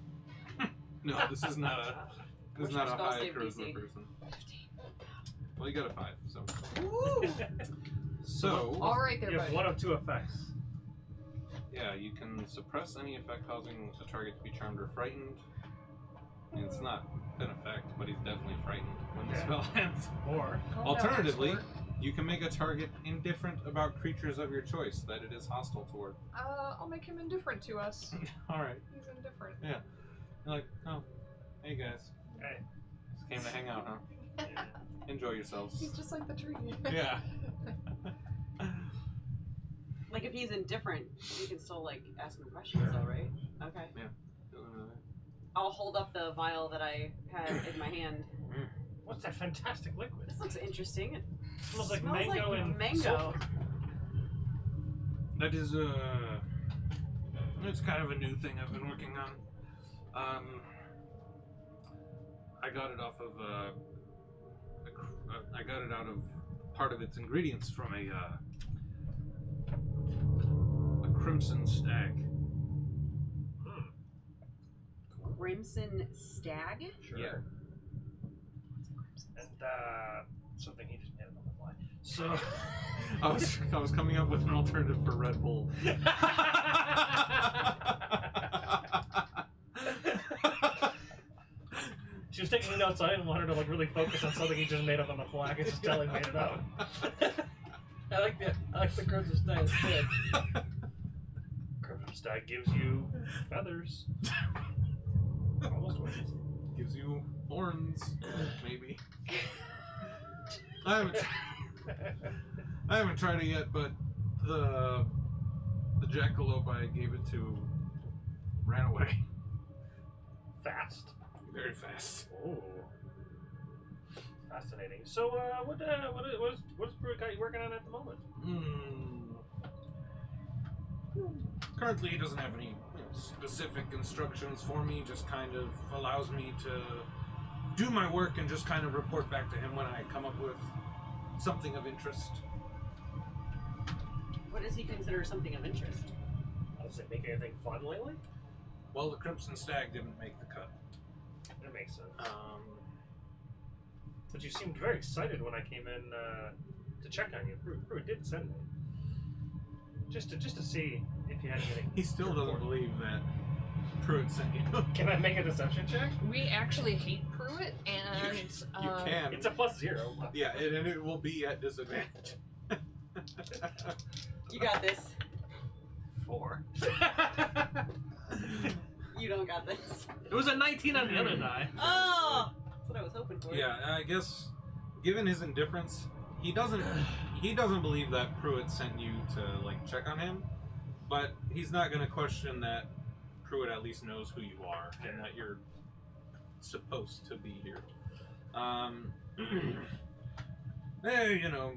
No, this is not a What's your spell high save charisma DC? person. Well, you got a 5, so. Woo! So All right there, You have buddy. one of two effects. Yeah, you can suppress any effect causing a target to be charmed or frightened. I mean, it's not an effect, but he's definitely frightened when the spell ends. Or Alternatively, you can make a target indifferent about creatures of your choice that it is hostile toward. I'll make him indifferent to us. Alright. He's indifferent. Yeah. You're like, oh, hey guys. Hey. Just came to hang out, huh? Enjoy yourselves. He's just like the tree. Yeah. Like if he's indifferent, you can still like ask him questions, though, right? Okay. I'll hold up the vial that I had in my hand. what's that fantastic liquid? This looks interesting. It Smells like smells mango like and mango. sulfur. That is, it's kind of a new thing I've been working on. I got it off of, I got it out of part of its ingredients from a crimson stag. Crimson stag? Sure. Yeah. And something he just made up on the fly. So I was coming up with an alternative for Red Bull. she was taking notes. So I didn't want her to like really focus on something he just made up on the fly. I could just tell he made it up. I like the Crimson Stag. It's good. Crimson Stag gives you feathers. Almost wings. Gives you horns, maybe. I haven't tried it yet, but the jackalope I gave it to ran away Fast. very fast. Oh. Fascinating. So, what's Pruitt got you working on at the moment? Currently, he doesn't have any specific instructions for me. Just kind of allows me to do my work and just kind of report back to him when I come up with something of interest. What does he consider something of interest? Does it make anything fun lately? Well, the Crimson Stag didn't make the cut. That makes sense. But you seemed very excited when I came in to check on you. Pruitt did send me. Just to see if you had anything. He still doesn't believe that Pruitt sent you. Can I make a deception check? We actually hate Pruitt, and You can. It's a +0. Yeah, and it will be at disadvantage. You got this. 4. You don't got this. It was a 19 on the other die. Oh! That's what I was hoping for. Yeah, I guess given his indifference, he doesn't believe that Pruitt sent you to like check on him, but he's not going to question that Pruitt at least knows who you are and that you're supposed to be here. You know,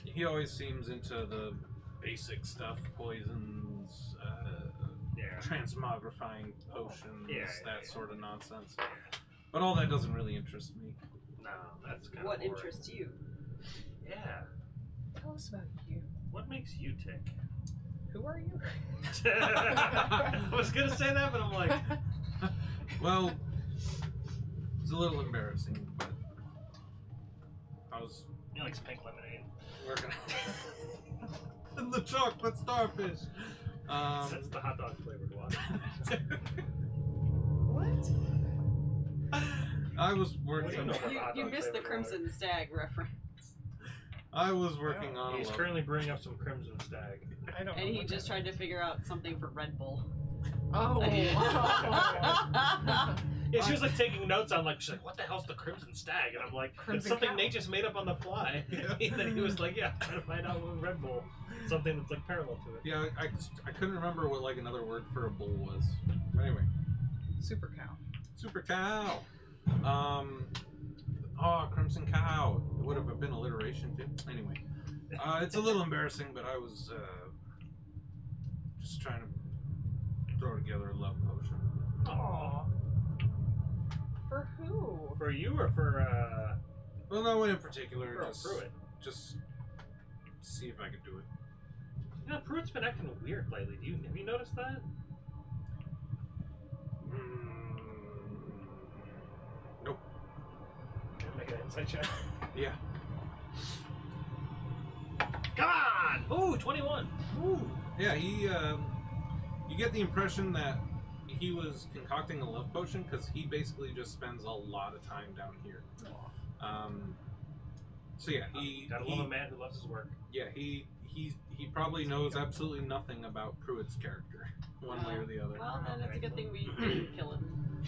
he always seems into the basic stuff, poisons, transmogrifying potions, that sort of nonsense. But all that doesn't really interest me. No, that's kind of What interests you? Yeah. tell us about you. What makes you tick? Who are you? I was gonna say that, but I'm like, Well, it's a little embarrassing, but I was he likes pink lemonade. working and the chocolate starfish. That's the hot dog flavored one. What? I was working. You missed the Crimson Stag reference. I was working on. He's currently brewing up some Crimson Stag. I don't know. And he what just that tried to figure out something for Red Bull. Oh. Yeah, she was like taking notes on like, she's like, what the hell's the Crimson Stag? And I'm like, it's Crimson something Cow. Nate just made up on the fly. And then he was like, yeah, trying to find out what Red Bull, something that's like parallel to it. Yeah, I couldn't remember what like another word for a bull was. But anyway, Super cow. super cow. Crimson cow. It would have been alliteration too. Anyway, it's a little embarrassing, but I was just trying to throw together a love potion. Aww. For who? For you or for Well, no one in particular. Pruitt? Just see if I could do it. You know, Pruitt's been acting weird lately. Have you noticed that? Nope. Can I make an insight check? Yeah. Come on! Ooh, 21. Ooh. Yeah, You get the impression that he was concocting a love potion because he basically just spends a lot of time down here. So yeah, Gotta love a man who loves his work. Yeah, he probably knows absolutely nothing about Pruitt's character, one way or the other. Well, then it's a good thing we didn't kill him.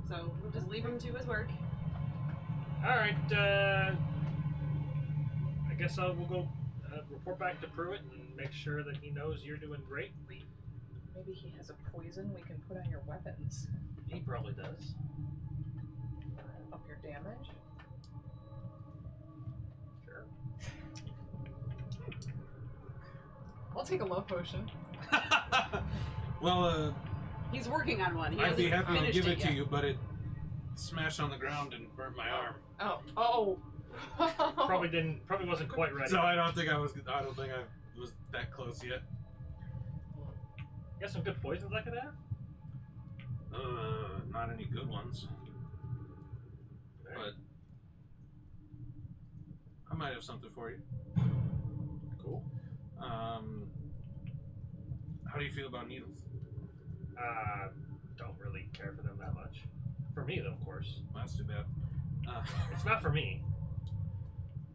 So we'll just leave him to his work. Alright, I guess we'll go report back to Pruitt and make sure that he knows you're doing great. Maybe he has a poison we can put on your weapons. He probably does. Up your damage. Sure. I'll take a love potion. Well, He's working on one. He I'd be hasn't happy to finished give it it to yet. you, but it smashed on the ground and burnt my arm. Oh. Probably wasn't quite ready. So I don't think I was that close yet. You got some good poisons I could have? Not any good ones. But I might have something for you. Cool. How do you feel about needles? Don't really care for them that much. For me, though, of course. Well, that's too bad. It's not for me.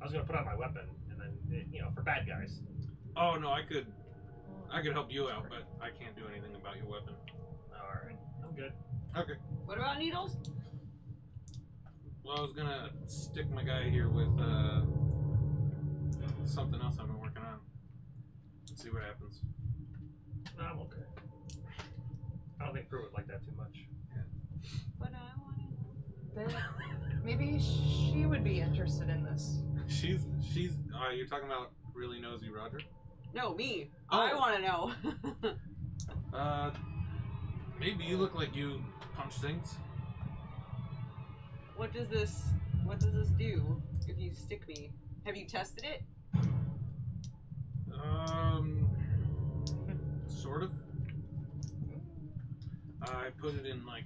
I was gonna put on my weapon, and then, for bad guys. Oh no, I could help you out, but I can't do anything about your weapon. Alright, I'm good. Okay. What about needles? Well, I was gonna stick my guy here with something else I've been working on. Let's see what happens. No, I'm okay. I don't think Pruitt would like that too much. But I want to know. Maybe she would be interested in this. She's you're talking about really nosy Roger? No, me. Oh. I want to know. Maybe you look like you punch things. What does this do if you stick me? Have you tested it? Sort of. I put it in like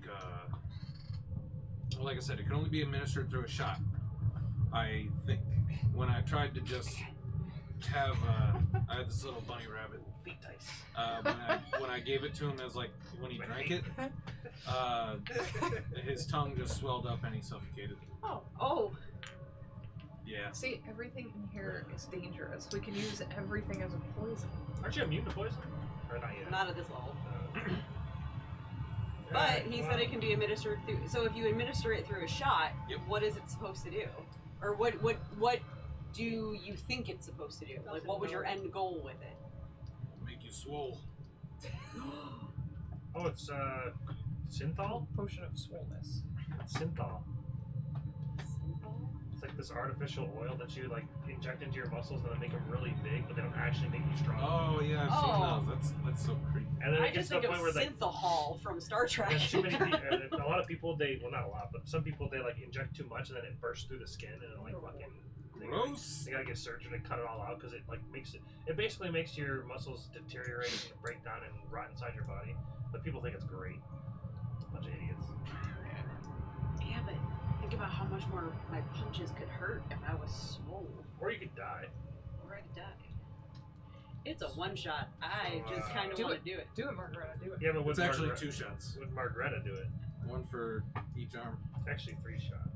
I said, it can only be administered through a shot. I think when I tried to just have I had this little bunny rabbit. Feet dice. When I gave it to him as like when he drank it, his tongue just swelled up and he suffocated. Oh. Yeah. See, everything in here is dangerous. We can use everything as a poison. Aren't you immune to poison? Or not yet? Not at this level. But Alright, he well, said it can be administered through. So if you administer it through a shot, Yep. what is it supposed to do? Or what do you think it's supposed to do? Like, what was your end goal with it? Make you swole. Oh, it's synthol? Potion of swollenness. It's synthol. It's like this artificial oil that you like inject into your muscles and then make them really big, but they don't actually make you strong. Oh yeah, I've seen those. That's so creepy. And then I it gets just to the think of point where Synthahol from Star Trek. there's too many people, a lot of people, not a lot, but some people, they like inject too much and then it bursts through the skin and it like fucking... Gross. They gotta get surgery to cut it all out because it like it basically makes your muscles deteriorate and break down and rot inside your body. But people think it's great. Bunch of idiots. Yeah, but think about how much more my punches could hurt if I was swole. Or you could die. Or I could die. It's a one shot. I just kind of Do want it. to do it. Do it, Margareta. Do it. Yeah, but It's actually 2 shots. Would Margareta do it? One for each arm. It's actually 3 shot.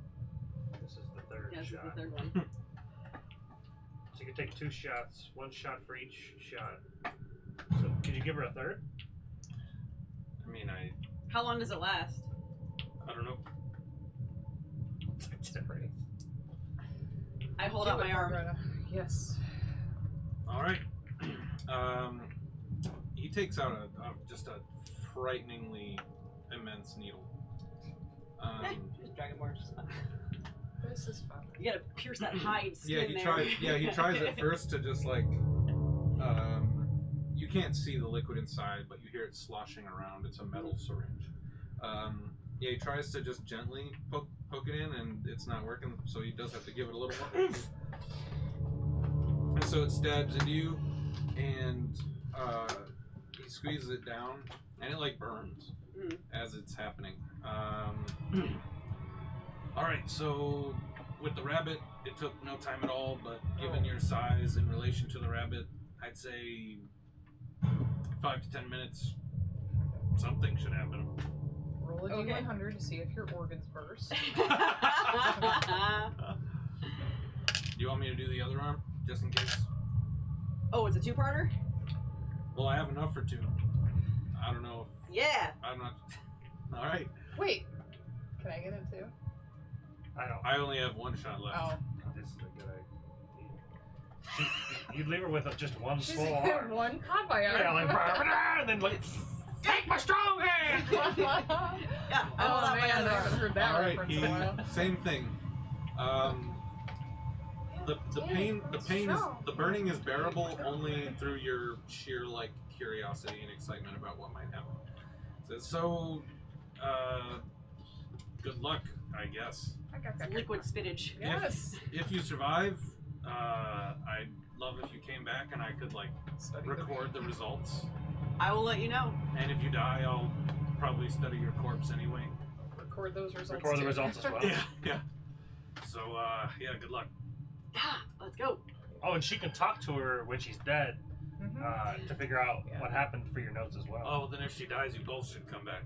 This is the third Yeah, this is shot. the third one. So you can take 2 shots, 1 shot for each shot. So could you give her a third? I mean, How long does it last? I don't know. It's pretty. I hold Do out it, my arm. Margareta. Yes. All right. He takes out just a frighteningly immense needle. Just Dragonborn. Just fun. This is fun. You gotta pierce that hide skin Yeah, he there. tries. Yeah, he tries at first to just like. You can't see the liquid inside, but you hear it sloshing around. It's a metal syringe. Yeah, he tries to just gently poke it in, and it's not working. So he does have to give it a little more. And so it stabs into you, and he squeezes it down, and it like burns as it's happening. All right, so with the rabbit, it took no time at all, but given your size in relation to the rabbit, I'd say 5 to 10 minutes. something should happen. Roll a Okay. d100 to see if your organs burst. Do you want me to do the other arm, just in case? Oh, it's a two-parter? Well, I have enough for 2. I don't know. Yeah. I'm not. All right. Wait, can I get it too? I don't. I only have 1 shot left. Oh, This is a good idea. You'd leave her with just one she's full arm. one pop by Yeah, arm. like, and then like, take my strong hand. Yeah. I Oh will not man, I my other haven't arm. heard that All right. reference in a while. Same thing. The pain the burning is bearable only through your sheer like curiosity and excitement about what might happen. So good luck, I guess. It's liquid spinach. Yes. If you survive, I'd love if you came back and I could like Study the- record the results. I will let you know. And if you die, I'll probably study your corpse anyway. Record those results. Record the too. results as well. Yeah. So yeah, good luck. Ah, let's go. Oh, and she can talk to her when she's dead Mhm. to figure out Yeah. what happened for your notes as well. Oh, well, then if she dies, you both should come back.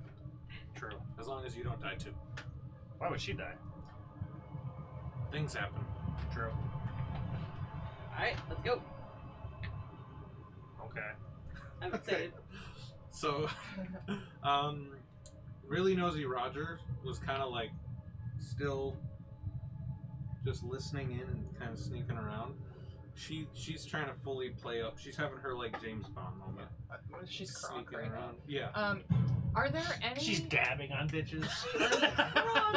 True. As long as you don't die too. Why would she die? Things happen. True. Alright, let's go. Okay. I'm excited. So, really nosy Roger was kind of like still just listening in and kind of sneaking around. She's trying to fully play up. She's having her like James Bond moment. She's Kronk sneaking right now. around. Yeah. Are there any? She's dabbing on bitches.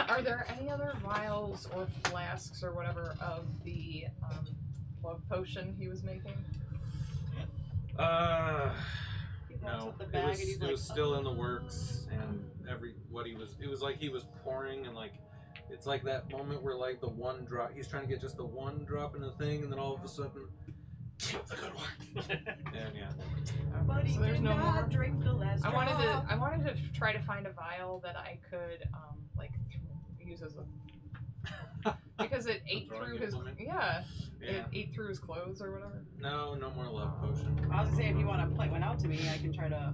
Are there any other vials or flasks or whatever of the love potion he was making? He walks No, with the it bag was, and he's it like, was still in the works, and it was like he was pouring, and like it's like that moment where like the one drop, he's trying to get just the one drop in the thing, and then all of a sudden, the good one. And yeah, Buddy, so there's did no not more. drink the last I wanted drop. to try to find a vial that I could use as a because it ate throwing through his implement? yeah yeah. it ate through his clothes or whatever. No more love potion. I was gonna say, if you want to point one out to me, I can try to.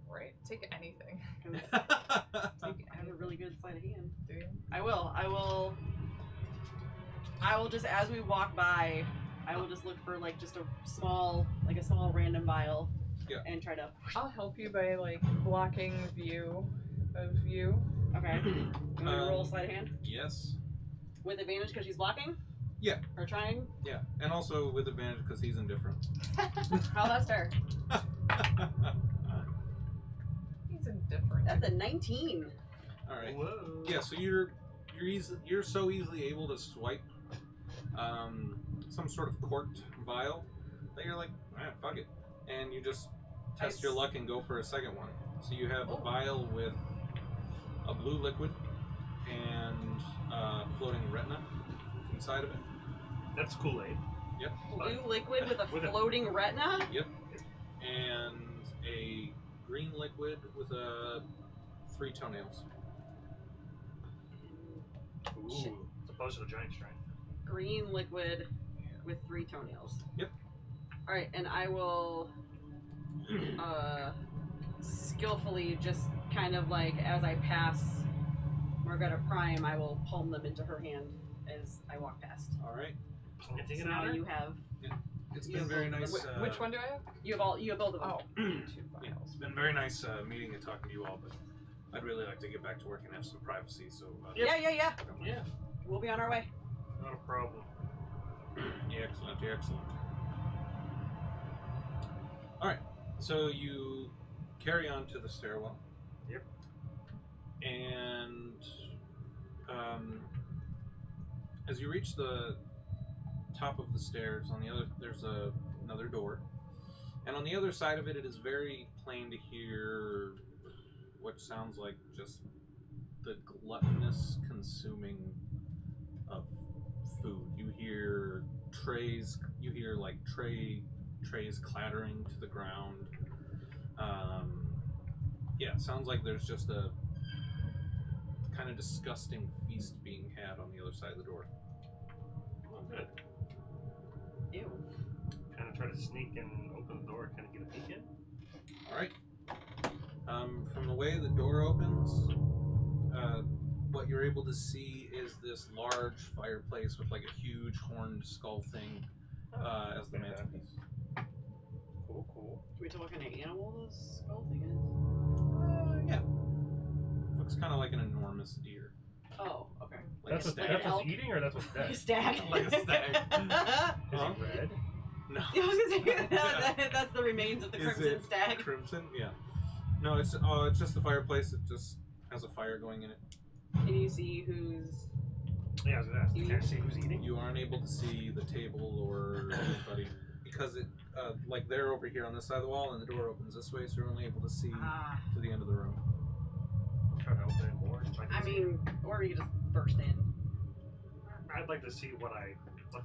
Right, take anything. I have a really good sleight of hand. Do you? I will just, as we walk by, I will just look for like just a small random vial. Yeah. And try to. I'll help you by like blocking view of you. Okay. You want me to roll a sleight of hand Yes. with advantage because she's blocking? Yeah. Or trying? Yeah, and also with advantage because he's indifferent. Oh, that's fair. He's indifferent. That's a 19. All right. Whoa. Yeah, so you're so easily able to swipe some sort of corked vial that you're like, fuck it, and you just test your luck and go for a second one. So you have a vial with a blue liquid and floating retina inside of it. That's Kool-Aid. Yep. Blue liquid with a With a- floating retina? Yep. And a green liquid with 3 toenails. Ooh. Shit. As opposed to the giant strength. Green liquid with 3 toenails. Yep. Alright, and I will skillfully just kind of like as I pass Margareta Prime, I will palm them into her hand as I walk past. All right. Can you take So it now out? you have It's You been very have nice. Which one do I have? you have both of them. Oh, 2 Yeah, vials. it's been very nice meeting and talking to you all, but I'd really like to get back to work and have some privacy. So Yep. Yeah. Yeah. We'll be on our way. Not a problem. yeah, excellent, yeah, excellent. All right, so you carry on to the stairwell. Yep. And as you reach the top of the stairs, there's another door, and on the other side of it, it is very plain to hear what sounds like just the gluttonous consuming of food. You hear trays clattering to the ground. Yeah, it sounds like there's just a kind of disgusting feast being had on the other side of the door. Oh, good. Ew. Kind of try to sneak and open the door, kind of get a peek in. All right. From the way the door opens, what you're able to see is this large fireplace with like a huge horned skull thing as the mantelpiece. Cool. Can we tell what kind of animal this skull thing is? Yeah. Looks kind of like an enormous deer. Oh, okay. Like That's a what stag. that's elk? what's eating, or that's what's dead? Stag. Like a stag. Is Huh? it red? No. Yeah, I was gonna say that's the remains of the Is crimson it stag. Crimson? Yeah. No, it's just the fireplace. It just has a fire going in it. Can you see who's? Yeah, I was gonna ask. Can I see who's eating? You aren't able to see the table or anybody because it, like they're over here on this side of the wall, and the door opens this way, so you're only able to see Ah, to the end of the room. I'm trying to open it more. so I can see mean, or you just burst in. it. I'd like to see what's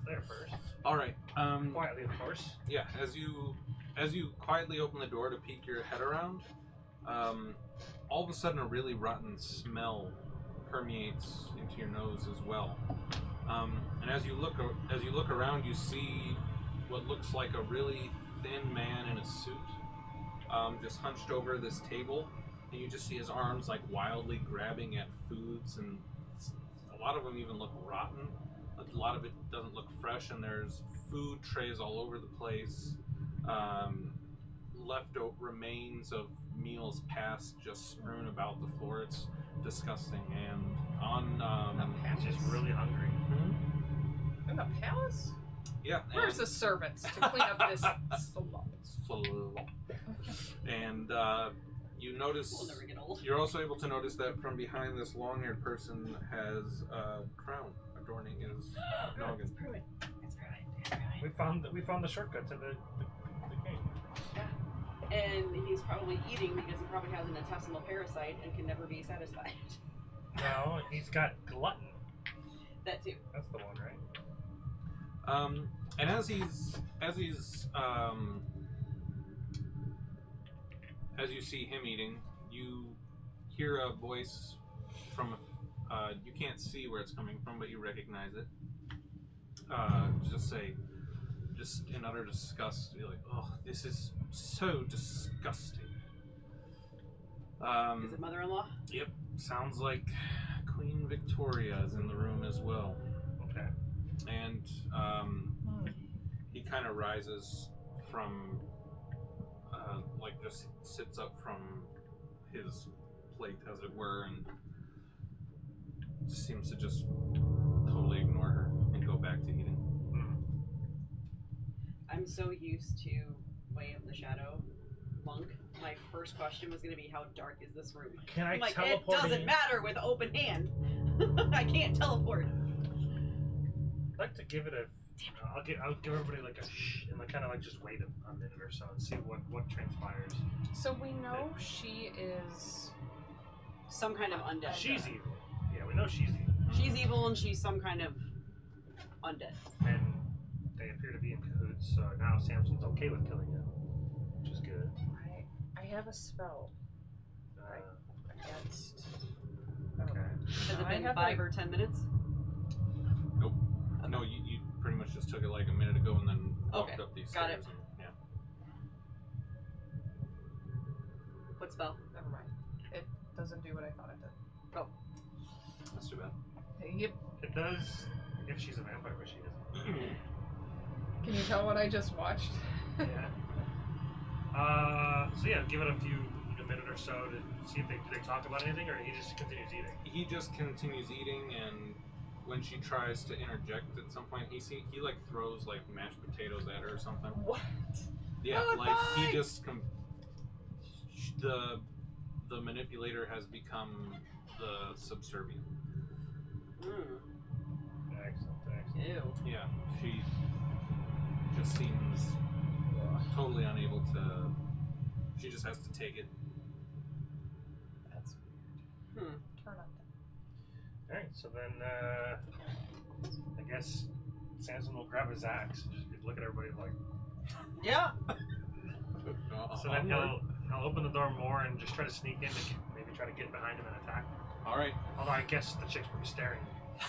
there first. All right. Quietly, of course. Yeah. As you quietly open the door to peek your head around, all of a sudden a really rotten smell permeates into your nose as well. And as you look around, you see what looks like a really thin man in a suit, just hunched over this table, and you just see his arms like wildly grabbing at foods, and a lot of them even look rotten. A lot of it doesn't look fresh, and there's food trays all over the place. Leftover remains of meals past just strewn about the floor. It's disgusting. And on He's just really hungry. In the palace? yeah, Where's the servants to clean up this slop? and you notice We'll never get old. you're also able to notice that from behind this long-haired person has a crown adorning his noggin. Prove it. It's right. We found the shortcut to the game. And he's probably eating because he probably has an intestinal parasite and can never be satisfied. No, he's got glutton. That too. That's the one, right? And as you see him eating, you hear a voice from you can't see where it's coming from, but you recognize it. Just in utter disgust, you're like, oh, this is so disgusting. Is it mother-in-law? Yep, sounds like Queen Victoria is in the room as well. Okay. And he kind of rises from, like just sits up from his plate, as it were, and just seems to just totally ignore her and go back to eating. I'm so used to Way of the Shadow monk. My first question was going to be, how dark is this room? Can I I'm like, it teleport? doesn't matter with open hand. I can't teleport. I'd like to give it a. I'll give everybody like a shh and like kind of like just wait a minute or so and see what transpires. So we know she is. Some kind of undead. She's evil. Yeah, we know she's evil, She's evil and she's some kind of undead. and they appear to be in cahoots. So now Samson's okay with killing him, which is good. I have a spell against. Okay. Has it I been have 5 or 10 minutes? Nope. No, you pretty much just took it like a minute ago and then walked Okay, up these got stairs. it. And, yeah. What spell? Never mind. It doesn't do what I thought it did. That's too bad. Yep. It does if she's a vampire, but she isn't. Can you tell what I just watched? Yeah. So yeah, give it a minute or so to see if they talk about anything, or he just continues eating. He just continues eating, and when she tries to interject at some point, he like throws like mashed potatoes at her or something. What? Yeah, Oh, like he bye! just the manipulator has become the subservient. Excellent. Ew. Yeah, she just seems totally unable to. She just has to take it. That's weird. Turn on. Alright, so then I guess Samson will grab his axe and just look at everybody like. Yeah. So then he'll open the door more and just try to sneak in and maybe try to get behind him and attack. All right, Although I guess the chicks will be staring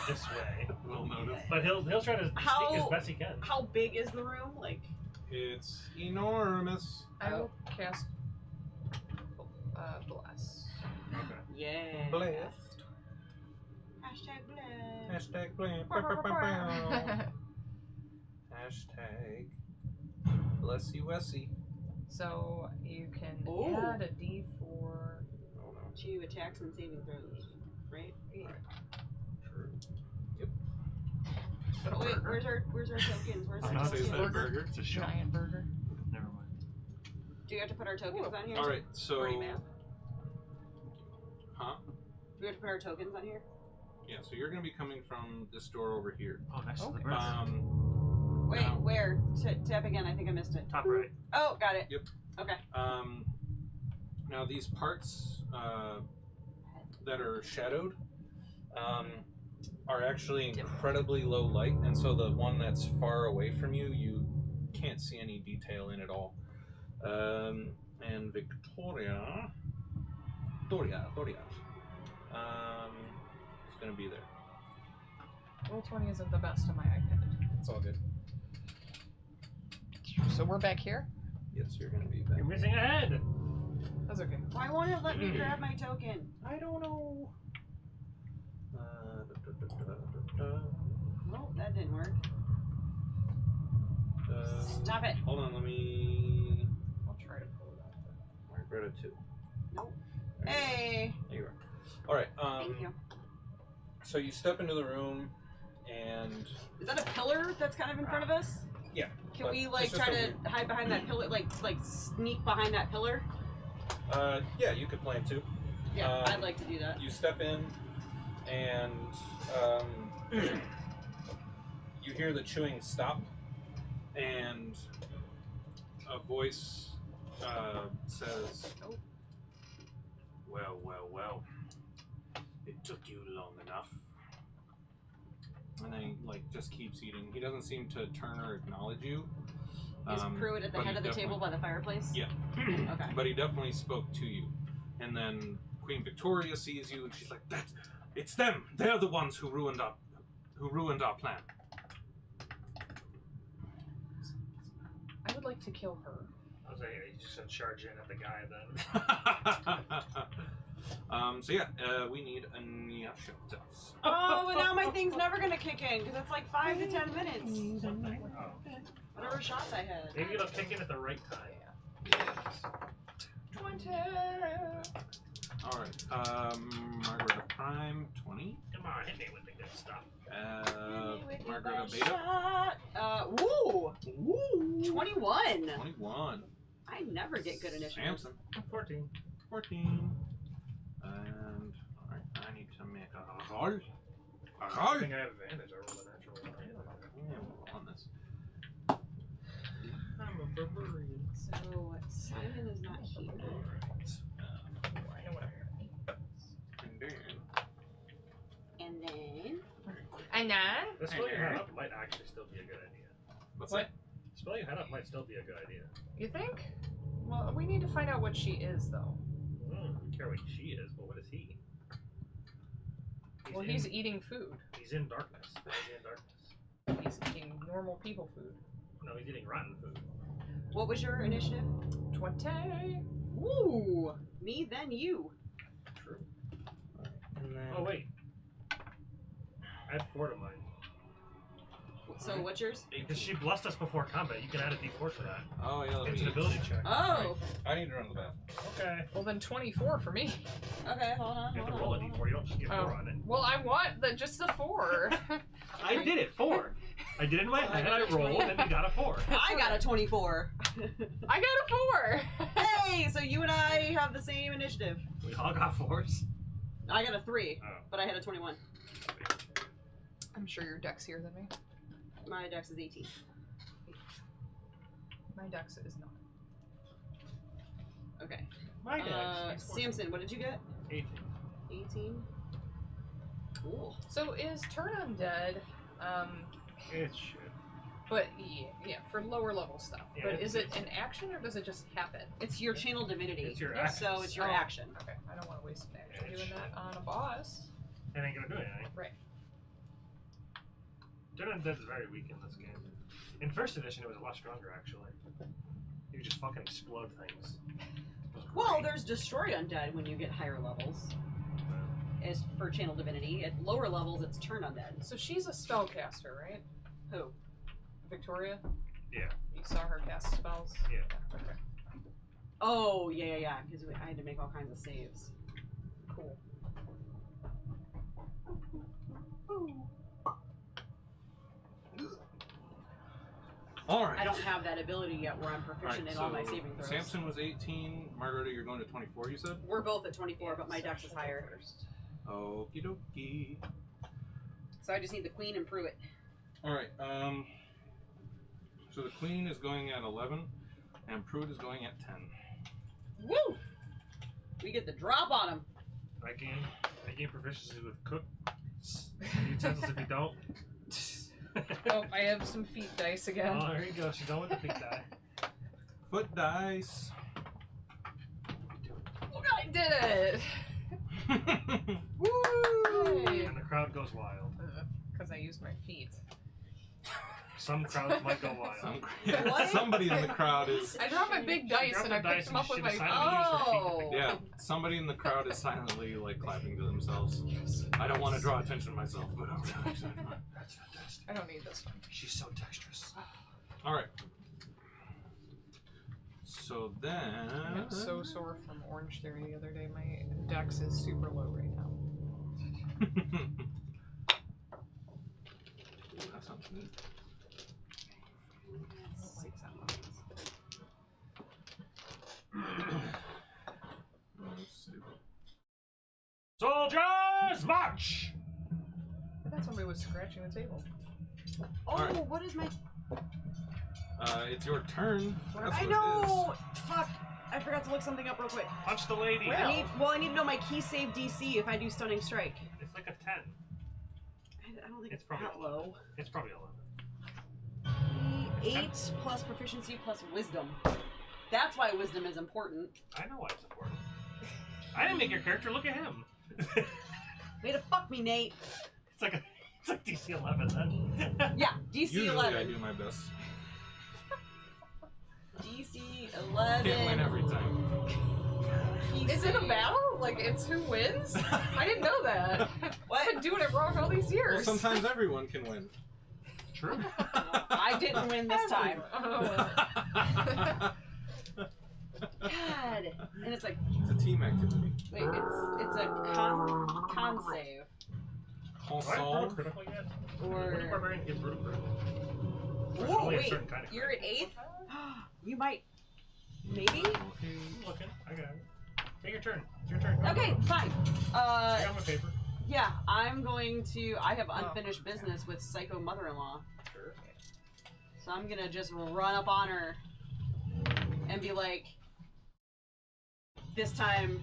this way. we'll notice. But he'll try to sneak as best he can. How big is the room? Like, It's enormous. I will cast Bless. Okay. Yeah. Blessed. Hashtag bless. Hashtag blame. Hashtag bless you, Essie. So you can Ooh. add a D4. Oh no. To attacks and saving throws, right? True. Oh, wait, where's our tokens? Where's our No, Is tokens? that burger? It's a show. Giant burger. Never mind. Do we have to put our tokens on here? All right, so Party map? huh? Do we have to put our tokens on here? Yeah, so you're gonna be coming from this door over here. Oh, next to the Okay. bird. Wait, Now- where? Tap again. I think I missed it. Top right. Oh, got it. Yep. Okay. Now these parts that are shadowed are actually incredibly low light, and so the one that's far away from you, you can't see any detail in at all. And Victoria, is gonna be there. Roll 20 isn't the best on my iPad. It's all good. So we're back here? Yes, you're gonna be back. You're missing a head. That's okay. Why won't it let me grab my token? I don't know. Well, that didn't work. Stop it. Hold on, let me. I'll try to pull it up. Margareta 2. Nope. There you Hey. go. There you are. All right. Thank you. So you step into the room, and Is that a pillar that's kind of in front of us? yeah. Can but we it's like just try a to hide behind that pillar, like sneak behind that pillar? Yeah, you could plan to. Yeah, I'd like to do that. You step in, and you hear the chewing stop, and a voice says, Well, well, well. It took you long enough. and then he just keeps eating. He doesn't seem to turn or acknowledge you. Is Pruitt at the but head he of the table by definitely- the fireplace? Yeah. Okay. But he definitely spoke to you. And then Queen Victoria sees you, and she's like, It's them. They're the ones who ruined our plan. I would like to kill her. I was like, you just gonna charge in at the guy then. So yeah, we need a Nyashatos. Oh, and now my thing's never gonna kick in because it's like 5 to 10 minutes. Something. Oh. Whatever shots I had. Maybe it'll kick in at the right time. 20! Alright, Margareta Prime, 20. Come on, hit me with the good stuff. Margareta Beta, Shot. Woo! 21. 21. I never get good initiatives. Samson, 14. 14. And, alright, I need to make a roll. A I roll! think I have advantage. I rolled a natural one. Yeah, we'll on this. I'm a barbarian. So Simon is not here. I know what And then, And then And then? The spell you had up might actually still be a good idea. what's What? The spell you had up might still be a good idea. You think? Well, we need to find out what she is, though. I don't care what she is, but what is he? Well, he's eating food. He's in darkness. Why is he in darkness? He's eating normal people food. No, he's eating rotten food. what was your initiative? 20! Ooh, me then you. True. And then, Oh wait. I had 4 to mine. So what's yours? Because she blessed us before combat, you can add a d4 for that. oh yeah, let It's me, an ability check. Oh, I need to run to the bathroom. Okay. Well, then 24 for me. okay. Hold on. You have to hold roll a on, hold d4, you don't just get 4 Oh. on it. Well, I want just the 4. I did it, 4. I did it in my head, I rolled, and you got a 4. on. I got a 24. I got a 4! Hey, so you and I have the same initiative. We all got 4s. I got a 3, Oh. but I had a 21. I'm sure your deck's here than me. My dex is 18. My dex is not. Okay. My dex. Samson, what did you get? 18. 18. Cool. So is Turn Undead, It should. but yeah, for lower level stuff. Yeah, but it's- is it an action or does it just happen? It's your channel divinity. It's your So action. it's your Oh. action. Okay, I don't want to waste an action Yeah, it doing should. that on a boss. It ain't gonna do anything. Right. Turn Undead's very weak in this game. In first edition, it was a lot stronger, actually. You could just fucking explode things. It was Well, there's Destroy Undead when you get higher levels. As for Channel Divinity. At lower levels, it's Turn Undead. So she's a spellcaster, right? Who? Victoria? Yeah. You saw her cast spells? Yeah. Okay. Oh, yeah. Because I had to make all kinds of saves. Cool. All right. I don't have that ability yet where I'm proficient in all my saving throws. Samson was 18. Margarita, you're going to 24, you said? We're both at 24, but my dex is higher. Okie dokie. So I just need the Queen and Pruitt. Alright, so the Queen is going at 11, and Pruitt is going at 10. Woo! We get the drop on him. I gain proficiency with cook utensils if you don't. Oh, I have some feet dice again. Oh, there you go. She's done with the big die. Foot dice. I did it! Woo! Yay. And the crowd goes wild. Because I used my feet. Some crowds might go wild. What? Somebody in the crowd is. I dropped my big dice dropped and I the dice picked them and up with she my. decided to use her feet to Oh! pick Yeah, somebody in the crowd is silently like clapping to themselves. I don't want to draw attention to myself, but I'm really excited. That's fantastic. I don't need this one. She's so dexterous. Alright. So then. I got so sore from Orange Theory the other day. My dex is super low right now. That sounds neat. Soldiers, march! I thought somebody was scratching the table. Oh, Alright. what is my... It's your turn. That's I what know! Fuck! I forgot to look something up real quick. Punch the lady. Well. I need to know my key save DC if I do Stunning Strike. It's like a 10. I don't think It's it's probably that low. It's probably 11. 8 plus proficiency plus wisdom. That's why wisdom is important. I know why it's important. I didn't make your character. Look at him. Way to fuck me, Nate. It's like DC 11 then. Yeah, DC Usually 11. I do my best. DC 11. Can't win every time. Key Is it a save. battle? Like, it's who wins? I didn't know that. What? I've been doing it wrong all these Well, years. sometimes everyone can win. True. I didn't win this time. Oh. God. And it's like, It's a team activity. wait, it's a con save. Do I have brutal Console. critical yet? Or... When do barbarians get brutal critical? Or is it Whoa, only a wait, certain kind of you're at critical? 8th? You might... Maybe? I'm looking. I got it. Take your turn. It's your turn. Go, Okay, go, go. fine. I got my paper. Yeah, I'm going to... I have unfinished business with Psycho Mother-in-Law. Sure. So I'm gonna just run up on her and be like, this time,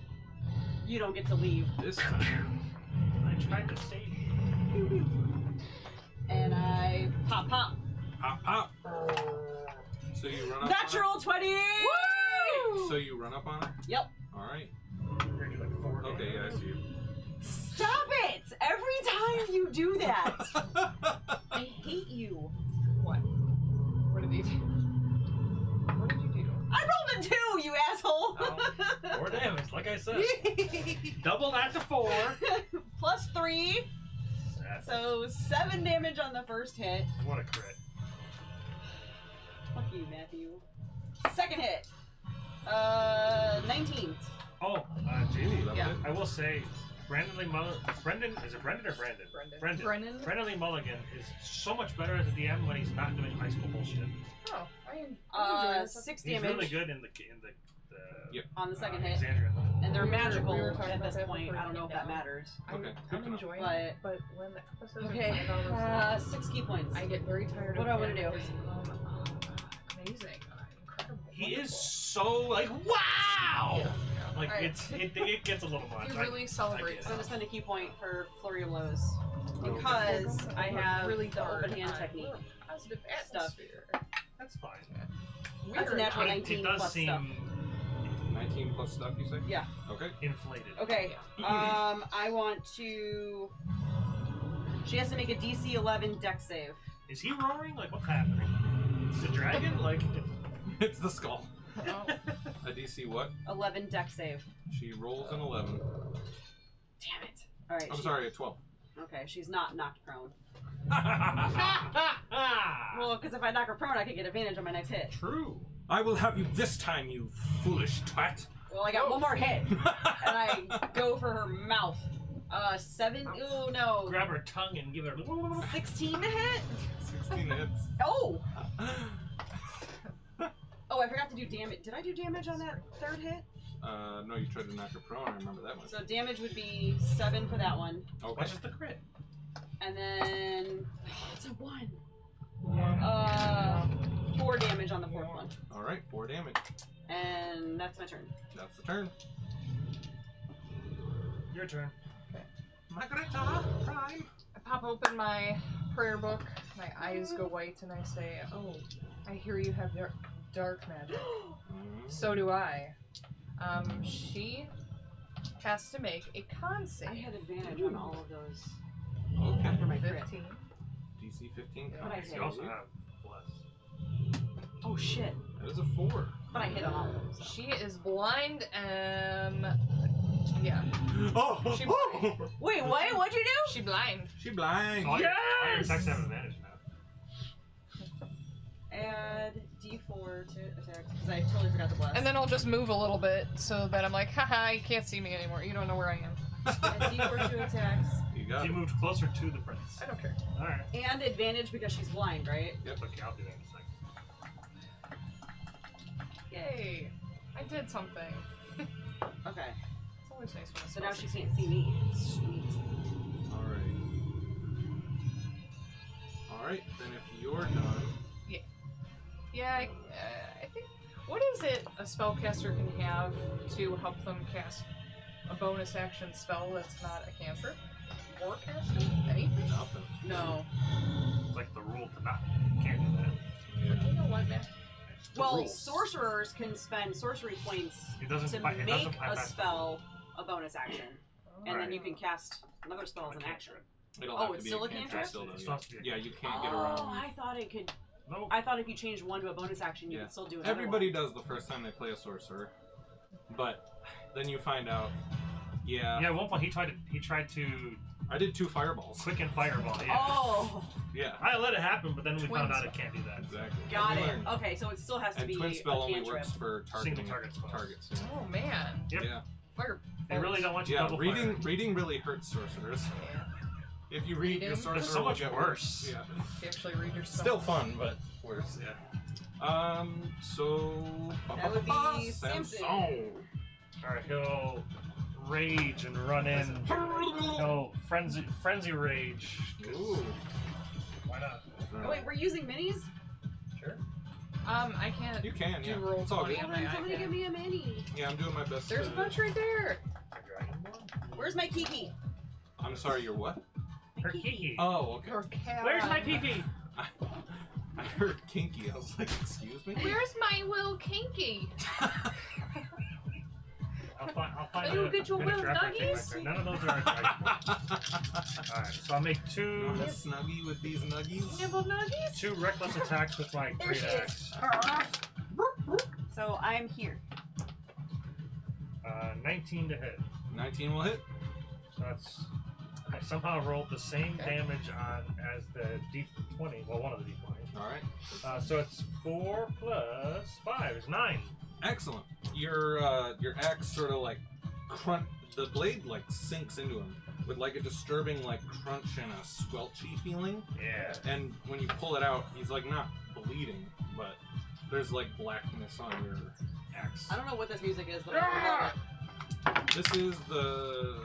you don't get to leave. This time. I tried to save you. And I pop. Pop, pop. So you run up Natural 20! on her? So you run up on her? Yep. Alright. Heard you like 4 Okay, yeah, I see you. Stop it! Every time you do that, I hate you. What? What did he do? What did you do? I rolled a 2, you asshole! Oh, 4 damage, like I said. Double that to 4. Plus 3, so 7 damage on the first hit. What a crit. Fuck you, Matthew. Second hit. 19. Oh, Jamie, Ooh, that Yeah. was it? I will say, Brandon Lee Mulligan. Brendan, is it Brendan or Brandon? Brendan. Brennan? Brandon Lee Mulligan is so much better as a DM when he's not doing high school bullshit. Oh, I enjoy this. 6 He's damage really good in the Yep. on the second hit. Alexandria. And they're We were magical talking at about this that point. before I don't know if you that came down. matters. Okay, good I'm to know. enjoying But- it, but when the episodes Okay, are 5 hours long, 6 key points. I get very tired What of do I wanna him do? because, amazing, incredible. He is so like wow. Yeah. Like Alright. it gets a little much. He really celebrates So I'm I gonna spend a key point for Flurry of Blows. Okay. Because I have really the dark open hand eye. technique. Positive stuff. atmosphere. That's fine. That's a Weird. natural But 19 it does plus seem stuff. 19 plus stuff, you say? Yeah. Okay. inflated. Okay, I want to... She has to make a DC 11 dex save. Is he roaring? Like what's happening? Is it a dragon? Like It's the skull. Oh. A DC what? 11 deck save. She rolls an 11. Damn it. All right. I'm sorry, a 12. Okay, she's not knocked prone. Well, because if I knock her prone, I could get advantage on my next hit. True. I will have you this time, you foolish twat. Well, I got one more hit, and I go for her mouth. 7. Oh no. Grab her tongue and give her. 16 to hit. 16 hits. Oh. Oh, I forgot to do damage. Did I do damage on that third hit? No, you tried to knock her prone. I remember that one. So damage would be 7 for that one, Okay. What's just the crit? and then it's a 1. 4 damage on the fourth one, All right, 4 damage. and that's my turn. That's the turn. Your turn. Margareta, Prime. I pop open my prayer book, my eyes go white, and I say, "Oh, I hear you have dark magic. So do I." She has to make a con I save. had advantage on all of those Okay. after my crit. 15. DC 15. But I con hit. You also save. have plus. Oh shit! That is a 4. But I hit on all of them. So. She is blind. Yeah, Oh! She- Wait, what? What'd you do? she blind. She blind. All your attacks have advantage now. Add D4 to attacks because I totally forgot the bless. And then I'll just move a little bit so that I'm like, haha, you can't see me anymore. You don't know where I am. Add D4 to attacks You got She it. moved closer to the prince. I don't care. All right. and advantage because she's blind, right? Yep. Okay, I'll do that in a second. Yay. I did something. Okay. It's always nice when So now she can't see me. Sweet. Alright. Alright, then if you're done. Yeah, I think... What is it a spellcaster can have to help them cast a bonus action spell that's not a cantrip? Or caster? Anything? Nothing. No. It's like the rule to not. You can't do that. But you know what, man? It's the Well, rules. sorcerers can spend sorcery points It doesn't. to buy- it make doesn't buy a back. spell a bonus action, and then Right. you can cast another spell as an action. It'll Oh, have to it's be still a a cantrip? Still It's does, supposed to be a yeah, you can't get Oh, around. I thought it could. No. I thought if you changed one to a bonus action, you Yeah. could still do another Everybody does the first time they play a sorcerer, but then you find out. Yeah, Yeah, at one point he tried to I did 2 fireballs. quicken fireball. One. Yeah. Oh, Yeah, I let it happen, but then we Twin found out spell. it can't do that. exactly. got And we it. learned. Okay, so it still has to And be twin spell a only cantrip. works for targeting target spells. targets. Oh, man. Yep. Yeah, Fire. They really don't want you yeah. double Reading fire. reading really hurts sorcerers. Yeah. If you read your Reading? sorcerer, It's so will much get worse. Yeah, You actually read your spell. still fun, but worse. Yeah. So. That would be Samson. Alright, he'll rage and run in. He'll frenzy rage. 'Cause Ooh. Why not? Oh, wait, we're using minis? Sure. I can't You can, do yeah. roll It's all 20 good. on Well, then my somebody iPad. give me a mini. Yeah, I'm doing my best. There's a to... bunch right there. A dragonborn? Where's my Kiki? I'm sorry, you're what? Her Kiki. Oh, okay. Or cat. Where's my pee-pee? I heard kinky. I was like, excuse me? Where's my Will Kinky? I'll find You a get your miniature Will after I take my Nuggies? turn. None of those are dragonborn. Alright, so I'll make You want a snuggie with these nuggies? Nibble nuggies? 2 reckless attacks with my There great she is. axe. So I'm here. 19 to hit. 19 will hit. So that's. I somehow rolled the same damage on as the D20. Well, one of the D20s. Alright. So it's 4 plus 5 is 9. Excellent. Your axe sort of like crunch. The blade like sinks into him with like a disturbing like crunch and a squelchy feeling. Yeah. And when you pull it out, he's like not bleeding, but there's like blackness on your axe. I don't know what this music is, but I love it. This is the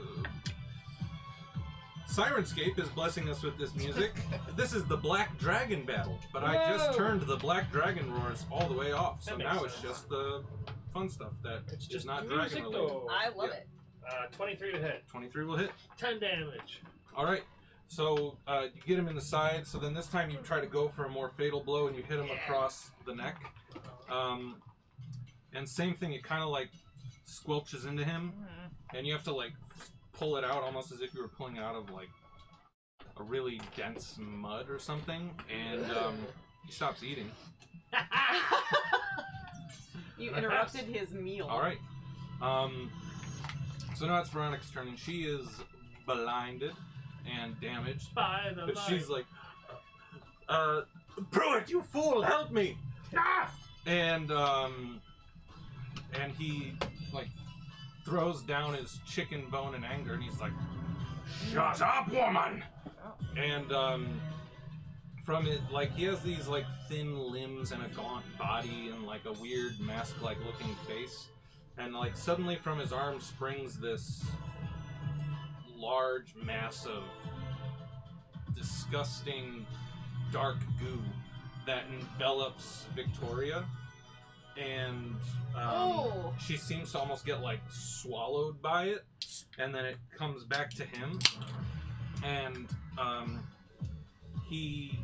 Sirenscape is blessing us with this music. This is the Black Dragon battle, but I just Whoa. turned the Black Dragon roars all the way off, so That makes now it's sense. just the fun stuff that It's is just not music, dragon related. though. I love Yeah. it. 23 to hit. 23 will hit. 10 damage. All right. So you get him in the side. So then this time you try to go for a more fatal blow, and you hit him across the neck. And same thing. It kind of like squelches into him, and you have to like pull it out almost as if you were pulling it out of like a really dense mud or something. And he stops eating. You interrupted his meal. All right. So now it's Veronica's turn, and she is blinded and damaged. By the But light. she's like, Pruitt, you fool, help me! Ah! And he like throws down his chicken bone in anger, and he's like, "Shut up, woman!" And from it, like he has these like thin limbs and a gaunt body and like a weird mask-like looking face, and like suddenly from his arm springs this large mass of disgusting dark goo that envelops Victoria, and she seems to almost get like swallowed by it, and then it comes back to him, and he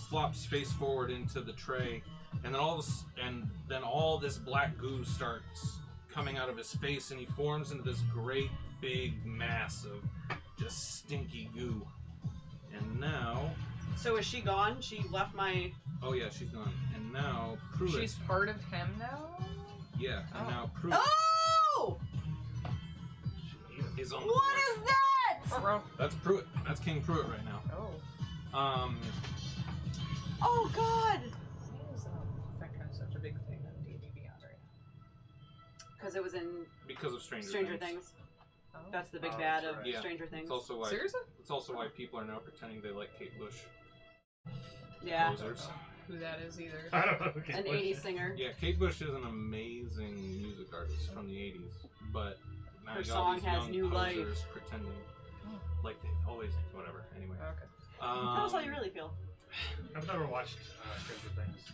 flops face forward into the tray, and then all this black goo starts coming out of his face, and he forms into this great big mass of just stinky goo. And now, So is she gone? She left my... oh yeah, she's gone. And now Pruitt. She's part of him now? Yeah, and Oh. now Pruitt Oh! is on the What board. is that? Oh. That's Pruitt. That's King Pruitt right now. Oh, God! Why is Vectron such a big thing on D&D Beyond right Because it was in Because of Stranger Stranger Things. Things. now? Oh. That's the big Oh, bad that's of right. Yeah. Stranger Things. It's also why. Seriously? It's also why people are now pretending they like Kate Bush. Yeah. Posers. Who that is either. I don't know. who An can- 80s singer. Yeah, Kate Bush is an amazing music artist from the 80s, but now Her you got song these has young new life. posers pretending like they've always whatever. Anyway. Okay. Tell us how you really feel. I've never watched Stranger Things.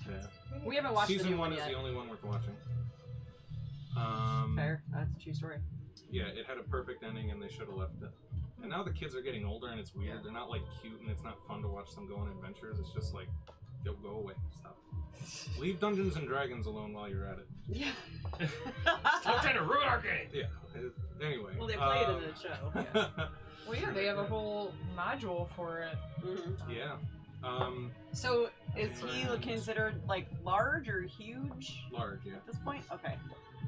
Yeah. We haven't watched the Season new one one is yet. the only one worth watching. Fair. That's a true story. Yeah, it had a perfect ending, and they should have left it. And now the kids are getting older, and it's weird. Yeah. They're not like cute, and it's not fun to watch them go on adventures. It's just like, go away, stop. Leave Dungeons and Dragons alone while you're at it. Yeah. Stop trying to ruin our game. Yeah. Anyway. Well, they play it in the show. Yeah. Well, yeah, they have a whole module for it. Mhm. Yeah. So, is he considered, like, large or huge Large, yeah. at this point? Okay.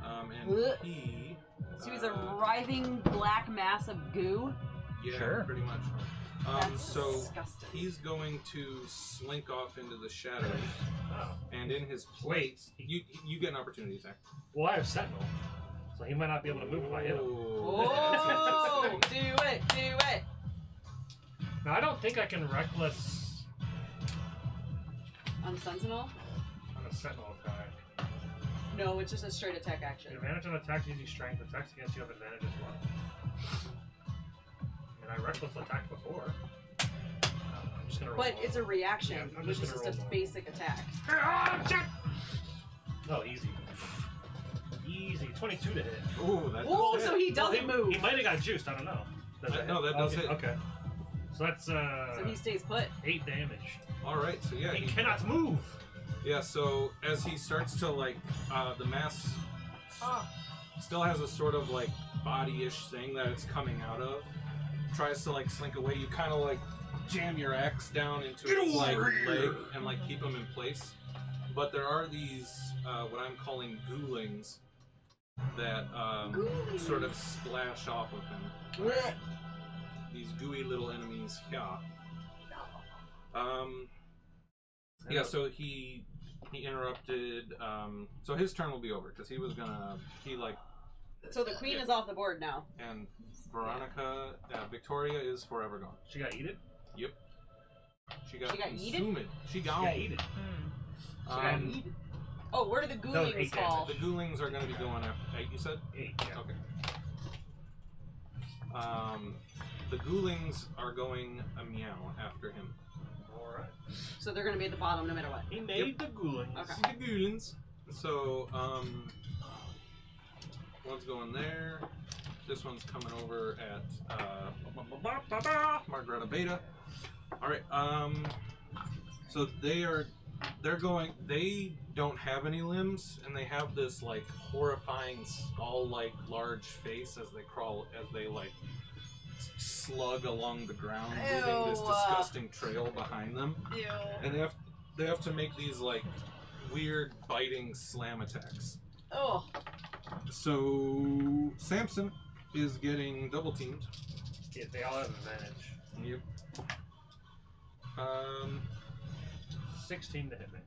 And Ugh. he. So he's a writhing black mass of goo? Yeah, Sure. pretty much. That's So disgusting. he's going to slink off into the shadows, Oh. and in his place, you get an opportunity attack. Well, I have Sentinel, so he might not be able to move if I hit him. Oh! Do it! Do it! Now, I don't think I can Reckless On Sentinel? on a Sentinel attack. No, it's just a straight attack action. Advantage on attacks using strength. Attacks against you have advantage as well. I mean, I Reckless attacked before. I'm just gonna roll. But it's a reaction, Yeah, I'm which just is gonna just a roll more. basic attack. Oh, easy. Easy. 22 to hit. Ooh, that Oh, does so hit. he doesn't Well, move. He might have got juiced. I don't know. Does that No, hit? that does okay. hit. Okay. So that's So he stays put. 8 damage. All right, so yeah, He cannot move. yeah. So as he starts to like, the mass still has a sort of like body-ish thing that it's coming out of. Tries to like slink away. You kind of like jam your axe down into its like leg and like keep him in place. But there are these what I'm calling goolings that sort of splash off of him. Blech. These gooey little enemies here. Yeah, so he interrupted. So his turn will be over because he was gonna. So the queen is off the board now. And Veronica, Victoria is forever gone. She got eaten. Yep. She got She got yeeted? consumed. She gone. Yeah, eat it. Oh, where do the No, goolings 8 fall? The goolings are going to be going after 8, you said? 8. Yeah. Okay. The goolings are going a meow after him. All right. So they're gonna be at the bottom no matter what. He made the Goolings. Okay. The goolings. So, one's going there. This one's coming over at Margareta Beta. All right. So they don't have any limbs, and they have this like horrifying skull-like large face as they like slug along the ground, leaving this Ew. disgusting trail behind them. Ew. And they have to make these like weird biting slam attacks. Oh. So Samson is getting double teamed. Yeah, they all have advantage. Yep. 16 to hit me.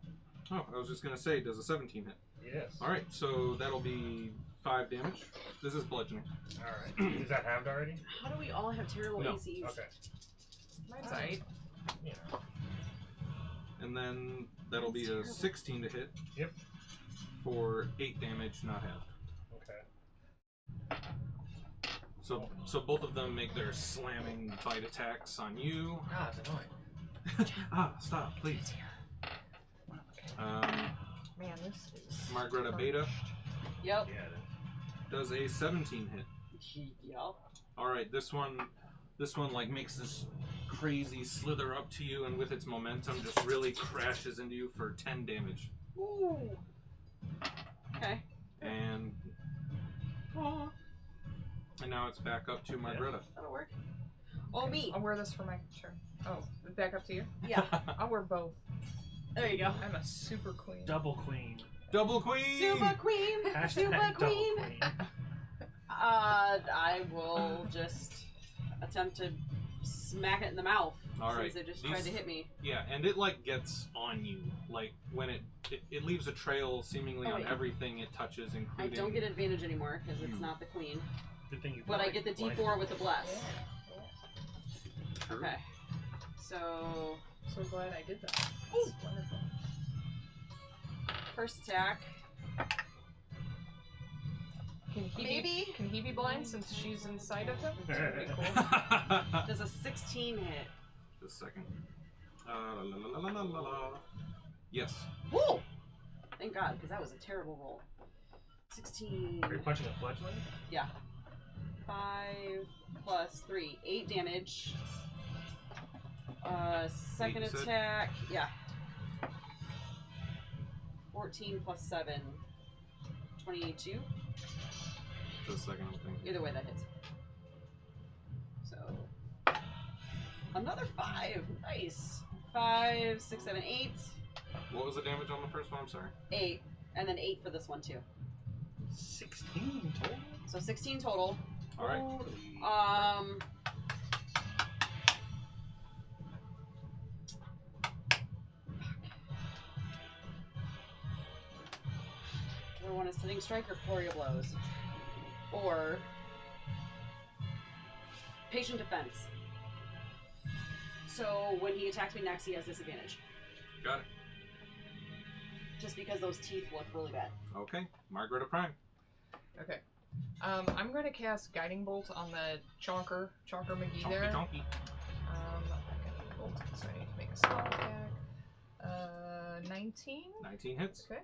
Oh, I was just gonna say, does a 17 hit? Yes. All right, so that'll be 5 damage. This is bludgeoning. All right. Is that halved already? How do we all have terrible No. ACs? Okay. Mine's eight. Yeah. And then that'll be a 16 to hit. Yep. For 8 damage, not halved. Okay. So both of them make their slamming bite attacks on you. Ah, it's annoying. Stop, please. Man, this is. Margreta Beta Yep. Yeah. does a 17 hit. Yep. All right, this one like makes this crazy slither up to you, and with its momentum, just really crashes into you for 10 damage. Ooh. Okay. And now it's back up to Margreta. That'll work. Oh, me. I'll wear this for my turn. Oh, back up to you. Yeah. I'll wear both. There you go. I'm a super queen. Double queen. Double queen. Super queen. Hashtag Super double queen. queen. I will just attempt to smack it in the mouth. All right. Since it just tried to hit me. Yeah, and it like gets on you. Like when it leaves a trail seemingly Oh, on wait. everything it touches, I including. don't get advantage anymore because it's You. not the queen. Good thing you. But I get the D4 with the bless. True. Okay. So So glad I did that. Ooh. It's wonderful. first attack. Can he be blind since she's inside of him? That would be cool. Does a 16 hit? Just a second. La, la, la, la, la, la. Yes. Woo! Thank God, because that was a terrible roll. 16. Are you punching a fledgling? Yeah. 5 plus 3. 8 damage. Second 8, you said? attack. Yeah. 14 plus 7. 22. Just a second, I'm thinking. Either way, that hits. So. Another 5. Nice. 5, 6, 7, 8. What was the damage on the first one? I'm sorry. 8. And then 8 for this one, too. 16 total. So 16 total. All right. Holy. Do I want a sitting strike or flurry of blows? Or patient defense. So when he attacks me next, he has disadvantage. Got it. Just because those teeth look really bad. Okay. Margreta Prime. Okay. I'm going to cast Guiding Bolt on the Chonker McGee Chonky there. chonky. Guiding Bolt, so I need to make a spell attack. 19. 19 hits. Okay.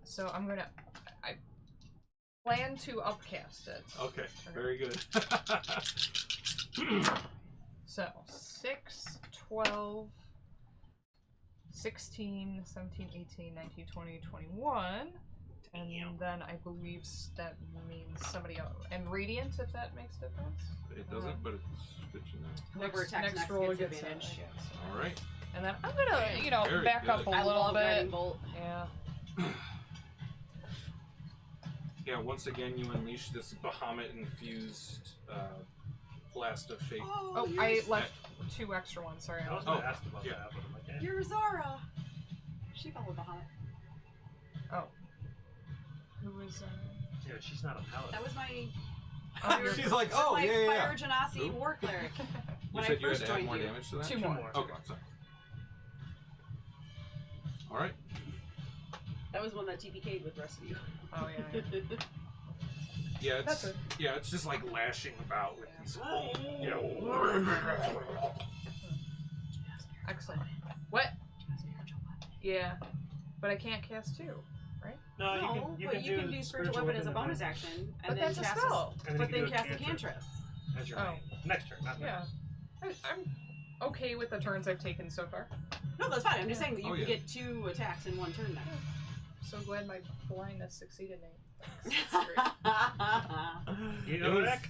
So I'm gonna. I plan to upcast it. Okay. Very good. So 6, 12, 16, 17, 18, 19, 20, 21. And then I believe that means somebody else. And Radiant, if that makes a difference. It doesn't, but it's good to know. Whoever attacks next roll gets gets advantage. that, I guess. All right. And then I'm gonna, Very back up a good. I little love Guiding bit. Bolt. Yeah. Yeah. Once again, you unleash this Bahamut-infused blast of fate. Oh, I left 2 extra ones. Sorry. I was going to Oh, ask about yeah. that, but I'm like, eh. You're Zara. She followed behind. Oh. Who was? Yeah, she's not a paladin. That was my. She's like, that was oh, my yeah. Fire Genasi Who? war cleric. You When I said you had first to add joined more you. damage to that? 2 Two more. more. Okay, sorry. All right. That was one that TPK'd with the rest of you. Oh yeah. Yeah, it's That's it. yeah, it's just like lashing about with these. Excellent. What? Yeah, but I can't cast 2. No, No, you but can you can do spiritual weapon as a and then- bonus action, and But then that's a cast spell. and but you then can cast do a cantrip. as your Oh. main. Next turn, not Yeah. I'm okay with the turns I've taken so far. No, that's fine. I'm just saying that you Oh, can yeah. get 2 attacks in one turn now. So glad my blindness succeeded, Nate. You It know was- that?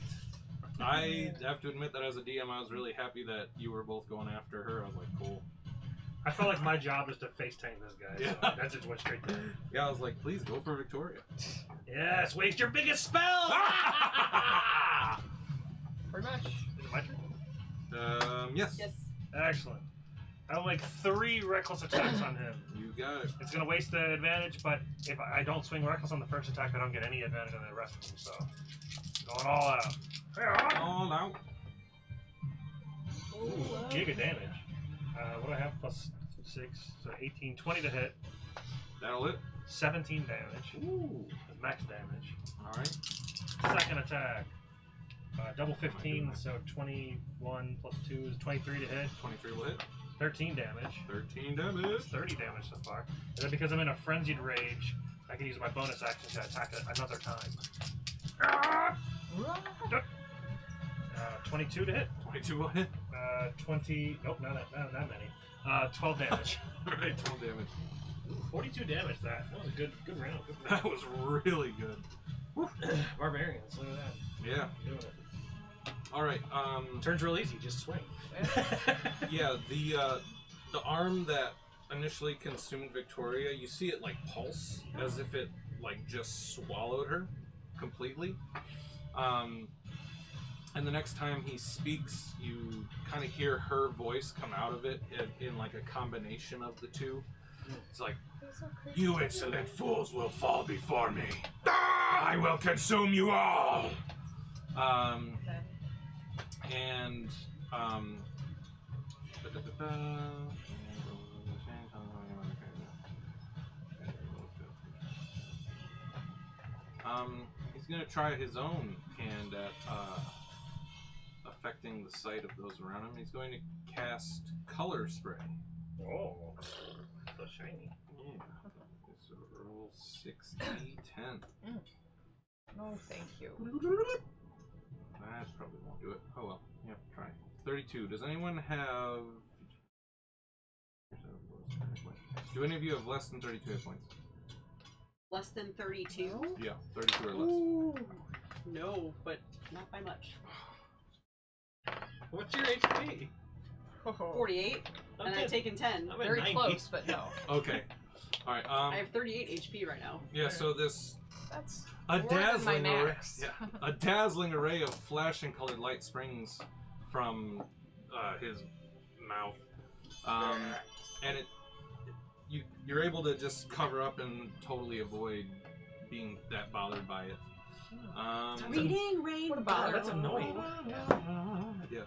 I have to admit that as a DM, I was really happy that you were both going after her. I was like, cool. I felt like my job is to face tank this guy. Yeah. So that just went straight there. Yeah, I was like, please go for Victoria. Yes, waste your biggest spell! Pretty much. Is it my turn? Yes. Yes. Excellent. I'll make 3 reckless attacks on him. You got it. It's gonna waste the advantage, but if I don't swing reckless on the first attack, I don't get any advantage on the rest of them, so. Going all out. All out. Ooh, giga damage. What do I have? Plus 6, so 18, 20 to hit. That'll hit. 17 damage. Ooh. Max damage. Alright. Second attack. Double 15, so 21 plus 2 is 23 to hit. 23 will hit. 13 damage. 13 damage. 30 damage so far. And then because I'm in a frenzied rage, I can use my bonus action to attack it another time. 22 to hit. 22 will hit. 20. Nope, not that many. 12 damage. Alright, 12 damage. Ooh, 42 damage. That was a good round. Good That round. was really good. Barbarians. Look at that. Yeah. Doing it. Alright, Turns real easy. Just swing. yeah, the arm that initially consumed Victoria, you see it like pulse as if it like just swallowed her completely. And the next time he speaks, you kind of hear her voice come out of it in like a combination of the two. It's like, "You insolent fools will fall before me. I will consume you all." And he's gonna try his own hand at affecting the sight of those around him. He's going to cast Color Spray. Oh, so shiny. Yeah. So roll 6d10. No, thank you. That probably won't do it. Oh well, you have to try. 32. Does anyone have... Do any of you have less than 32 hit points? Less than 32? Yeah, 32 or less. Ooh. No, but not by much. What's your HP? 48, and I've taken 10. I'm at Very 90. close, but no. Okay. Alright, I have 38 HP right now. yeah, so this... That's A more than my dazzling array, max. yeah, a dazzling array of flashing colored light springs from his mouth, and you're able to just cover up and totally avoid being that bothered by it. Reading rain. What about That's annoying. Yeah.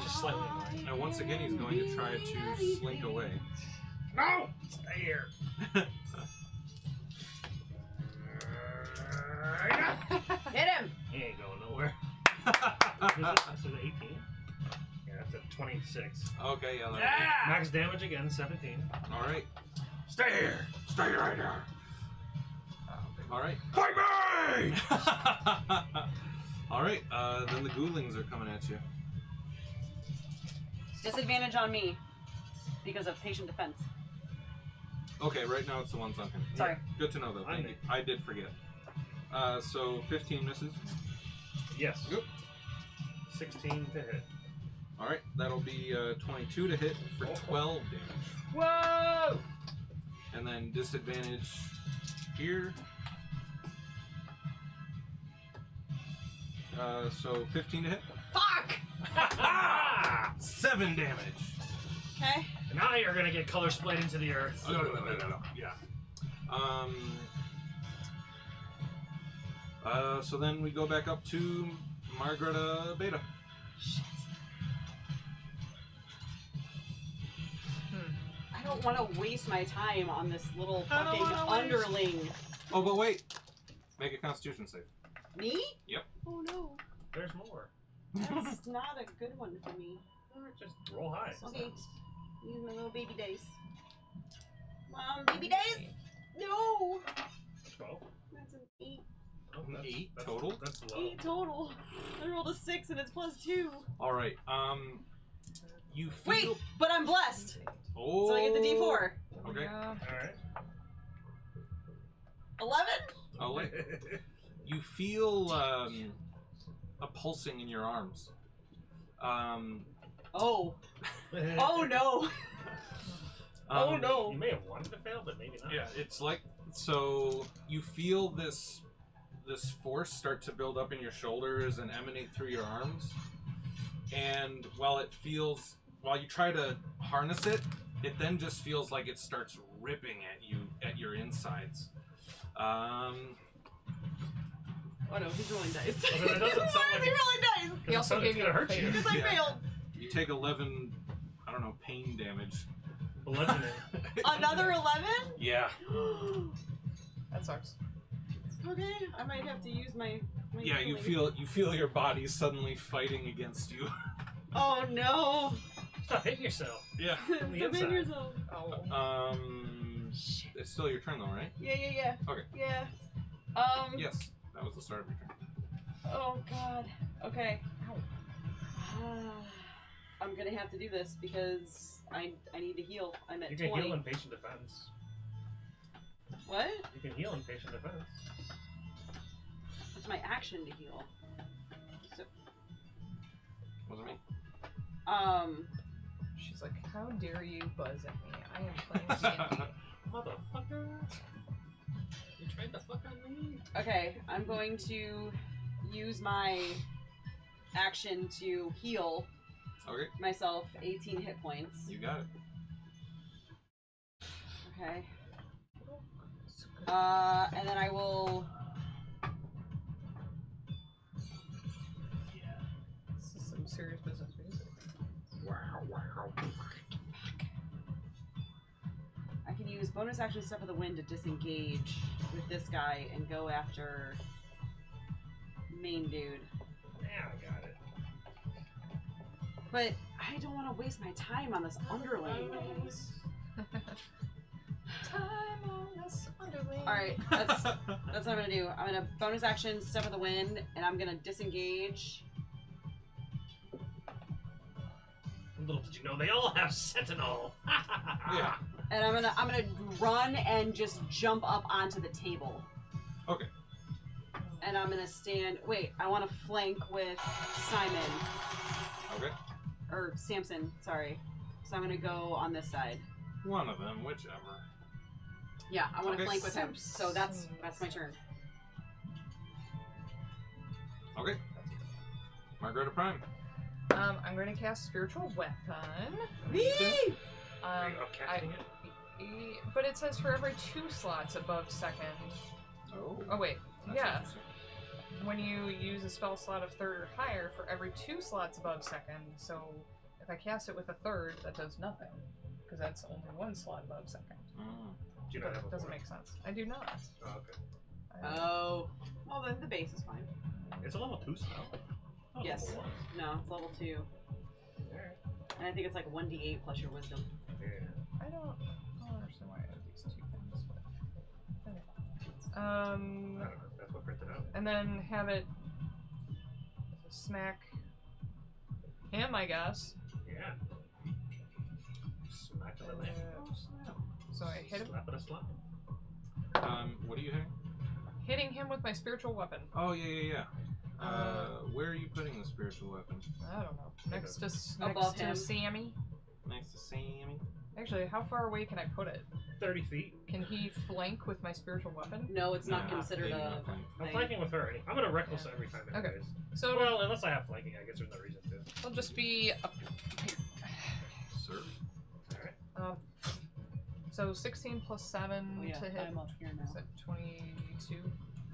Just slightly annoying. And once again, he's going to try to slink away. No! Stay here. Hit him! He ain't going nowhere. This is 18. Yeah, that's a 26. Okay, yeah. That Max damage again, 17. All right. Stay here. Stay right there. All right. Fight me! All right. Then the Goolings are coming at you. Disadvantage on me because of patient defense. Okay, right now it's the ones on him. Sorry. Good to know though. Thank you. I did forget. So 15 misses. Yes. Yep. 16 to hit. All right, that'll be 22 to hit for 12 damage, Whoa! and then disadvantage here. So 15 to hit. Fuck! 7 damage. Okay. Now you're gonna get color split into the earth. Yeah. So then we go back up to Margareta Beta. I don't want to waste my time on this little fucking underling. Oh, but wait. Make a Constitution save. Me? Yep. Oh no. There's more. That's not a good one for me. Just roll high. Okay. Use my little baby dice. Baby dice? No! 12. That's an 8. Oh, that's, 8 that's, total? That's low. 8 total. I rolled a 6 and it's +2. All right. You feel. Wait, but I'm blessed. Oh. So I get the D4. Okay. Yeah. Alright. 11? Oh wait. You feel a pulsing in your arms. Oh. Oh no. Oh no! You may have wanted to fail, but maybe not. Yeah, it's like, so you feel this force start to build up in your shoulders and emanate through your arms, and while you try to harness it, it then just feels like it starts ripping at your insides. Oh no, he's rolling dice. Well, then it doesn't sound Why is like he it- rolling dice? He also it's gave you gonna a hurt you. fail. Because I Yeah. failed. You take 11, I don't know, pain damage. Bludgeoning. Another 11? Yeah. That sucks. Okay, I might have to use my Yeah, you healing. feel your body suddenly fighting against you. Oh no! Stop hitting yourself. Yeah. From the Stop inside. yourself. Oh. It's still your turn though, right? Yeah. Okay. Yeah. Yes, that was the start of your turn. Oh god. Okay. I'm gonna have to do this because I need to heal. I'm at You can 20. heal in patient defense. What? You can heal in patient defense. It's my action to heal. So, Wasn't me. She's like, how dare you buzz at me? I am playing D&D. Motherfucker. You tried to fuck on me. Okay, I'm going to use my action to heal Okay, myself 18 hit points. you got it. Okay. And then I will. This is some serious business music. I can use bonus action Step of the Wind to disengage with this guy and go after main dude. Yeah, I got it. But I don't want to waste my time on this underling. Time on this underling. Alright, that's what I'm gonna do. I'm gonna bonus action Step of the Wind, and I'm gonna disengage. Little did you know, they all have Sentinel. Yeah. And I'm gonna run and just jump up onto the table. Okay. And I'm gonna stand. Wait, I want to flank with Simon Okay. or Samson. Sorry. So I'm gonna go on this side. One of them, whichever. Yeah, I want to Okay. flank with him. So that's my turn. Okay. Margareta Prime. I'm going to cast Spiritual Weapon. Are you upcasting it? But it says for every 2 slots above second. Oh wait, That's yeah. interesting. When you use a spell slot of 3rd or higher for every 2 slots above second, so if I cast it with a 3rd, that does nothing. Because that's only 1 slot above second. Do you not have That a doesn't four? make sense. I do not. Oh, okay. Oh. Well, then the base is fine. It's a level 2 spell. Not Yes. Level 1. No, it's level 2. Alright. And I think it's like 1d8 plus your wisdom. Yeah. I don't understand why I have these 2 things, but anyway. I don't know. That's what printed out. And then have it smack him, I guess. Yeah. Smack him in the head. Uh, So I hit him, Slap it a slap. What are you hitting? hitting him with my spiritual weapon. Oh, yeah. Where are you putting the spiritual weapon? I don't know. Next to Above him. Sammy. Next to Sammy. Actually, how far away can I put it? 30 feet. Can he flank with my spiritual weapon? No, it's not Nah, considered maybe a nothing. I'm thing. flanking with her. I'm gonna reckless every time Okay. anyways. So Well, unless I have flanking, I guess there's no reason to. it'll just be a, Sir. Alright. so 16 plus 7 Oh, yeah, to hit. I'm up here now. Is that 22?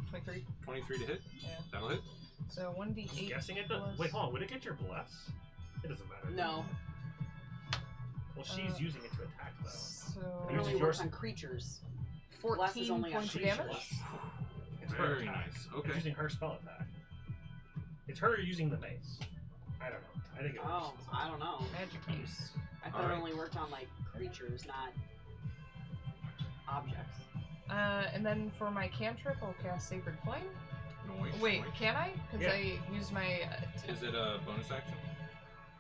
23? 23 to hit? Yeah. That'll hit. So 1d8. Guessing it does. plus- Wait, hold on. Would it get your bless? It doesn't matter. No. Well, she's using it to attack though. So It Yours only is works yours. on creatures. 14 only on points of She's damage. bless. It's her Very attack. nice. It's Okay. using her spell attack. It's her using the mace. I don't know. I think it Oh, works. I don't know. Magic use. I thought Alright. it only worked on like creatures, not objects. And then for my cantrip, I'll cast Sacred Flame. Noise. Wait, can I? Because Yeah. I used my. Is it a bonus action?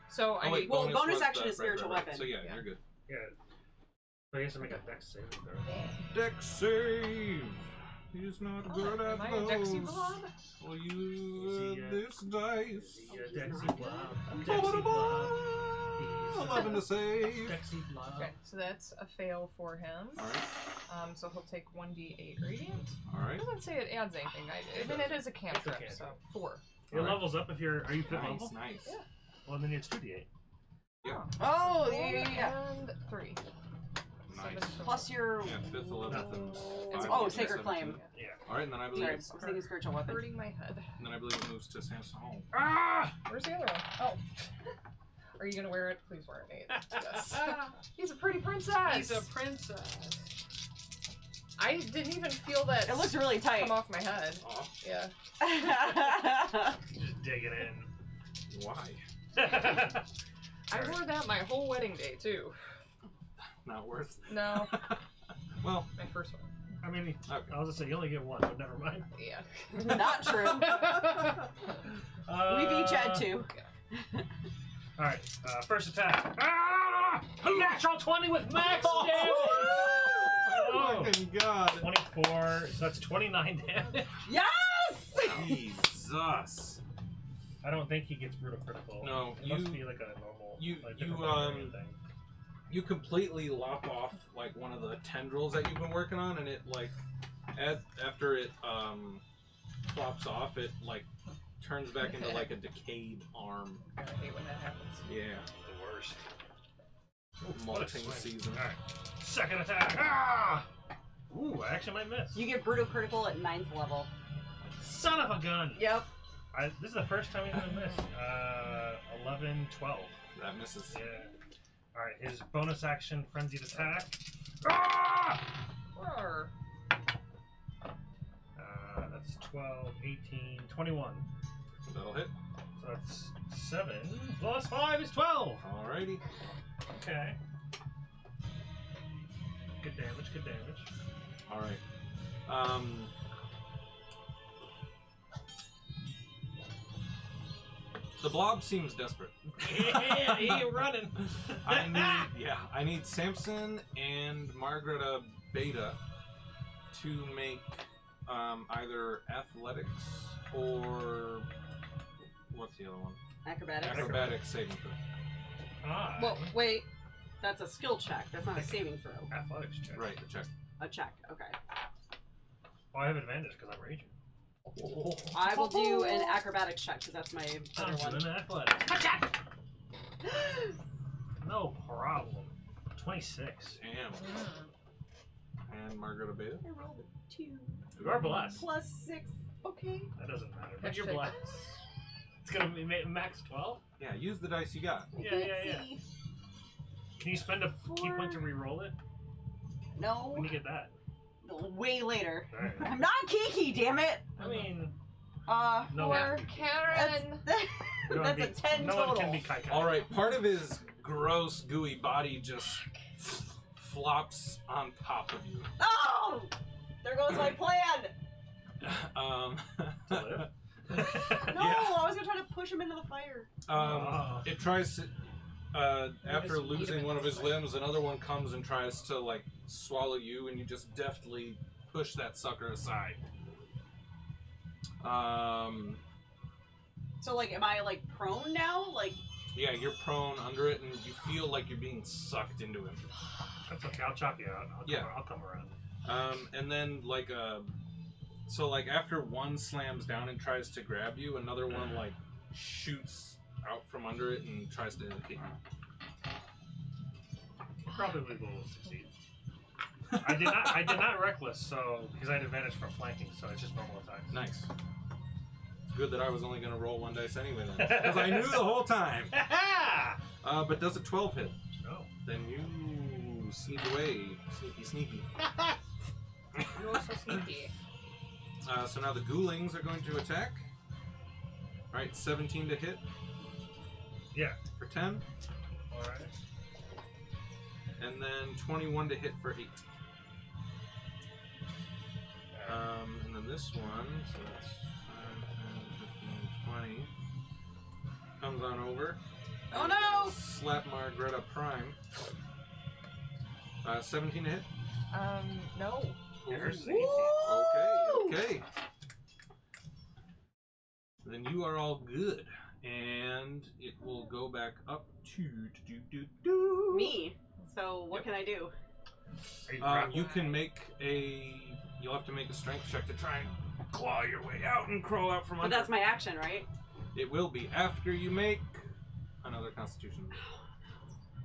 So I Oh, wait, well, bonus was action the- is spiritual weapon. So yeah, Yeah. you're good. Yeah. So I guess I make a dex save. There. Dex save. He's not good at am I a Dexy those. Blob? We'll use Is he, this dice. Is he a he's Dexy not. blob? Dexy blob. He's 11 to save. Sexy blob. Okay, so that's a fail for him. Alright. So he'll take 1d8 radiant. It Alright. doesn't say it adds anything. I mean, it is a cantrip, cantrip. so 4. It Alright. levels up if you're. Are you fifth level? Nice. Yeah. Well, then it's 2d8. Oh, Four yeah. And 3. Nice. Plus your. Yeah, 5th, 11th, and It's 5, oh, 17. Sacred Flame. Yeah. Alright, and then I Sorry, believe I was thinking spiritual weapon. Hurting my head. and then I believe it moves to Samson. Oh. Ah! Where's the other one? Oh. Are you gonna wear it? Please wear it, Nate. Yes. He's a pretty princess! He's a princess. I didn't even feel that It looks really tight. come off my head. Oh, Yeah. Just digging in. why? I wore that my whole wedding day, too. Not worth. No, Well, my first one. I mean, okay. I was gonna say you only get one, but never mind. Yeah. Not true. We've each had 2. Alright, first attack. Ah! A natural 20 with max damage! Oh, Fucking God. 24, so that's 29 damage. Yes! Jesus. I don't think he gets brutal critical. No, it must be like a normal. like different barbarian thing. You completely lop off like one of the tendrils that you've been working on, and it like, after it flops off, it like turns back into like a decayed arm. I hate when that happens. Yeah, The worst. molting What a swing. season. Alright, second attack. Ah! Ooh, I actually might miss. You get brutal critical at 9th level. Son of a gun! Yep. This is the first time he's gonna miss. 11, 12. That misses. Yeah. Alright, his bonus action frenzied attack. Ah! Roar. That's 12, 18, 21. That'll hit. So that's 7 plus 5 is 12. Alrighty. Okay. Good damage, good damage. Alright. The blob seems desperate. Yeah, he ain't running. I need Samson and Margareta Beta to make either athletics or what's the other one? Acrobatics. Acrobatics saving throw. Ah, Well, wait. That's a skill check. That's not a saving throw. athletics check. Right, the check. A check. Okay. Oh, I have advantage because I'm raging. I will do an acrobatics check because that's my other I'm one. doing athletics. No problem. 26. Damn. Mm. And Margareta Beta. I rolled a 2 You are blessed. plus 6. Okay. That doesn't matter. But you're Hashtag- blessed. It's gonna be max 12? Yeah, use the dice you got. I Yeah, can't yeah. see. Can you spend a key point to re-roll it? No. When you get that? Way later. Alright. I'm not Kiki, damn it. I mean, no, For one- Karen. we don't That's be- a 10 no total. one can be Kai Kai. Alright, part of his gross, gooey body just flops on top of you. Oh! There goes my plan. To live? No, Yeah. I was gonna try to push him into the fire. It tries to, after just eat him losing in one of the his fire. limbs, another one comes and tries to, like, swallow you, and you just deftly push that sucker aside. So, like, am I, like, prone now? Like, Yeah, you're prone under it, and you feel like you're being sucked into it. That's okay, I'll chop you out. I'll come around. And then, like, so, like, after one slams down and tries to grab you, another one, like, shoots out from under it and tries to hit you. Probably will succeed. I did not reckless, so because I had advantage from flanking, so it's just normal attacks. Nice. It's good that I was only going to roll one dice anyway then, because I knew the whole time. But does a 12 hit? No. Then you sneak away. Sneaky, sneaky. You're so sneaky. So now the ghoulings are going to attack. Alright, 17 to hit. Yeah. For 10. Alright. And then 21 to hit for 8. And then this one, so that's 5, 10, 15, 20. Comes on over. Oh, And no! Slap Margareta Prime. 17 to hit. No. Here's the Okay, okay. Then you are all good. And it will go back up to Me. So what can I do? Are you grappled? You can make a. You'll have to make a strength check to try and claw your way out and crawl out from But under. that's my action, right? It will be after you make another Constitution.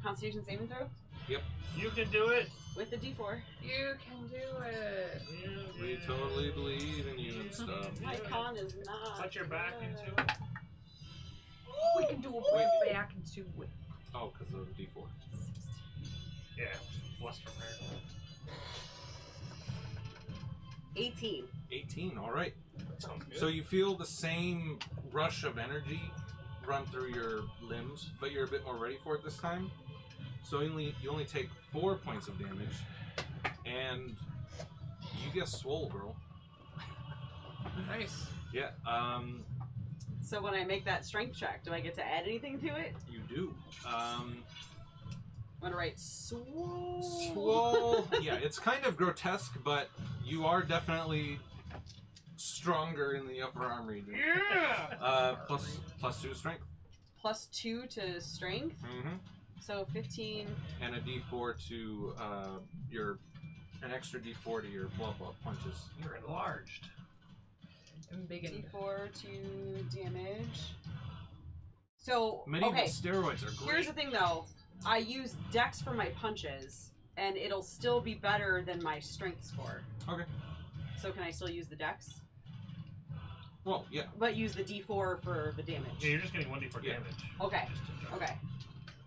Constitution saving throw You can do it. with the D4. You can do it. We totally believe in you and stuff. My con is not. Put your back good. into it. We can do a break back into it. Oh, because of the D4. Yeah, plus from her. 18. 18. All right. That sounds good. So you feel the same rush of energy run through your limbs, but you're a bit more ready for it this time. So you only take 4 points of damage, and you get swole, girl. Nice. Yeah. So when I make that strength check, do I get to add anything to it? You do. I'm gonna write swole. Swole. Yeah, it's kind of grotesque, but you are definitely stronger in the upper arm region. Yeah. Plus 2 strength. Plus 2 to strength. Mm-hmm. So 15. And a D4 to an extra D4 to your blah blah punches. You're enlarged. And big and D4 to damage. So, Medieval okay. steroids are great. Here's the thing though. I use Dex for my punches, and it'll still be better than my strength score. Okay. So can I still use the Dex? Well, yeah. But use the D4 for the damage. Yeah, you're just getting 1d4 Yeah. damage. Okay. Just to jump. Okay.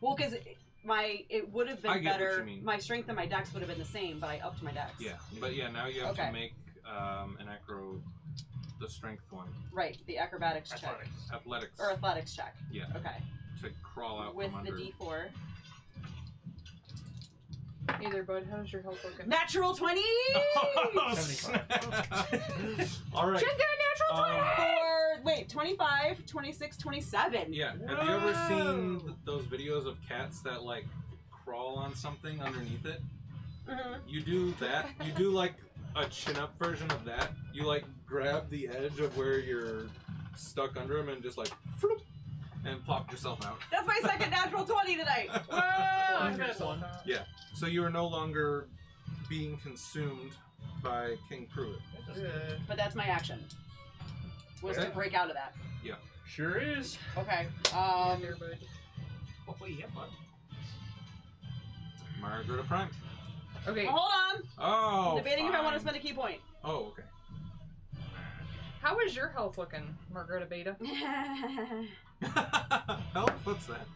Well, because it would have I been get what better. you mean. My strength and my Dex would have been the same, but I upped my Dex. Yeah. But yeah, now you have Okay. to make an acro, the strength one, Right. The acrobatics check Athletics. athletics, or athletics check. Yeah. Okay. to crawl out With from the under. D4. Either, bud. How's your health looking? Natural 20 All right. Check that natural 20! for wait 25, 26, 27. Yeah. Have you ever seen those videos of cats that like crawl on something underneath it? Mhm. You do that. You do like a chin-up version of that. You like grab the edge of where you're stuck under them and just like floop, and plop yourself out. That's my second natural 20 tonight. Whoa! That's one. Yeah. So you are no longer being consumed by King Pruitt. But that's my action. Was to Okay. break out of that. Sure is. Okay. There, bud. Oh, yeah, bud. Margaret Prime. Okay, Hold on. Oh. I'm debating if I want to fine. spend a key point. Oh, okay. how is your health looking, Margareta Beta? Help? What's that?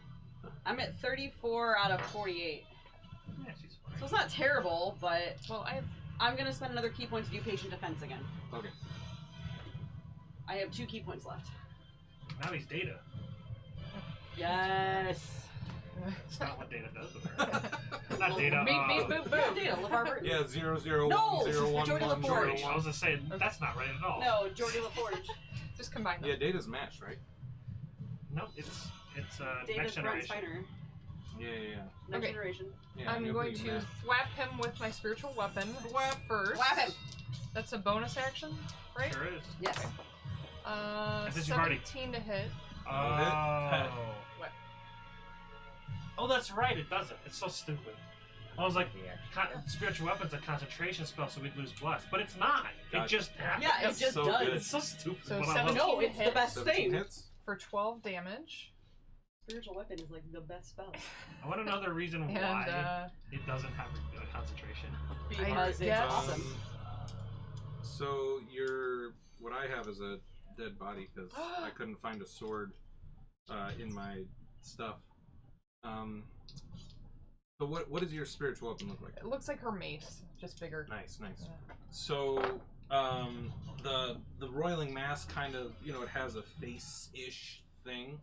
I'm at 34 out of 48. Yeah, she's fine. So it's not terrible, but Well, I'm going to spend another key point to do patient defense again. Okay. I have 2 key points left. Now he's Data. Yes. It's not what Data does with her. Not Data. Beep, beep, boop, Yeah, boop. Data, LeVar Yeah, 0010111. No! Jordy LaForge. I was just saying, that's not right at all. No, Jordy LaForge. Just combine them. Yeah, Data's matched, right? No, it's Data's next Brent generation. Spiner. Yeah. Next Okay. generation. Yeah, I'm you'll going be to mad. thwap him with my spiritual weapon first. Whap him! That's a bonus action, right? Sure is. Yes. And since you've already- 17 to hit. Oh. What? Oh, that's right. It doesn't. It's so stupid. I was like, spiritual weapon's a concentration spell, so we'd lose bless, but it's not. It Gotcha. just happens. Yeah, it That's just so does. good. It's so stupid. So but I love 17 it. No, it's the hit best 17 thing. hits? for 12 damage. Spiritual weapon is like the best spell. I want to know the reason And why it doesn't have a concentration. Because it's guess- awesome. So what I have is a dead body because I couldn't find a sword in my stuff. But what does your spiritual weapon look like? it looks like her mace, just bigger. Nice. Yeah. So the roiling mass kind of, it has a face-ish thing,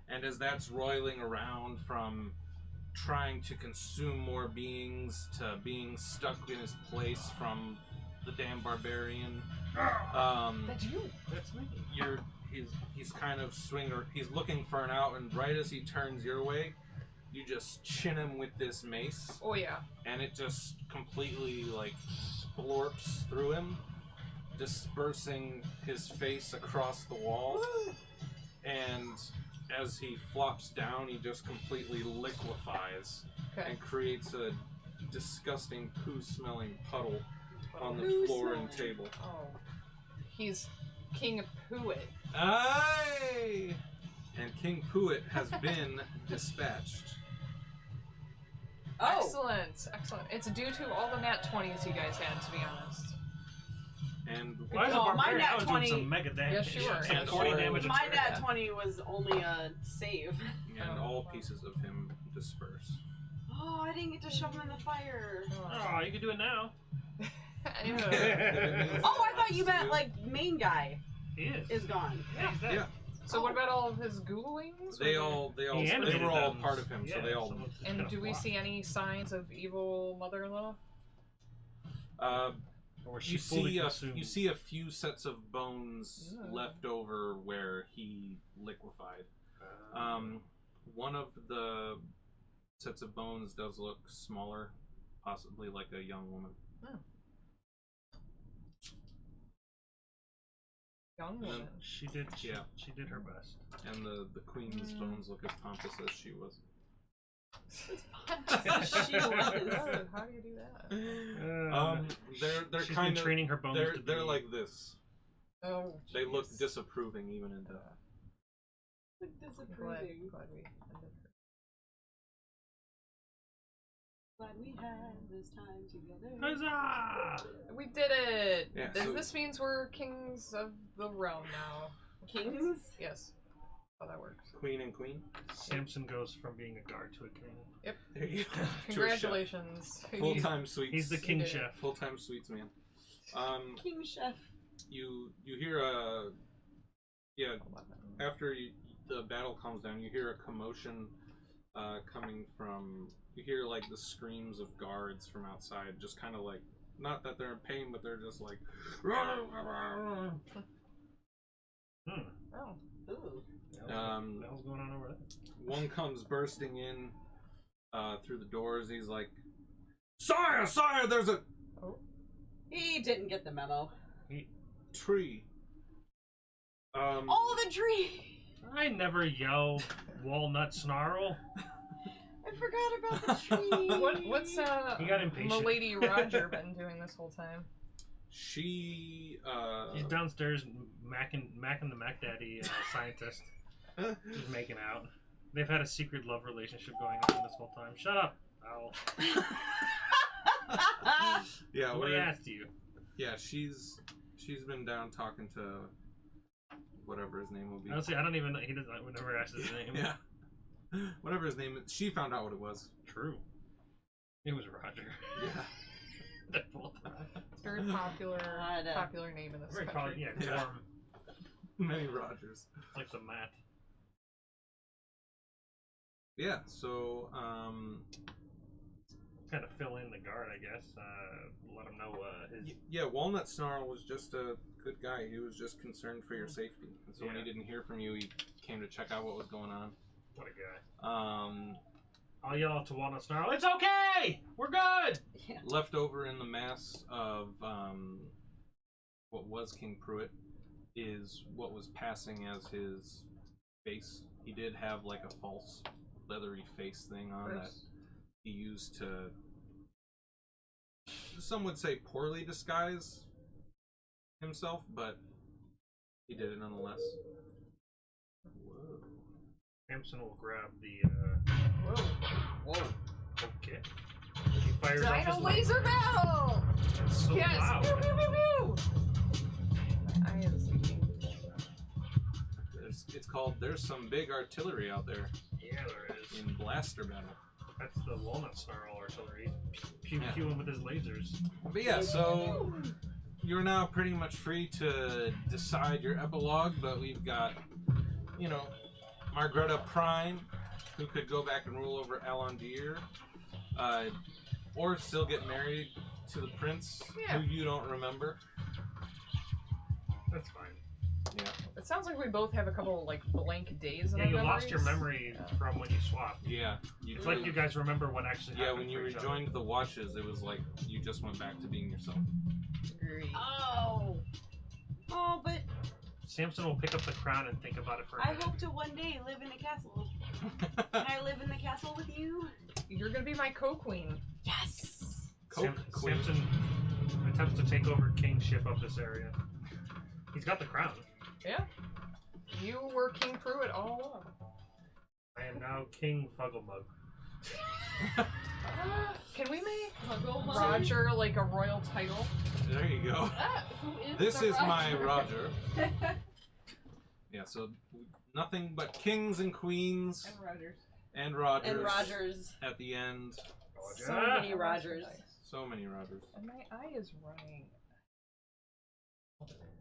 and as that's roiling around from trying to consume more beings to being stuck in his place from the damn barbarian, That's you. That's me. he's kind of he's looking for an out, and right as he turns your way, you just chin him with this mace, Oh yeah. and it just completely like splorps through him, dispersing his face across the wall. And as he flops down, he just completely liquefies Okay. and creates a disgusting poo-smelling puddle on the Poo floor and smelling. table. Oh. He's King Pooit. Aye! And King Pooit has been dispatched. Oh, Excellent. Excellent. It's due to all the nat 20s you guys had, to be honest. And Why is a Oh, my barbarian? nat I was 20 doing some mega damage. Yeah, sure. Some And 40 all- damage. my and nat 20 was only a save. and all pieces of him disperse. Oh, I didn't get to shove him in the fire. Oh, you can do it now. Anyway. Oh, I thought you meant like main guy He is. is gone. Yeah, he's dead. Yeah. So what about all of his ghoulings? They Were all, He they animated were all them. part of him, Yeah, so they all. it's And kinda do we flop. see any signs of evil mother-in-law? Or was she You fully see, consumed? you see a few sets of bones Yeah. left over where he liquefied. One of the sets of bones does look smaller, possibly like a young woman. Young then- woman. She did. Yeah. She did her best. And the queen's bones look as pompous as she was. She Oh, was. how do you do that? They're she's kind been of training her bones. to they're be- like this. Oh, They look jeez. disapproving even in death. Disapproving. Glad we ended her. Glad we had this time together. Huzzah! We did it! Yeah, This, so- this means we're kings of the realm now. Kings? Yes. How that works. Queen and queen. Samson goes from being a guard to a king. There you go. Congratulations. Full time sweets. He's the king did it. chef. Full time sweets man. King chef. You hear a after the battle calms down, you hear a commotion coming from. You hear like the screams of guards from outside, just kind of like not that they're in pain, but they're just like. Hmm. Oh. Ooh. What the hell's going on over there? One comes bursting in through the doors. He's like, "Sire, sire, there's a He didn't get the memo. tree." Oh, the tree! I never yell walnut snarl. I forgot about the tree. What's He got impatient. Milady Roger been doing this whole time? She He's downstairs macking the Mac Daddy scientist. Just making out. They've had a secret love relationship going on this whole time. Shut up, Owl. yeah, Nobody asked you. yeah, she's been down talking to whatever his name will be. Honestly, I don't even know. He doesn't. I would never ask his name. Yeah, whatever his name is. She found out what it was. True. It was Roger. Yeah. They're both It's a very popular God. popular name in this very country. probably, yeah, Yeah. Gorm. Many Rogers. Like the mat. Yeah. So Kind of fill in the guard, I guess. Let him know his. yeah, Walnut Snarl was just a good guy. He was just concerned for your safety. And so when he Yeah. didn't hear from you, he came to check out what was going on. What a guy. Um, I'll yell out to Walnut Snarl. It's okay. We're good. Yeah. left over in the mass of what was King Pruitt is what was passing as his face. He did have like a false leathery face thing on that Gross. he used to, some would say, poorly disguise himself, but he did it nonetheless. Whoa. Samson will grab the. Whoa. Whoa. Okay. He fires off Dino his laser battle! It's so Yes! loud. Pew, pew, pew, pew! My eye is leaking. It's called There's Some Big Artillery Out There Yeah, there is. in Blaster Battle. That's the Walnut Snarl artillery. Pew Yeah. pewing with his lasers. But yeah, so you're now pretty much free to decide your epilogue, but we've got, you know, Margreta Prime, who could go back and rule over Alandir, or still get married to the prince Yeah. who you don't remember. That's fine. Yeah. It sounds like we both have a couple like blank days in Yeah, our you lost your memories. memory from when you swapped. Yeah. You It's like you guys remember what actually yeah, happened. when you for each other. rejoined the watches, it was like you just went back to being yourself. Agreed. Oh. Oh, but Samson will pick up the crown and think about it for a I minute. hope to one day live in a castle. Can I live in the castle with you? You're gonna be my co-queen. Yes. Coke Queen. Samson attempts to take over kingship of this area. He's got the crown. Yeah. You were King Pruitt all along. I am now King Fugglemug. Can we make Fugglemug? Roger like a royal title? There you go. Who is This the is my Roger? Roger. Yeah, so nothing but kings and queens And Rogers. and Rogers. And Rogers. At the end. So Roger. many Rogers. So many Rogers. And my eye is running.